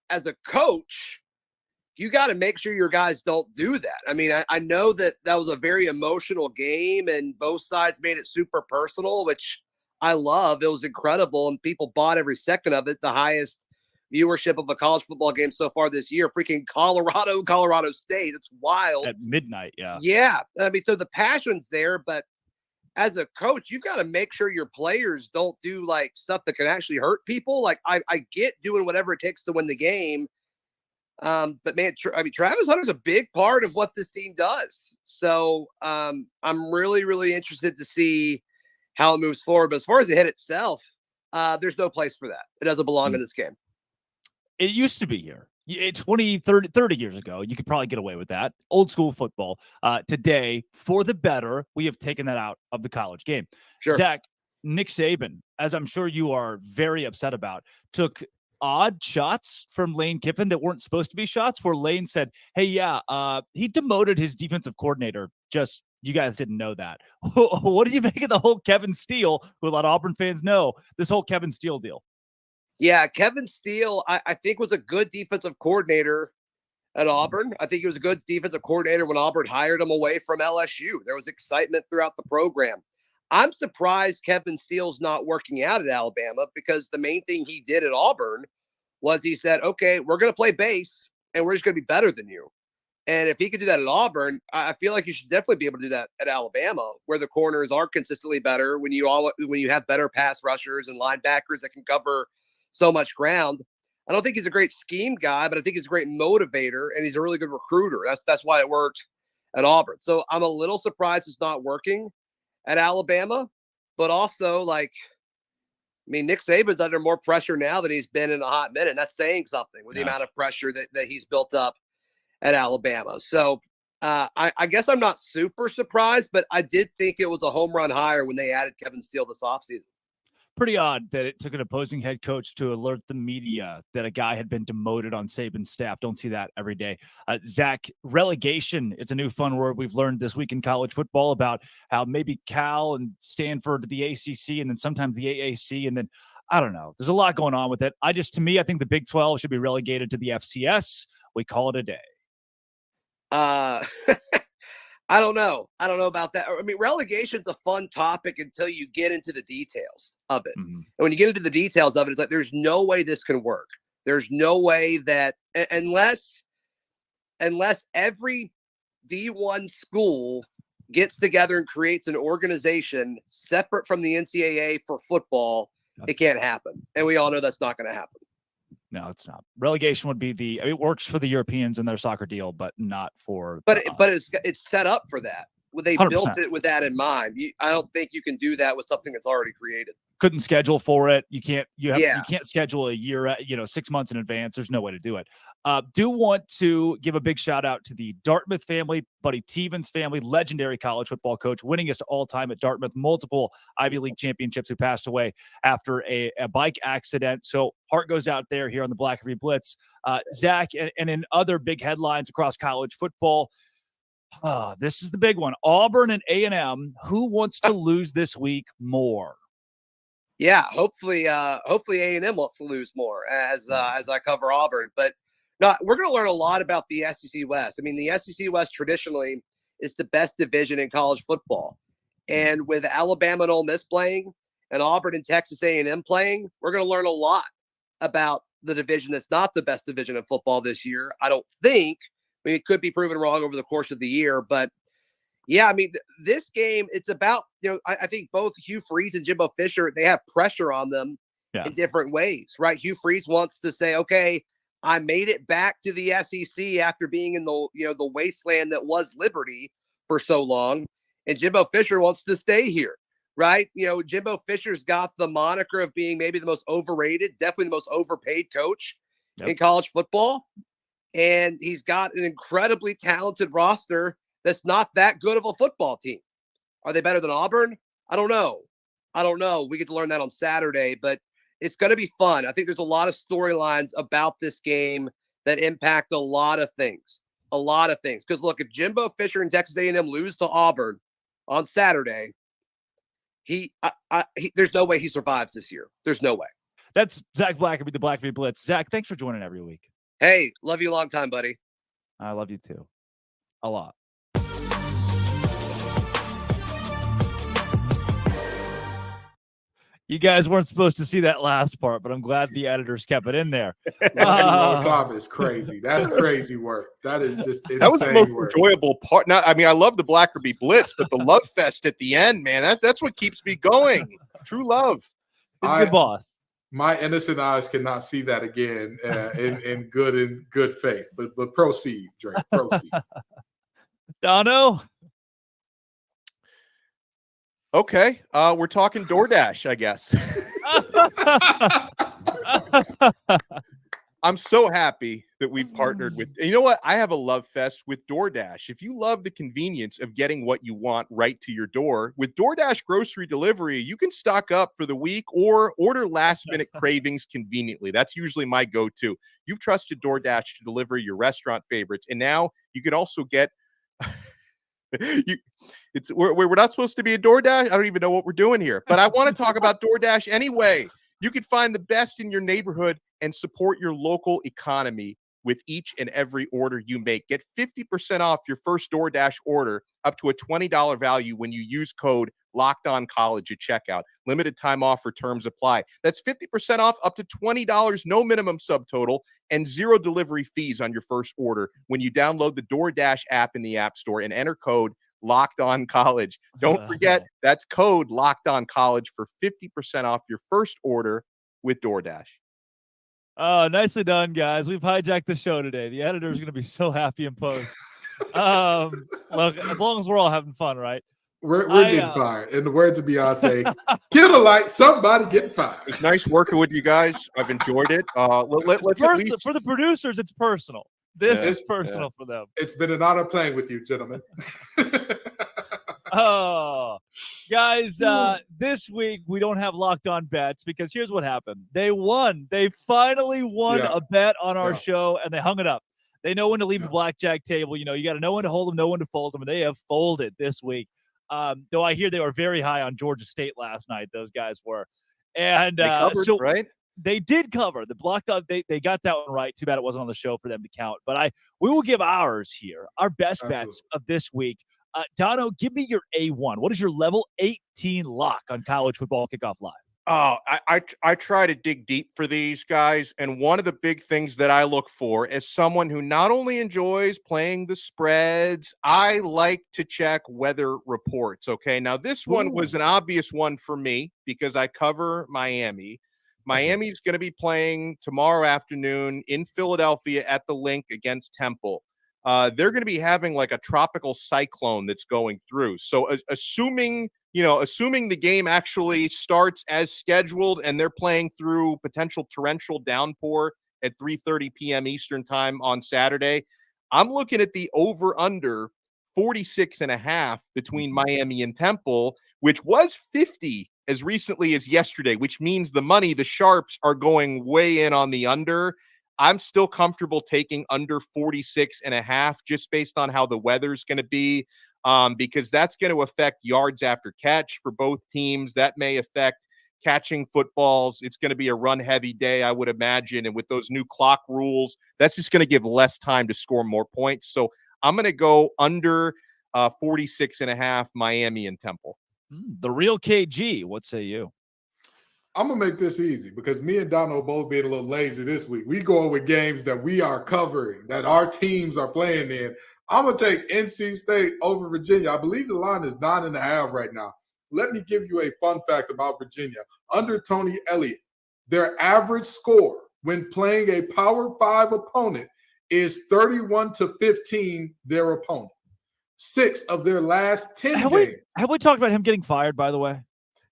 coach, you got to make sure your guys don't do that. I mean, I know that was a very emotional game and both sides made it super personal, which I love. It was incredible and people bought every second of it. The highest viewership of a college football game so far this year, freaking Colorado State. It's wild. At midnight, yeah. Yeah. I mean, so the passion's there, but as a coach, you've got to make sure your players don't do like stuff that can actually hurt people. Like I get doing whatever it takes to win the game. But man, Travis Hunter's a big part of what this team does. So I'm really, really interested to see how it moves forward. But as far as the hit itself, there's no place for that. It doesn't belong in this game. It used to be here. 20, 30 years ago, you could probably get away with that. Old school football. Today, for the better, we have taken that out of the college game. Sure. Zach, Nick Saban, as I'm sure you are very upset about, took odd shots from Lane Kiffin that weren't supposed to be shots, where Lane said, hey, he demoted his defensive coordinator. Just, you guys didn't know that. What did you make of the whole Kevin Steele, who a lot of Auburn fans know, this whole Kevin Steele deal? Yeah, Kevin Steele, I think, was a good defensive coordinator at Auburn. I think he was a good defensive coordinator when Auburn hired him away from LSU. There was excitement throughout the program. I'm surprised Kevin Steele's not working out at Alabama, because the main thing he did at Auburn was he said, okay, we're going to play base and we're just going to be better than you. And if he could do that at Auburn, I feel like you should definitely be able to do that at Alabama, where the corners are consistently better, when you have better pass rushers and linebackers that can cover so much ground. I don't think he's a great scheme guy, but I think he's a great motivator and he's a really good recruiter. That's why it worked at Auburn. So I'm a little surprised it's not working at Alabama, but also Nick Saban's under more pressure now than he's been in a hot minute. And that's saying something with the amount of pressure that he's built up at Alabama. So I guess I'm not super surprised, but I did think it was a home run hire when they added Kevin Steele this offseason. Pretty odd that it took an opposing head coach to alert the media that a guy had been demoted on Saban's staff. Don't see that every day. Zach, relegation is a new fun word we've learned this week in college football, about how maybe Cal and Stanford, the ACC, and then sometimes the AAC, and then I don't know. There's a lot going on with it. I think the Big 12 should be relegated to the FCS. We call it a day. I don't know about that. I mean, relegation's a fun topic until you get into the details of it. Mm-hmm. And when you get into the details of it, it's like, there's no way this can work. There's no way that unless every D1 school gets together and creates an organization separate from the NCAA for football, it can't happen. And we all know that's not going to happen. No, it's not. Relegation would be it works for the Europeans in their soccer deal, but not for. But it's set up for that. Well, they 100%. built it with that in mind. I don't think you can do that with something that's already created. Couldn't schedule for it. You can't. You Yeah. can't schedule a year. 6 months in advance. There's no way to do it. Do want to give a big shout out to the Dartmouth family, Buddy Tevens family, legendary college football coach, winningest all time at Dartmouth, multiple Ivy League championships, who passed away after a bike accident. So heart goes out there here on the Black Review Blitz. Zach, and in other big headlines across college football. This is the big one. Auburn and A&M. Who wants to lose this week more? Yeah, hopefully A&M wants to lose more as I cover Auburn. But no, we're going to learn a lot about the SEC West. I mean, the SEC West traditionally is the best division in college football. And with Alabama and Ole Miss playing and Auburn and Texas A&M playing, we're going to learn a lot about the division that's not the best division in football this year. I don't think. I mean, it could be proven wrong over the course of the year, but yeah, I mean, this game, it's about, I think both Hugh Freeze and Jimbo Fisher, they have pressure on them in different ways, right? Hugh Freeze wants to say, okay, I made it back to the SEC after being in the wasteland that was Liberty for so long. And Jimbo Fisher wants to stay here, right? Jimbo Fisher's got the moniker of being maybe the most overrated, definitely the most overpaid coach in college football. And he's got an incredibly talented roster that's not that good of a football team. Are they better than Auburn? I don't know. We get to learn that on Saturday, but it's going to be fun. I think there's a lot of storylines about this game that impact a lot of things. Because look, if Jimbo Fisher and Texas A&M lose to Auburn on Saturday, there's no way he survives this year. There's no way. That's Zach Blackerby, the Black Review Blitz. Zach, thanks for joining every week. Hey, love you a long time, buddy. I love you too. A lot. You guys weren't supposed to see that last part, but I'm glad the editors kept it in there. Long time is crazy. That's crazy work. That is just insane. That was the most work. enjoyable part. Now, I mean, I love the Blackerby Blitz, but the love fest at the end, man, that's what keeps me going. True love. He's a good boss. My innocent eyes cannot see that again in good faith. But proceed, Drake. Proceed. Dono. Okay, we're talking DoorDash, I guess. I'm so happy that we've partnered with, you know what? I have a love fest with DoorDash. If you love the convenience of getting what you want right to your door, with DoorDash grocery delivery, you can stock up for the week or order last minute cravings conveniently. That's usually my go-to. You've trusted DoorDash to deliver your restaurant favorites, and now you can also get we're not supposed to be a DoorDash. I don't even know what we're doing here, but I want to talk about DoorDash anyway. You can find the best in your neighborhood and support your local economy with each and every order you make. Get 50% off your first DoorDash order up to a $20 value when you use code LOCKEDONCOLLEGE at checkout. Limited time offer, terms apply. That's 50% off up to $20, no minimum subtotal, and zero delivery fees on your first order when you download the DoorDash app in the App Store and enter code LOCKEDONCOLLEGE. Don't forget, that's code LOCKEDONCOLLEGE for 50% off your first order with DoorDash. Oh, nicely done, guys. We've hijacked the show today. The editor is going to be so happy in post. Look, as long as we're all having fun, right? We're getting fired. In the words of Beyonce, kill a light, somebody getting fired. It's nice working with you guys. I've enjoyed it. Let's at least... For the producers, it's personal. This is personal for them. It's been an honor playing with you, gentlemen. Oh, guys, this week we don't have locked on bets because here's what happened. They won. They finally won a bet on our show, and they hung it up. They know when to leave the blackjack table. You know, you got to know when to hold them, know when to fold them, and they have folded this week. Though I hear they were very high on Georgia State last night. Those guys were. And they covered, so right? They did cover the blocked out. They got that one right. Too bad it wasn't on the show for them to count. But we will give ours here, our best bets of this week. Dono, give me your A1. What is your level 18 lock on College Football Kickoff Live? Oh, I try to dig deep for these guys. And one of the big things that I look for as someone who not only enjoys playing the spreads, I like to check weather reports. Okay. Now, this one was an obvious one for me because I cover Miami. Miami's going to be playing tomorrow afternoon in Philadelphia at the Link against Temple. They're going to be having like a tropical cyclone that's going through. So assuming the game actually starts as scheduled and they're playing through potential torrential downpour at 3:30 p.m. Eastern time on Saturday, I'm looking at the over-under 46.5 between Miami and Temple, which was 50 as recently as yesterday, which means the sharps are going way in on the under. I'm still comfortable taking under 46.5 just based on how the weather's going to be, because that's going to affect yards after catch for both teams. That may affect catching footballs. It's going to be a run-heavy day, I would imagine. And with those new clock rules, that's just going to give less time to score more points. So I'm going to go under 46.5 Miami and Temple. The real KG, what say you? I'm going to make this easy because me and Donald both being a little lazy this week. We go with games that we are covering, that our teams are playing in. I'm going to take NC State over Virginia. I believe the line is 9.5 right now. Let me give you a fun fact about Virginia. Under Tony Elliott, their average score when playing a Power 5 opponent is 31-15 their opponent. 6 of their last 10 games. Have we talked about him getting fired, by the way?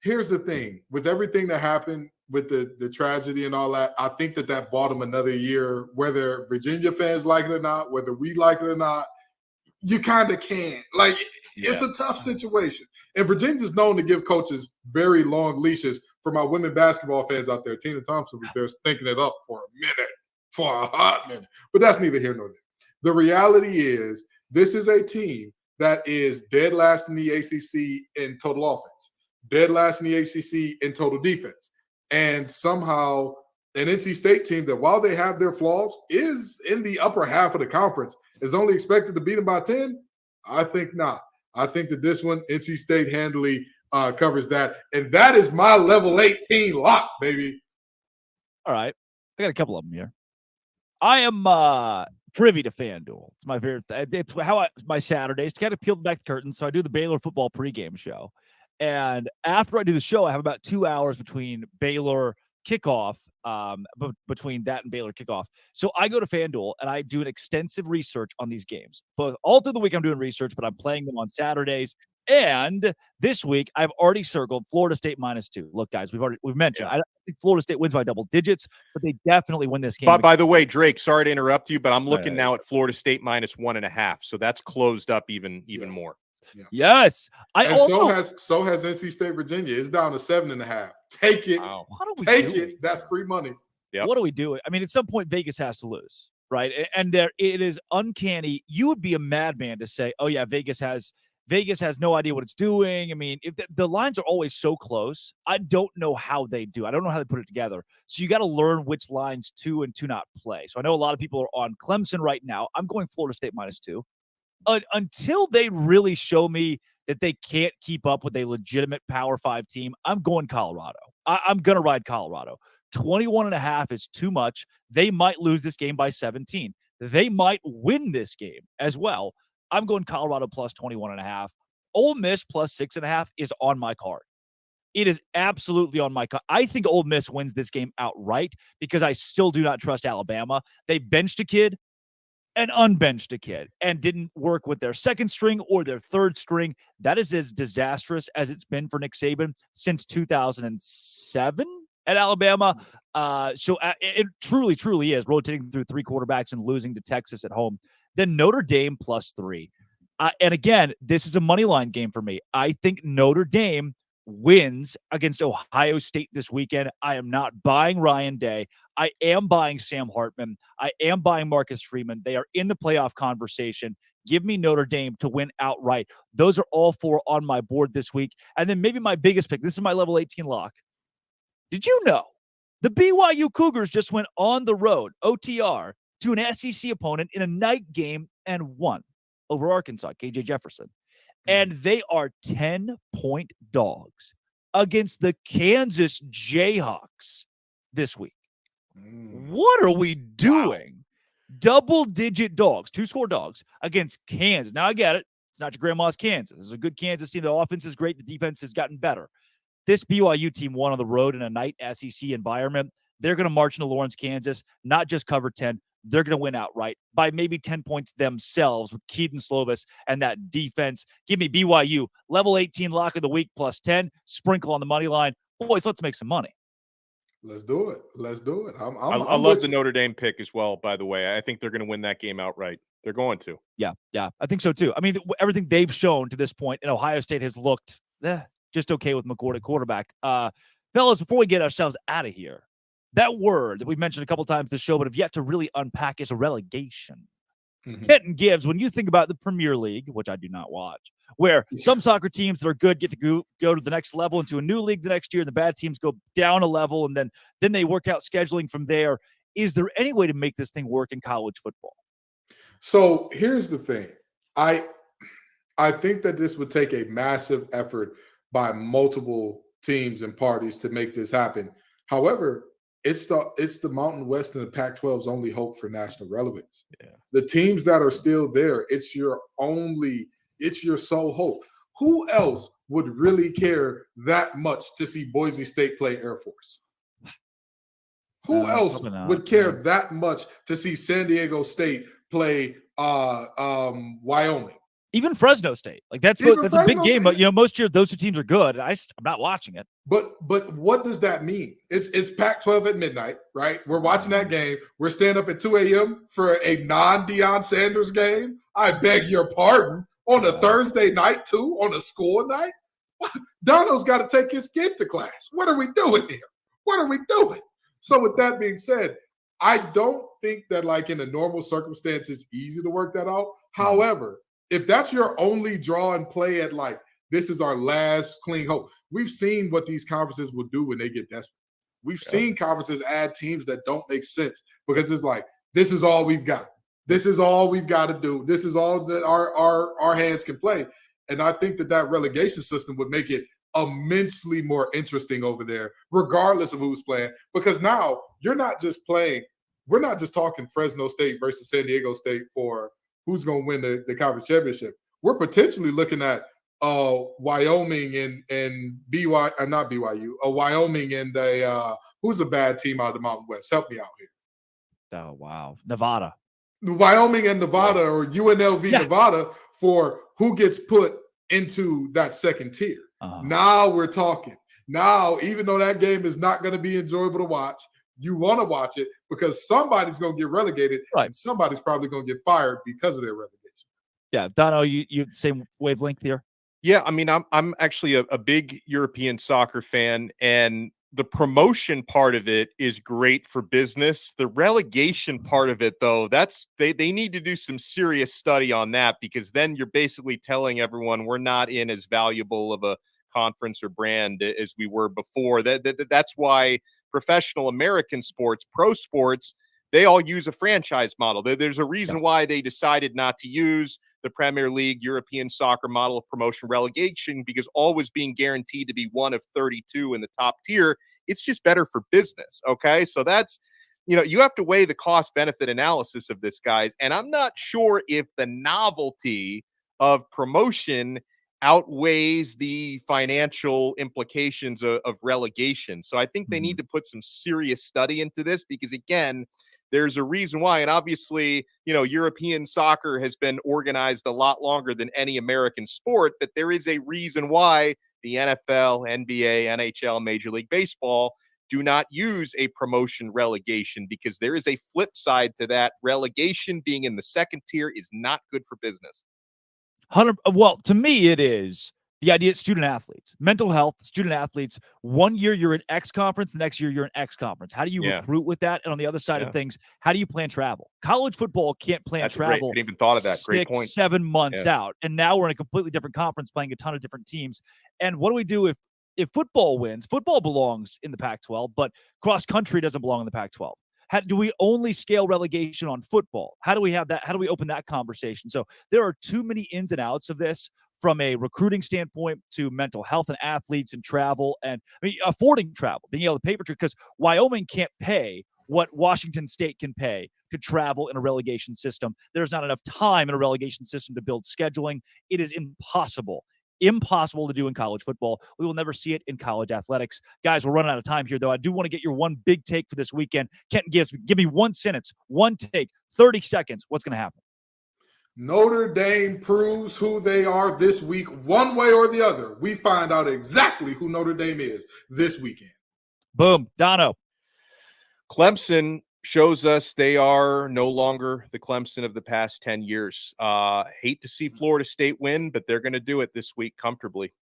Here's the thing. With everything that happened with the tragedy and all that, I think that bought him another year, whether Virginia fans like it or not, whether we like it or not. You kind of can't. It's a tough situation. And Virginia's known to give coaches very long leashes. For my women basketball fans out there, Tina Thompson was there thinking it up for a hot minute. But that's neither here nor there. The reality is this is a team that is dead last in the ACC in total offense, dead last in the ACC in total defense. And somehow an NC State team that, while they have their flaws, is in the upper half of the conference, is only expected to beat them by 10? I think not. I think that this one, NC State handily covers that. And that is my level 18 lock, baby. All right. I got a couple of them here. I am privy to FanDuel. It's my favorite. It's how my Saturdays kind of peeled back the curtain. So I do the Baylor football pregame show. And after I do the show, I have about 2 hours between Baylor kickoff, between that and Baylor kickoff. So I go to FanDuel and I do an extensive research on these games. But all through the week I'm doing research, but I'm playing them on Saturdays. And this week I've already circled Florida State -2. Look, guys, we've mentioned. I don't think Florida State wins by double digits, but they definitely win this game. But by the way, Drake, sorry to interrupt you, but I'm looking now at Florida State -1.5. So that's closed up even more. Yeah. Yes. So has NC State Virginia. It's down to 7.5. Take it. Wow. Take it. That's free money. Yep. What do we do? I mean, at some point, Vegas has to lose, right? And it is uncanny. You would be a madman to say, "Oh yeah, Vegas has no idea what it's doing." I mean, if the lines are always so close, I don't know how they do. I don't know how they put it together. So you got to learn which lines to and to not play. So I know a lot of people are on Clemson right now. I'm going Florida State -2. Until they really show me that they can't keep up with a legitimate Power 5 team, I'm going Colorado. I'm going to ride Colorado. 21.5 is too much. They might lose this game by 17. They might win this game as well. I'm going Colorado plus 21.5. Ole Miss plus 6.5 is on my card. It is absolutely on my card. I think Ole Miss wins this game outright because I still do not trust Alabama. They benched a kid and unbenched a kid and didn't work with their second string or their third string. That is as disastrous as it's been for Nick Saban since 2007 at Alabama. So it truly, truly is rotating through 3 quarterbacks and losing to Texas at home. Then Notre Dame +3. And again, this is a money line game for me. I think Notre Dame wins against Ohio State this weekend. I am not buying Ryan Day. I am buying Sam Hartman. I am buying Marcus Freeman. They are in the playoff conversation. Give me Notre Dame to win outright. Those are all 4 on my board this week. And then maybe my biggest pick. This is my level 18 lock. Did you know the BYU Cougars just went on the road, OTR, to an SEC opponent in a night game and won over Arkansas, KJ Jefferson. And they are 10-point dogs against the Kansas Jayhawks this week. What are we doing? Wow. Double-digit dogs, 2-score dogs against Kansas. Now, I get it. It's not your grandma's Kansas. This is a good Kansas team. The offense is great. The defense has gotten better. this BYU team won on the road in a night SEC environment. They're going to march into Lawrence, Kansas, not just cover 10. They're going to win outright by maybe 10 points themselves with Keaton Slovis and that defense. Give me BYU, level 18 lock of the week plus 10, sprinkle on the money line. Boys, let's make some money. Let's do it. Let's do it. I love the Notre Dame pick as well, by the way. I think they're going to win that game outright. They're going to. Yeah, I think so too. I mean, everything they've shown to this point, and Ohio State has looked just okay with McCord at quarterback. Fellas, before we get ourselves out of here, that word that we've mentioned a couple times this show, but have yet to really unpack is a relegation. Kenton Gibbs, when you think about the Premier League, which I do not watch, where some soccer teams that are good get to go to the next level into a new league the next year, the bad teams go down a level, and then they work out scheduling from there. Is there any way to make this thing work in college football? So here's the thing. I think that this would take a massive effort by multiple teams and parties to make this happen. However, it's the Mountain West and the Pac-12's only hope for national relevance. Yeah. The teams that are still there, it's your sole hope. Who else would really care that much to see Boise State play Air Force? Who else would care that much to see San Diego State play Wyoming? Even Fresno State. Like that's a big game, but most years those two teams are good. I'm not watching it. But what does that mean? It's Pac-12 at midnight, right? We're watching that game. We're staying up at 2 a.m. for a non-Deion Sanders game. I beg your pardon. On a Thursday night too, on a school night. Dono's got to take his kid to class. What are we doing here? What are we doing? So with that being said, I don't think that like in a normal circumstance, it's easy to work that out. However, if that's your only draw and play at like, this is our last clean hope. We've seen what these conferences will do when they get desperate. We've seen conferences add teams that don't make sense because it's like, this is all we've got. This is all we've got to do. This is all that our hands can play. And I think that relegation system would make it immensely more interesting over there, regardless of who's playing. Because now you're not just playing, we're not just talking Fresno State versus San Diego State for who's going to win the conference championship. We're potentially looking at Wyoming and not BYU, Wyoming and who's a bad team out of the Mountain West? Help me out here. Oh, wow. Nevada. Wyoming and Nevada or UNLV Nevada for who gets put into that second tier. Now we're talking. Now, even though that game is not going to be enjoyable to watch, you want to watch it because somebody's going to get relegated and somebody's probably going to get fired because of their relegation. Yeah, Dono, you same wavelength here? Yeah, I mean, I'm actually a big European soccer fan, and the promotion part of it is great for business. The relegation part of it, though, they need to do some serious study on that because then you're basically telling everyone we're not in as valuable of a conference or brand as we were before. That's why professional American sports, pro sports, they all use a franchise model. There's a reason why they decided not to use the Premier League European soccer model of promotion relegation because always being guaranteed to be one of 32 in the top tier, it's just better for business. Okay. So that's, you have to weigh the cost benefit analysis of this, guys. And I'm not sure if the novelty of promotion outweighs the financial implications of relegation. So I think they need to put some serious study into this because again, there's a reason why. And obviously, European soccer has been organized a lot longer than any American sport, but there is a reason why the NFL, NBA, NHL, Major League Baseball do not use a promotion relegation because there is a flip side to that. Relegation being in the second tier is not good for business. Well, to me, it is the idea of student athletes, mental health, student athletes. 1 year you're in X conference, the next year you're in X conference. How do you recruit with that? And on the other side of things, how do you plan travel? College football can't plan travel. I didn't even thought of that. Great point. 7 months out. And now we're in a completely different conference playing a ton of different teams. And what do we do if football wins? Football belongs in the Pac-12, but cross country doesn't belong in the Pac-12. How do we only scale relegation on football? How do we have that? How do we open that conversation? So there are too many ins and outs of this from a recruiting standpoint to mental health and athletes and travel and affording travel, being able to pay for it because Wyoming can't pay what Washington State can pay to travel in a relegation system. There's not enough time in a relegation system to build scheduling. It is impossible impossible to do in college football. We will never see it in college athletics. Guys, we're running out of time here, though. I do want to get your one big take for this weekend. Kenton gives, give me one sentence, one take, 30 seconds. What's going to happen? Notre Dame proves who they are this week, one way or the other. We find out exactly who Notre Dame is this weekend. Boom. Dono. Clemson shows us they are no longer the Clemson of the past 10 years. Hate to see Florida State win, but they're going to do it this week comfortably.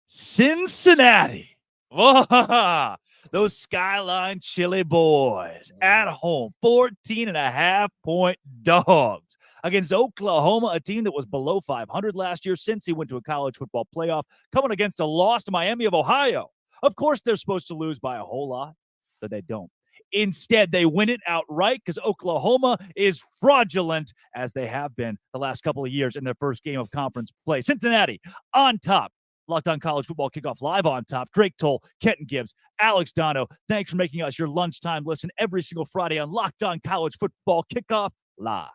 Cincinnati. Whoa, those Skyline Chili boys at home, 14.5-point dogs against Oklahoma, a team that was below 500 last year since he went to a college football playoff, coming against a loss to Miami of Ohio. Of course, they're supposed to lose by a whole lot, but they don't. Instead, they win it outright because Oklahoma is fraudulent, as they have been the last couple of years in their first game of conference play. Cincinnati on top. Locked On College Football Kickoff live on top. Drake Toll, Kenton Gibbs, Alex Dono. Thanks for making us your lunchtime listen every single Friday on Locked On College Football Kickoff live.